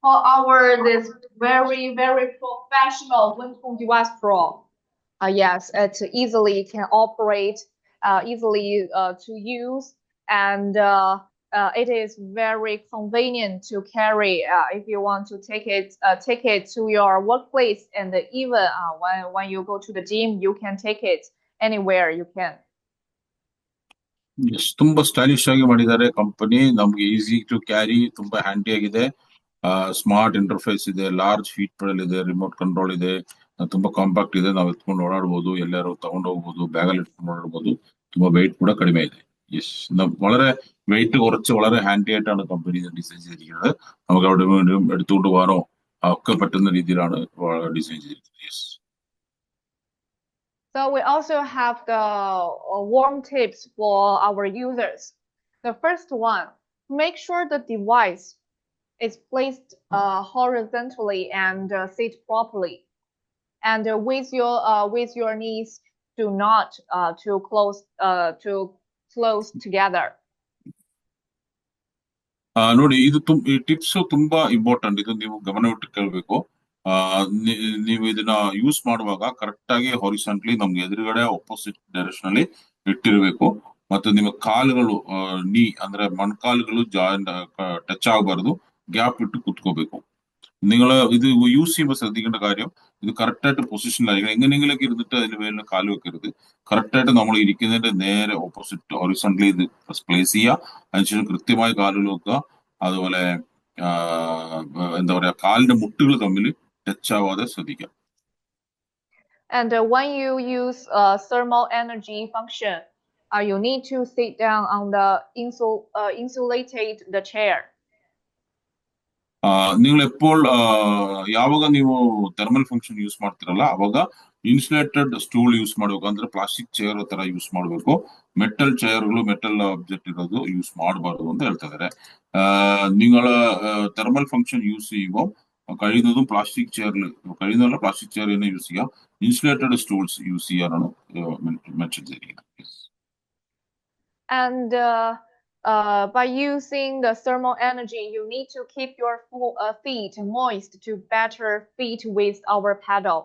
for this very professional Wentong device Pro, yes, it easily can operate easily to use, and it is very convenient to carry if you want to take it to your workplace, and even when you go to the gym, you can take it anywhere you can. Yes ತುಂಬಾ stylish ಆಗಿ ಮಾಡಿದ್ದಾರೆ company. ನಮ್ಗೆ easy to carry, ತುಂಬಾ handy ಆಗಿದೆ. Smart interface ಇದೆ, large feet pedal ಇದೆ, remote control ಇದೆ, ತುಂಬಾ ಕಾಂಪ್ಯಾಕ್ಟ್ ಇದೆ. ನಾವು ಎತ್ಕೊಂಡು ಓಡಾಡ್ಬೋದು, ಎಲ್ಲಾರು ತಗೊಂಡು ಹೋಗ್ಬೋದು, ಬ್ಯಾಗಲ್ಲಿ ಇಟ್ಕೊಂಡು ഓടാಡ್ಬೋದು. ತುಂಬಾ വെയിറ്റ് கூட കಡಿಮೆ ಇದೆ. യെസ്, വളരെ വെയിറ്റ് കുറച്ച് വളരെ ഹാൻഡി ആയിട്ടാണ് കമ്പനി ഡിസൈൻ ചെയ്തിരിക്കുന്നത്. നമുക്ക് അവിടെ എടുത്തുകൊണ്ട് പോകാനോ ഒക്കെ പറ്റുന്ന രീതിയിലാണ് ഡിസൈൻ ചെയ്തിരിക്കുന്നത്. Yes. So we also have the warm tips for our users. The first one, make sure the device is placed horizontally and sit properly, and with your knees do not too close together. ನೋಡಿ, ಇದು ಈ tips ತುಂಬಾ important. ಇದು ನೀವು ಗಮನವಿಟ್ಟು ಕೇಳಬೇಕು. ನೀವು ಇದನ್ನ ಯೂಸ್ ಮಾಡುವಾಗ ಕರೆಕ್ಟ್ ಆಗಿ ಹಾರಿಸಾಂಟಲಿ ನಮ್ಗೆ ಎದುರುಗಡೆ ಆಪೋಸಿಟ್ ಡೈರೆಕ್ಷನ್ ಅಲ್ಲಿ ಇಟ್ಟಿರ್ಬೇಕು. ಮತ್ತು ನಿಮ್ಮ ಕಾಲುಗಳು ನೀ ಅಂದ್ರೆ ಮೊಣಕಾಲುಗಳು ടച്ച് ആകಬಾರದು, ഗ്യാപ്പ് ഇട്ട് കുത്തിക്കോಬೇಕು. നിങ്ങൾ ഇത് യൂസ് ചെയ്യുമ്പോൾ ശ്രദ്ധിക്കേണ്ട കാര്യം, ഇത് കറക്റ്റ് ആയിട്ട് പൊസിഷനിലായിരിക്കണം. എങ്ങനെയെങ്കിലൊക്കെ ഇരുന്നിട്ട് അതിന് മേലിൽ കാല് വെക്കരുത്. കറക്റ്റ് ആയിട്ട് നമ്മൾ ഇരിക്കുന്നതിന്റെ നേരെ ഓപ്പോസിറ്റ് ഹൊറിസോണ്ടലി ഇത് പ്ലേസ് ചെയ്യുക. അതിനുശേഷം കൃത്യമായി കാലുകൾ വെക്കുക. അതുപോലെ എന്താ പറയാ, കാലിന്റെ മുട്ടുകൾ തമ്മിൽ ടച്ച് ആവാതെ ശ്രദ്ധിക്കാം. And when you use thermal energy function, you need to sit down on the insulated the chair. നിങ്ങൾ എപ്പോൾ ಯಾವಾಗ ನೀವು ಥರ್ಮಲ್ ಫಂಕ್ಷನ್ ಯೂಸ್ ಮಾಡ್ತಿರಲ್ಲ ಅವಾಗ ಇನ್ಸುಲೇಟೆಡ್ ಸ್ಟೂಲ್ ಯೂಸ್ ಮಾಡ್ಬೇಕು. ಅಂದ್ರೆ ಪ್ಲಾಸ್ಟಿಕ್ ಚೇರ್ ತರ ಯೂಸ್ ಮಾಡ್ಬೇಕು. ಮೆಟಲ್ ಚೇರ್ಗಳು, ಮೆಟಲ್ ಆಬ್ಜೆಕ್ಟ್ ಇರೋದು ಯೂಸ್ ಮಾಡಬಾರ್ದು ಅಂತ ಹೇಳ್ತಾ ಇದಾರೆ. നിങ്ങൾ തെർമൽ ഫംഗ്ഷൻ യൂസ് ചെയ്യുമ്പോൾ കഴിയുന്നതും പ്ലാസ്റ്റിക് ചെയറിൽ കഴിയുന്നതല്ല പ്ലാസ്റ്റിക് ചെയർ തന്നെ യൂസ് ചെയ്യുക. ഇൻസുലേറ്റഡ് സ്റ്റൂൾസ് യൂസ് ചെയ്യാനാണ് മെൻഷൻ ചെയ്തിരിക്കുന്നത്. And by using the thermal energy, you need to keep your feet moist to better fit with our pedal.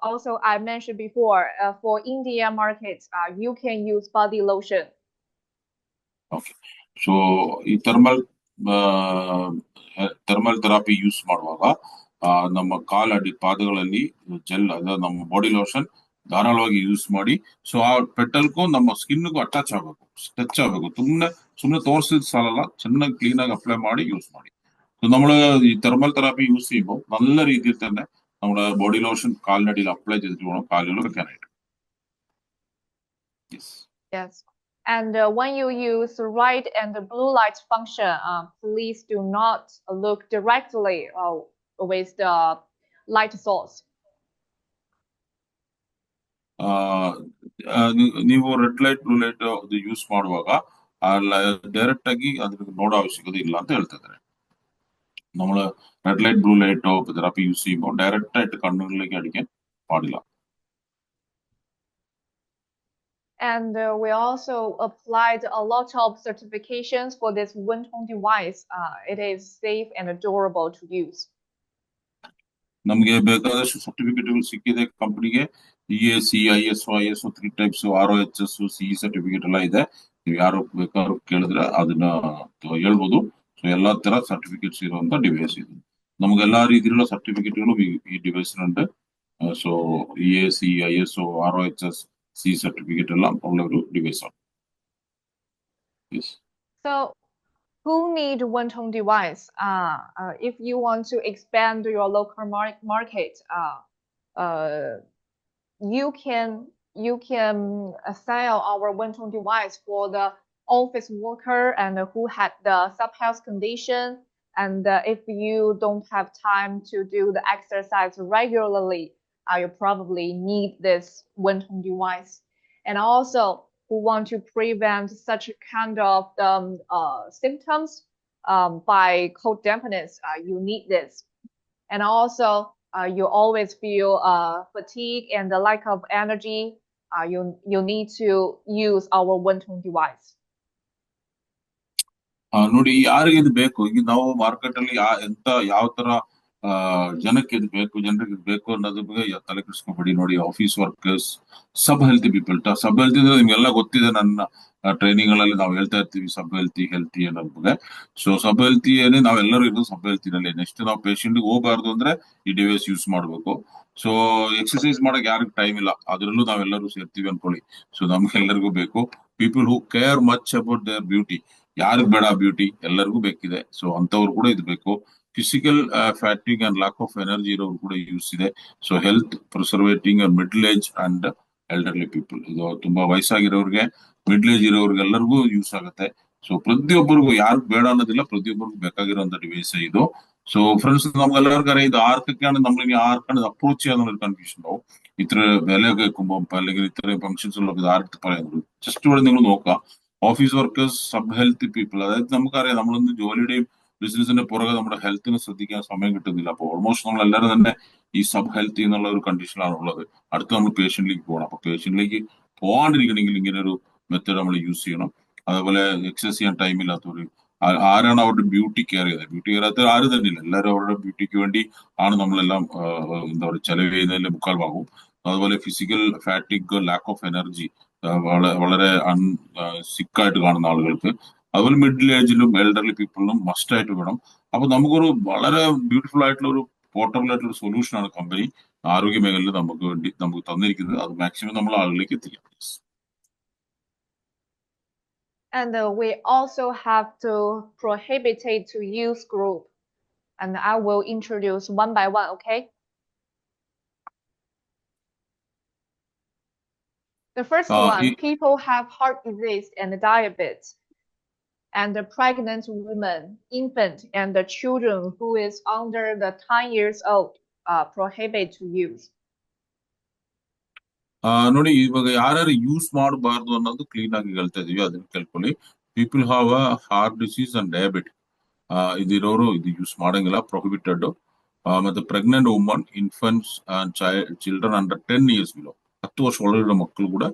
Also, I mentioned before, for India markets, you can use body lotion. Okay. So, ಈ thermal therapy use ಮಾಡುವಾಗ ನಮ್ಮ ಕಾಲಡಿ ಪಾದಗಳಲ್ಲಿ gel ಅದ ನಮ್ಮ body lotion ಧಾರಾಳವಾಗಿ use ಮಾಡಿ. So ಆ ಪೆಟಲ್ಗೂ ನಮ್ಮ ಸ್ಕಿನ್ಗೂ attach ಆಗಬೇಕು, ಟಚ್ ಆಗಬೇಕು. ಸುಮ್ಮನೆ ತೋರಿಸಿದ ಸಾಲಲ್ಲ, ಚೆನ್ನಾಗಿ ക്ലീൻ ആಗಿ അപ്ലൈ ಮಾಡಿ യൂസ് ಮಾಡಿ. നമ്മൾ ഈ തെർമൽ തെറാപ്പി യൂസ് ചെയ്യുമ്പോൾ നല്ല രീതിയിൽ തന്നെ നമ്മുടെ ബോഡി ലോഷൻ കാലിനടിയിൽ അപ്ലൈ ചെയ്തിട്ട് വേണം കാലുകൾ വെക്കാനായിട്ട്. Yes. And when you use red and blue light function, please do not look directly with the light source. ನೀವು red light blue light use ಮಾಡುವಾಗ ಡೈರೆಕ್ಟ್ ಆಗಿ ಅದಕ್ಕೆ ನೋಡೋ ಅವಶ್ಯಕತೆ ಇಲ್ಲ ಅಂತ ಹೇಳ್ತಾ ಇದ್ದಾರೆ. നമ്മള് റെഡ് ലൈറ്റ് ബ്ലൂ ലൈറ്റോ തെറാപ്പി യൂസ് ചെയ്യുമ്പോൾ ഡയറക്റ്റ് ആയിട്ട് കണ്ണുകളിലേക്ക് അടിക്കാൻ പാടില്ല. And we also applied a lot of certifications for this Wentong device. It is safe and durable to use. ನಮಗೆ ಬೇಕಾದಷ್ಟು ಸರ್ಟಿಫಿಕೇಟ್ಗಳು ಸಿಕ್ಕಿದೆ ಕಂಪನಿಗೆ. EAC, ISO 3 types, ROHS, CE certificate ಎಲ್ಲ ಇದೆ. ನೀವು ಯಾರು ಬೇಕಾದ್ರೂ ಕೇಳಿದ್ರೆ ಅದನ್ನ ಹೇಳ್ಬೋದು. ಸೊ ಎಲ್ಲಾ ತರ ಸರ್ಟಿಫಿಕೇಟ್ಸ್ ಇರುವಂತ ಡಿವೈಸ್ ಇದು. ನಮ್ಗೆಲ್ಲಾ ರೀತಿയുള്ള സർട്ടിഫിക്കറ്റുകളും ഈ ഡിവൈസിനുണ്ട്. So EAC, ISO, ROHS, CE certificate എല്ലാം ഉള്ള ഒരു ഡിവൈസാണ്. So who need Wentong device? If you want to expand your local market, you can sell our Wentong device for the office worker and who had the sub-health condition, and if you don't have time to do the exercise regularly, you probably need this Wentong device. And also, who want to prevent such kind of symptoms by cold dampness, you need this. And also, you always feel fatigue and the lack of energy, you need to use our Wentong device. ನೋಡಿ, ಯಾರಿಗೆ ಇದು ಬೇಕು, ಈಗ ನಾವು market ಅಲ್ಲಿ ಯಾವ ತರ ಜನಕ್ಕೆ ಇದು ಬೇಕು, ಜನರಿಗೆ ಇದು ಬೇಕು ಅನ್ನೋದ್ರ ಬಗ್ಗೆ ತಲೆ ಕೆಡಿಸ್ಕೊಬೇಡಿ. ನೋಡಿ, ಆಫೀಸ್ ವರ್ಕರ್ಸ್, ಸಬ್ ಹೆಲ್ತಿ ಪೀಪಲ್. ಸಬ್ ಹೆಲ್ತಿ ಅಂದ್ರೆ ನಿಮ್ಗೆಲ್ಲ ಗೊತ್ತಿದೆ, ನನ್ನ ಟ್ರೈನಿಂಗ್ ಗಳಲ್ಲಿ ನಾವು ಹೇಳ್ತಾ ಇರ್ತೀವಿ ಸಬ್ ಹೆಲ್ತಿ ಅನ್ನೋದ್ರ ಬಗ್ಗೆ. ಸೊ ಸಬ್ ಹೆಲ್ತಿ ಏನೇ, ನಾವೆಲ್ಲರೂ ಇರೋದು ಸಬ್ ಹೆಲ್ತಿನಲ್ಲಿ. ನೆಕ್ಸ್ಟ್ ನಾವು ಪೇಷಂಟ್ ಹೋಗಬಾರ್ದು ಅಂದ್ರೆ ಈ ಡಿವೈಸ್ ಯೂಸ್ ಮಾಡ್ಬೇಕು. ಸೊ ಎಕ್ಸರ್ಸೈಸ್ ಮಾಡಕ್ ಯಾರಿಗೂ ಟೈಮ್ ಇಲ್ಲ, ಅದ್ರಲ್ಲೂ ನಾವೆಲ್ಲರೂ ಸೇರ್ತೀವಿ ಅನ್ಕೊಳ್ಳಿ. ಸೊ ನಮ್ಗೆಲ್ಲರಿಗೂ ಬೇಕು. People who care much about there beauty. ಯಾರಿಗ್ ಬೇಡ ಬ್ಯೂಟಿ? ಎಲ್ಲರಿಗೂ ಬೇಕಿದೆ. ಸೊ ಅಂತವ್ರು ಕೂಡ ಇದು ಬೇಕು. Physical fatigue and lack of energy ಇರೋರು ಕೂಡ ಯೂಸ್ ಇದೆ. So health preservating middle age and elderly people, ಇದು ತುಂಬಾ ವಯಸ್ಸಾಗಿರೋರಿಗೆ, ಮಿಡ್ಲ್ ಏಜ್ ಇರೋರಿಗೆ ಎಲ್ಲರಿಗೂ ಯೂಸ್ ಆಗುತ್ತೆ. ಸೊ ಪ್ರತಿಯೊಬ್ಬರಿಗೂ, ಯಾರು ಬೇಡ ಅನ್ನೋದಿಲ್ಲ, ಪ್ರತಿಯೊಬ್ಬರಿಗೂ ಬೇಕಾಗಿರುವಂತ ಡಿವೈಸ್ ಇದು. ಸೊ ಫ್ರೆಂಡ್ಸ್, ನಮ್ಗೆಲ್ಲರಿಗಾರೆ ಇದು ആർക്കൊക്കെയാണ് നമ്മളിനി ആർക്കാണ് അപ്രോച്ച് ചെയ്യാന്നുള്ളൊരു കൺഫ്യൂഷൻ ഉണ്ടാവും. ഇത്ര വില കേൾക്കുമ്പോൾ അല്ലെങ്കിൽ ഇത്രയും ഫംഗ്ഷൻസിലൊക്കെ ഇത് ആർക്ക് പറയുന്നത്. ജസ്റ്റ് ഇവിടെ നിങ്ങൾ നോക്കുക, office workers, sub health people. അതായത് നമുക്കറിയാം, നമ്മളൊന്ന് ജോലിയുടെയും ബിസിനസിന്റെ പുറകെ നമ്മുടെ ഹെൽത്തിനെ ശ്രദ്ധിക്കാൻ സമയം കിട്ടുന്നില്ല. അപ്പൊ ഓൾമോസ്റ്റ് നമ്മൾ എല്ലാവരും തന്നെ ഈ സബ് ഹെൽത്ത് എന്നുള്ള ഒരു കണ്ടീഷനിലാണ് ഉള്ളത്. അടുത്ത് നമ്മൾ പേഷ്യന്റിലേക്ക് പോകണം. അപ്പൊ പേഷ്യന്റിലേക്ക് പോകാണ്ടിരിക്കണമെങ്കിൽ ഇങ്ങനെ ഒരു മെത്തേഡ് നമ്മൾ യൂസ് ചെയ്യണം. അതേപോലെ എക്സസൈസ് ചെയ്യാൻ ടൈം ഇല്ലാത്തവർ, ആരാണ് അവരുടെ ബ്യൂട്ടി കെയർ ചെയ്തത്? ബ്യൂട്ടി കെയർ ചെയ്യാത്ത ആരും തന്നെ ഇല്ല. എല്ലാവരും അവരുടെ ബ്യൂട്ടിക്ക് വേണ്ടി ആണ് നമ്മളെല്ലാം എന്താ പറയുക, ചെലവ് ചെയ്യുന്നതിന്റെ മുക്കാൽ ഭാഗവും. അതുപോലെ ഫിസിക്കൽ ഫാറ്റിക്, ലാക്ക് ഓഫ് എനർജി, വളരെ സിക്കായിട്ട് കാണുന്ന ആളുകൾക്ക്, അതുപോലെ മിഡിൽ ഏജിലും എൽഡർലി പീപ്പിളിനും മസ്റ്റ് ആയിട്ട് വേണം. അപ്പൊ നമുക്കൊരു വളരെ ബ്യൂട്ടിഫുൾ ആയിട്ടുള്ള ഒരു പോർട്ടബിൾ ആയിട്ടുള്ള ഒരു സൊല്യൂഷൻ ആണ് കമ്പനി ആരോഗ്യ മേഖലയിൽ നമുക്ക് തന്നിരിക്കുന്നത്. അത് മാക്സിമം നമ്മൾ ആളുകളിലേക്ക് എത്തിക്കാം. And we also have to prohibit it to use group. And I will introduce one by one, okay? The first one, people have heart disease and diabetes. And the pregnant woman, infant, and the children who is under the 10 years old prohibit to use. ನೋಡಿ, ಇವಾಗ ಯಾರ್ಯಾರು use ಮಾಡಬಾರ್ದು ಅನ್ನೋದು clean ಆಗಿ ಹೇಳ್ತಾ ಇದೀವಿ, ಅದನ್ನ ಕೇಳ್ಕೊಳ್ಳಿ. People have a heart disease and diabetic, ಇದಿರೋರು ಇದು ಯೂಸ್ ಮಾಡಂಗಿಲ್ಲ, ಪ್ರೊಹಿಬಿಟೆಡ್. ಮತ್ತೆ pregnant woman, infants and children under 10 years below, 10 ವರ್ಷ ಒಳಗಿರೋ മക്കൾ ಕೂಡ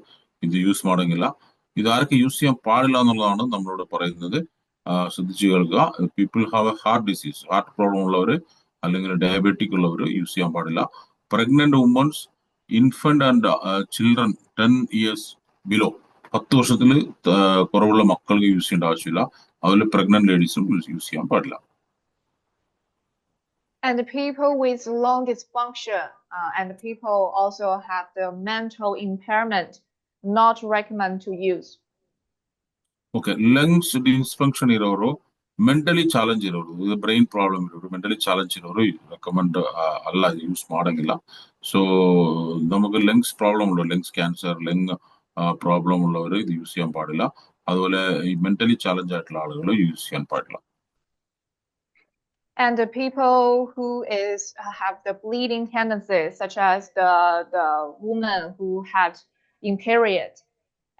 ഇത് യൂസ് ಮಾಡಂಗಿಲ್ಲ. ഇത് ആർക്ക് യൂസ് ചെയ്യാൻ പാടില്ല എന്നുള്ളതാണ് നമ്മളോട് പറയുന്നത്. ശ്രദ്ധിച്ചു കേൾക്കുക. People have a heart disease, heart problem ഉള്ളവര് അല്ലെങ്കിൽ ഡയബറ്റിക് ഉള്ളവര് യൂസ് ചെയ്യാൻ പാടില്ല. Pregnant womens, infant and children 10 years below, 10 വർഷത്തിൽ കുറവുള്ള മക്കൾക്ക് യൂസ് ചെയ്യേണ്ട ആവശ്യമില്ല. അതുപോലെ പ്രഗ്നന്റ് ലേഡീസും യൂസ് ചെയ്യാൻ പാടില്ല. And the people with lung dysfunction and the people also have the mental impairment, not recommend to use. Okay, lungs dysfunction ಇರೋರು, mentally challenge ಇರೋರು, ಬ್ರೈನ್ ಪ್ರಾಬ್ಲಮ್ ಇರೋರು, ಮೆಂಟಲಿ ಚಾಲೆಂಜ್ ಇರೋರು ರೆಕಮೆಂಡ್ ಅಲ್ಲ, ಯೂಸ್ ಮಾಡಂಗಿಲ್ಲ. So നമുക്ക് lungs problem ഉള്ള, lungs cancer, lung problem ഉള്ളവർ ഇത് യൂസ് ചെയ്യാൻ പാടില്ല. അതുപോലെ ഈ മെന്റലി ചാലഞ്ച് ആയിട്ടുള്ള ആളുകൾ യൂസ് ചെയ്യാൻ പാടില്ല. And the people who have the bleeding tendencies, such as the woman who had in period,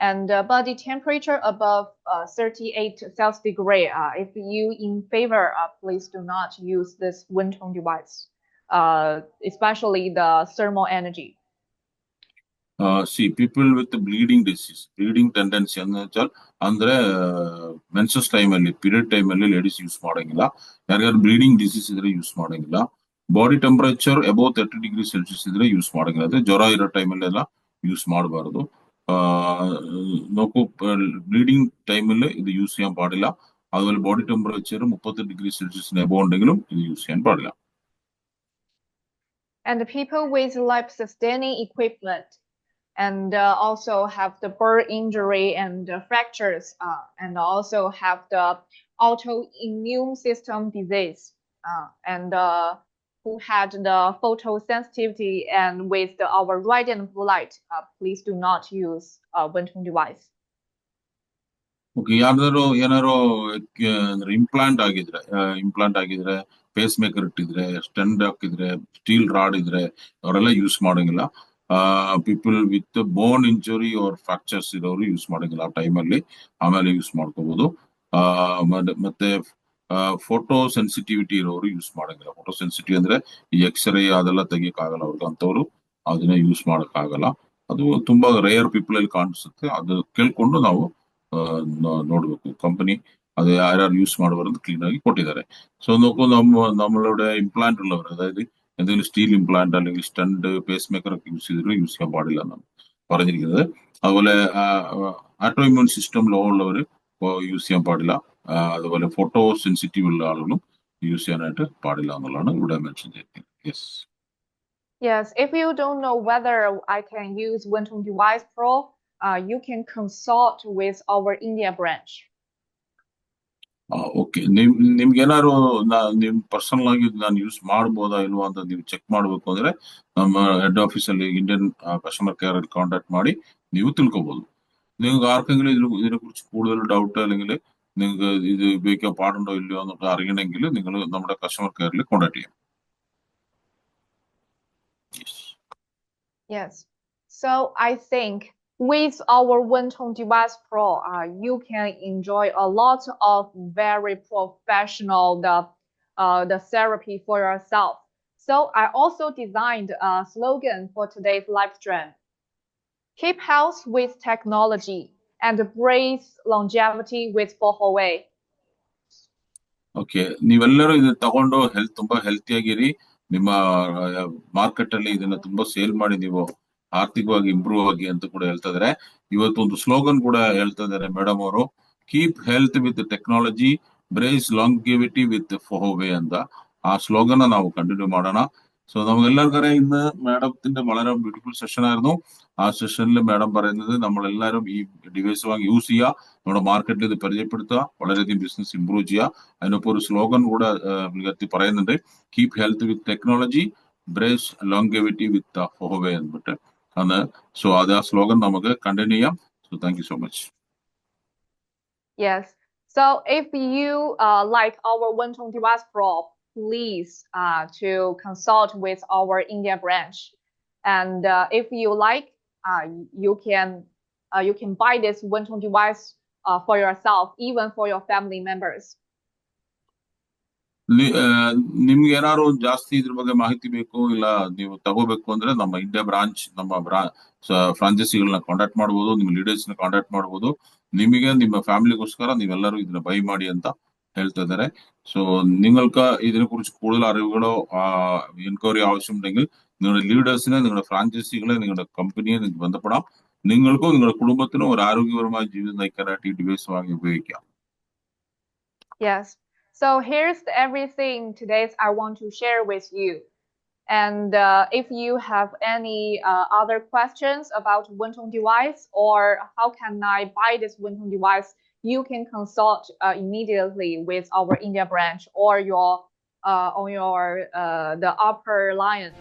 and body temperature above 38 Celsius degree, if you in favor, please do not use this Wentong device, especially the thermal energy. See, people with the bleeding disease, bleeding tendency എന്ന് വെച്ചാൽ ಅಂದ್ರೆ menses time ಅಲ್ಲಿ, period time ಅಲ್ಲಿ ladies use ಮಾಡಂಗಿಲ್ಲ. ಯಾರ್ಯಾರು bleeding disease ಇದ್ರೆ use ಮಾಡಂಗಿಲ್ಲ. Body temperature above 30 degrees Celsius ಇದ್ರೆ ಯೂಸ್ ಮಾಡಂಗಿಲ್ಲ. ಅದೇ ಜ್ವರ ಇರೋ ಟೈಮಲ್ಲೆಲ್ಲ യൂസ് ಮಾಡಬಾರದು. നോക്കൂ, ബ്ലീഡിംഗ് ടൈമിൽ ഇത് യൂസ് ചെയ്യാൻ പാടില്ല. അതുപോലെ body temperature 30 degrees Celsius above ഉണ്ടെങ്കിലും ഇത് യൂസ് ചെയ്യാൻ പാടില്ല. And the people with life-sustaining equipment and also have the burn injury and fractures, and also have the autoimmune system disease, and who had the photosensitivity and with our red and blue light, please do not use Wentong device. Okay, ಯಾರ್ದಾರು ಏನಾರು implant ಆಗಿದ್ರೆ, pacemaker ಇಟ್ಟಿದ್ರೆ, stent ಹಾಕಿದ್ರೆ, steel rod ಇದ್ರೆ ಅವರೆಲ್ಲ use ಮಾಡಂಗಿಲ್ಲ. People with bone injury or fractures ಇರೋರು use ಮಾಡಂಗಿಲ್ಲ ಆ ಟೈಮಲ್ಲಿ, ಆಮೇಲೆ ಯೂಸ್ ಮಾಡ್ಕೋಬಹುದು. ಮತ್ತೆ ಫೋಟೋ ಸೆನ್ಸಿಟಿವಿಟಿ ಇರೋರು ಯೂಸ್ ಮಾಡಂಗಿಲ್ಲ. ಫೋಟೋ ಸೆನ್ಸಿಟಿವ್ ಅಂದ್ರೆ ಈ ಎಕ್ಸ್ರೇ ಅದೆಲ್ಲ ತೆಗಿಯಕ್ ಆಗಲ್ಲ ಅವ್ರಿಗೆ, ಅಂತವ್ರು ಅದನ್ನ ಯೂಸ್ ಮಾಡಕ್ ಆಗಲ್ಲ. ಅದು ತುಂಬಾ ರೇರ್ ಪೀಪಲ್ ಅಲ್ಲಿ ಕಾಣಿಸುತ್ತೆ. ಅದು ಕೇಳ್ಕೊಂಡು ನಾವು ನೋಡ್ಬೇಕು. ಕಂಪನಿ അത് ആരാർ യൂസ് ಮಾಡುವರೆಂದು ക്ലീൻ ആക്കി ಕೊಟ್ಟಿದ್ದಾರೆ. സോ നോക്കൂ, നമ്മളുടെ ഇംപ്ലാന്റ് ഉള്ളവർ, അതായത് എന്തെങ്കിലും സ്റ്റീൽ ഇംപ്ലാന്റ് അല്ലെങ്കിൽ സ്റ്റണ്ട് പേസ് മേക്കർ ഒക്കെ യൂസ് ചെയ്യാൻ പാടില്ല എന്നാണ് പറഞ്ഞിരിക്കുന്നത്. അതുപോലെ ആട്ടോ ഇമ്മ്യൂൺ സിസ്റ്റം ലോ ഉള്ളവർ യൂസ് ചെയ്യാൻ പാടില്ല. അതുപോലെ ഫോട്ടോ സെൻസിറ്റീവ് ഉള്ള ആളുകളും യൂസ് ചെയ്യാനായിട്ട് പാടില്ല എന്നുള്ളതാണ് ഇവിടെ മെൻഷൻ ചെയ്തിരിക്കുന്നത്. Yes. Yes, if you don't know whether I can use Wintong Device Pro, you can consult with our India branch. Okay, ನಿಮ್ಗೆ ಏನಾದ್ರು ನಿಮ್ ಪರ್ಸನಲ್ ಆಗಿ ನಾನು ಯೂಸ್ ಮಾಡ್ಬೋದಾ ಇಲ್ವಾ ಅಂತ ನೀವು ಚೆಕ್ ಮಾಡ್ಬೇಕು ಅಂದ್ರೆ ನಮ್ಮ ಹೆಡ್ ಆಫೀಸ್ ಅಲ್ಲಿ ಇಂಡಿಯನ್ കസ്റ്റമർ കെയർ കോൺടാക്ട് ಮಾಡಿ ನೀವು ತಿಳ್ಕೊಬಹುದು. നിങ്ങൾക്ക് ആർക്കെങ്കിലും ഇതിനെ കുറിച്ച് കൂടുതൽ ഡൗട്ട് അല്ലെങ്കിൽ നിങ്ങൾക്ക് ഇത് ഉപയോഗിക്കാൻ പാടുണ്ടോ ഇല്ലയോ എന്നൊക്കെ അറിയണമെങ്കിൽ നിങ്ങൾ നമ്മുടെ കസ്റ്റമർ കെയറിൽ കോൺടാക്ട് ചെയ്യാം. Yes. So I think with our Wintong Device Pro, you can enjoy a lot of very professional the therapy for yourself. So I also designed a slogan for today's live stream. Keep health with technology and embrace longevity with Bohoway. Okay, ನೀವೆಲ್ಲರೂ ಇದನ್ನ ತಗೊಂಡು ತುಂಬಾ ಹೆಲ್ತಿಯಾಗಿರಿ. ನಿಮ್ಮ market ಅಲ್ಲಿ ಇದನ್ನ ತುಂಬಾ sale ಮಾಡಿ ನೀವು ಆರ್ಥಿಕವಾಗಿ ಇಂಪ್ರೂವ್ ಆಗಿ ಅಂತ ಕೂಡ ಹೇಳ್ತಾ ಇದಾರೆ. ಇವತ್ತು ಒಂದು ಸ್ಲೋಗನ್ ಕೂಡ ಹೇಳ್ತಾ ಇದಾರೆ ಮೇಡಮ್ ಅವರು, keep health with technology, brace longevity with ഫോഹോവേ ಅಂತ. ആ സ്ലോഗൻ ನಾವು കണ്ടിന്യൂ ಮಾಡೋಣ. സോ നമുക്കെല്ലാവർക്കും ഇന്ന് മാഡത്തിന്റെ വളരെ ബ്യൂട്ടിഫുൾ സെഷൻ ആയിരുന്നു. ആ സെഷനിൽ മാഡം പറയുന്നത് നമ്മളെല്ലാവരും ഈ ഡിവൈസ് വാങ്ങി യൂസ് ചെയ്യുക, നമ്മുടെ മാർക്കറ്റിൽ ഇത് പരിചയപ്പെടുത്തുക, വളരെയധികം ബിസിനസ് ഇംപ്രൂവ് ചെയ്യുക. അതിനൊപ്പം ഒരു സ്ലോഗൻ കൂടെ പുള്ളിക്കാരി പറയുന്നുണ്ട്, keep health with technology, brace longevity with ഫോഹോവേ എന്നിട്ട് ആണ്. സോ അത് ആ സ്ലോഗൻ നമുക്ക് കണ്ടിന്യൂ ചെയ്യാം. So thank you so much. Yes. So if you like our Wintong Device Pro, please to consult with our India branch. And if you like, you can buy this Wintong device for yourself, even for your family members. ನಿಮ್ಗೆ ಏನಾದ್ರು ಜಾಸ್ತಿ ಇದ್ರ ಬಗ್ಗೆ ಮಾಹಿತಿ ಬೇಕು ಇಲ್ಲ ನೀವು ತಗೋಬೇಕು ಅಂದ್ರೆ ನಮ್ಮ ಇಂಡಿಯಾ ಬ್ರಾಂಚ್, ನಮ್ಮ ಫ್ರಾಂಚೈಸಿಗಳನ್ನ ಕಾಂಟ್ಯಾಕ್ಟ್ ಮಾಡಬಹುದು, ನಿಮ್ಮ ಲೀಡರ್ಸ್ ನ ಕಾಂಟ್ಯಾಕ್ಟ್ ಮಾಡಬಹುದು. ನಿಮಗೆ ನಿಮ್ಮ ಫ್ಯಾಮಿലിಗೋಸ್ಕರ ನೀವೆಲ್ಲರೂ ಇದನ್ನ ಬೈ ಮಾಡಿ ಅಂತ ಹೇಳ್ತಾ ഇದ್ದಾರೆ. സോ നിങ്ങൾക്ക് ഇതിനെക്കുറിച്ച് കൂടുതൽ അറിവുകളോ എൻക്വയറി ആവശ്യമുണ്ടെങ്കിൽ നിങ്ങളുടെ ലീഡേഴ്സിനെ, നിങ്ങളുടെ ഫ്രാഞ്ചൈസികളെ, നിങ്ങളുടെ കമ്പനിയെ നിങ്ങൾക്ക് ബന്ധപ്പെടാം. നിങ്ങൾക്കും നിങ്ങളുടെ കുടുംബത്തിനും ഒരു ആരോഗ്യപരമായ ജീവിതം നയിക്കാനായിട്ട് ഈ ഡിവൈസ് വാങ്ങി ഉപയോഗിക്കാം. Yes. So here's everything today I want to share with you. And if you have any other questions about Wintong device, or how can I buy this Wintong device, you can consult immediately with our India branch or your on your the upper line.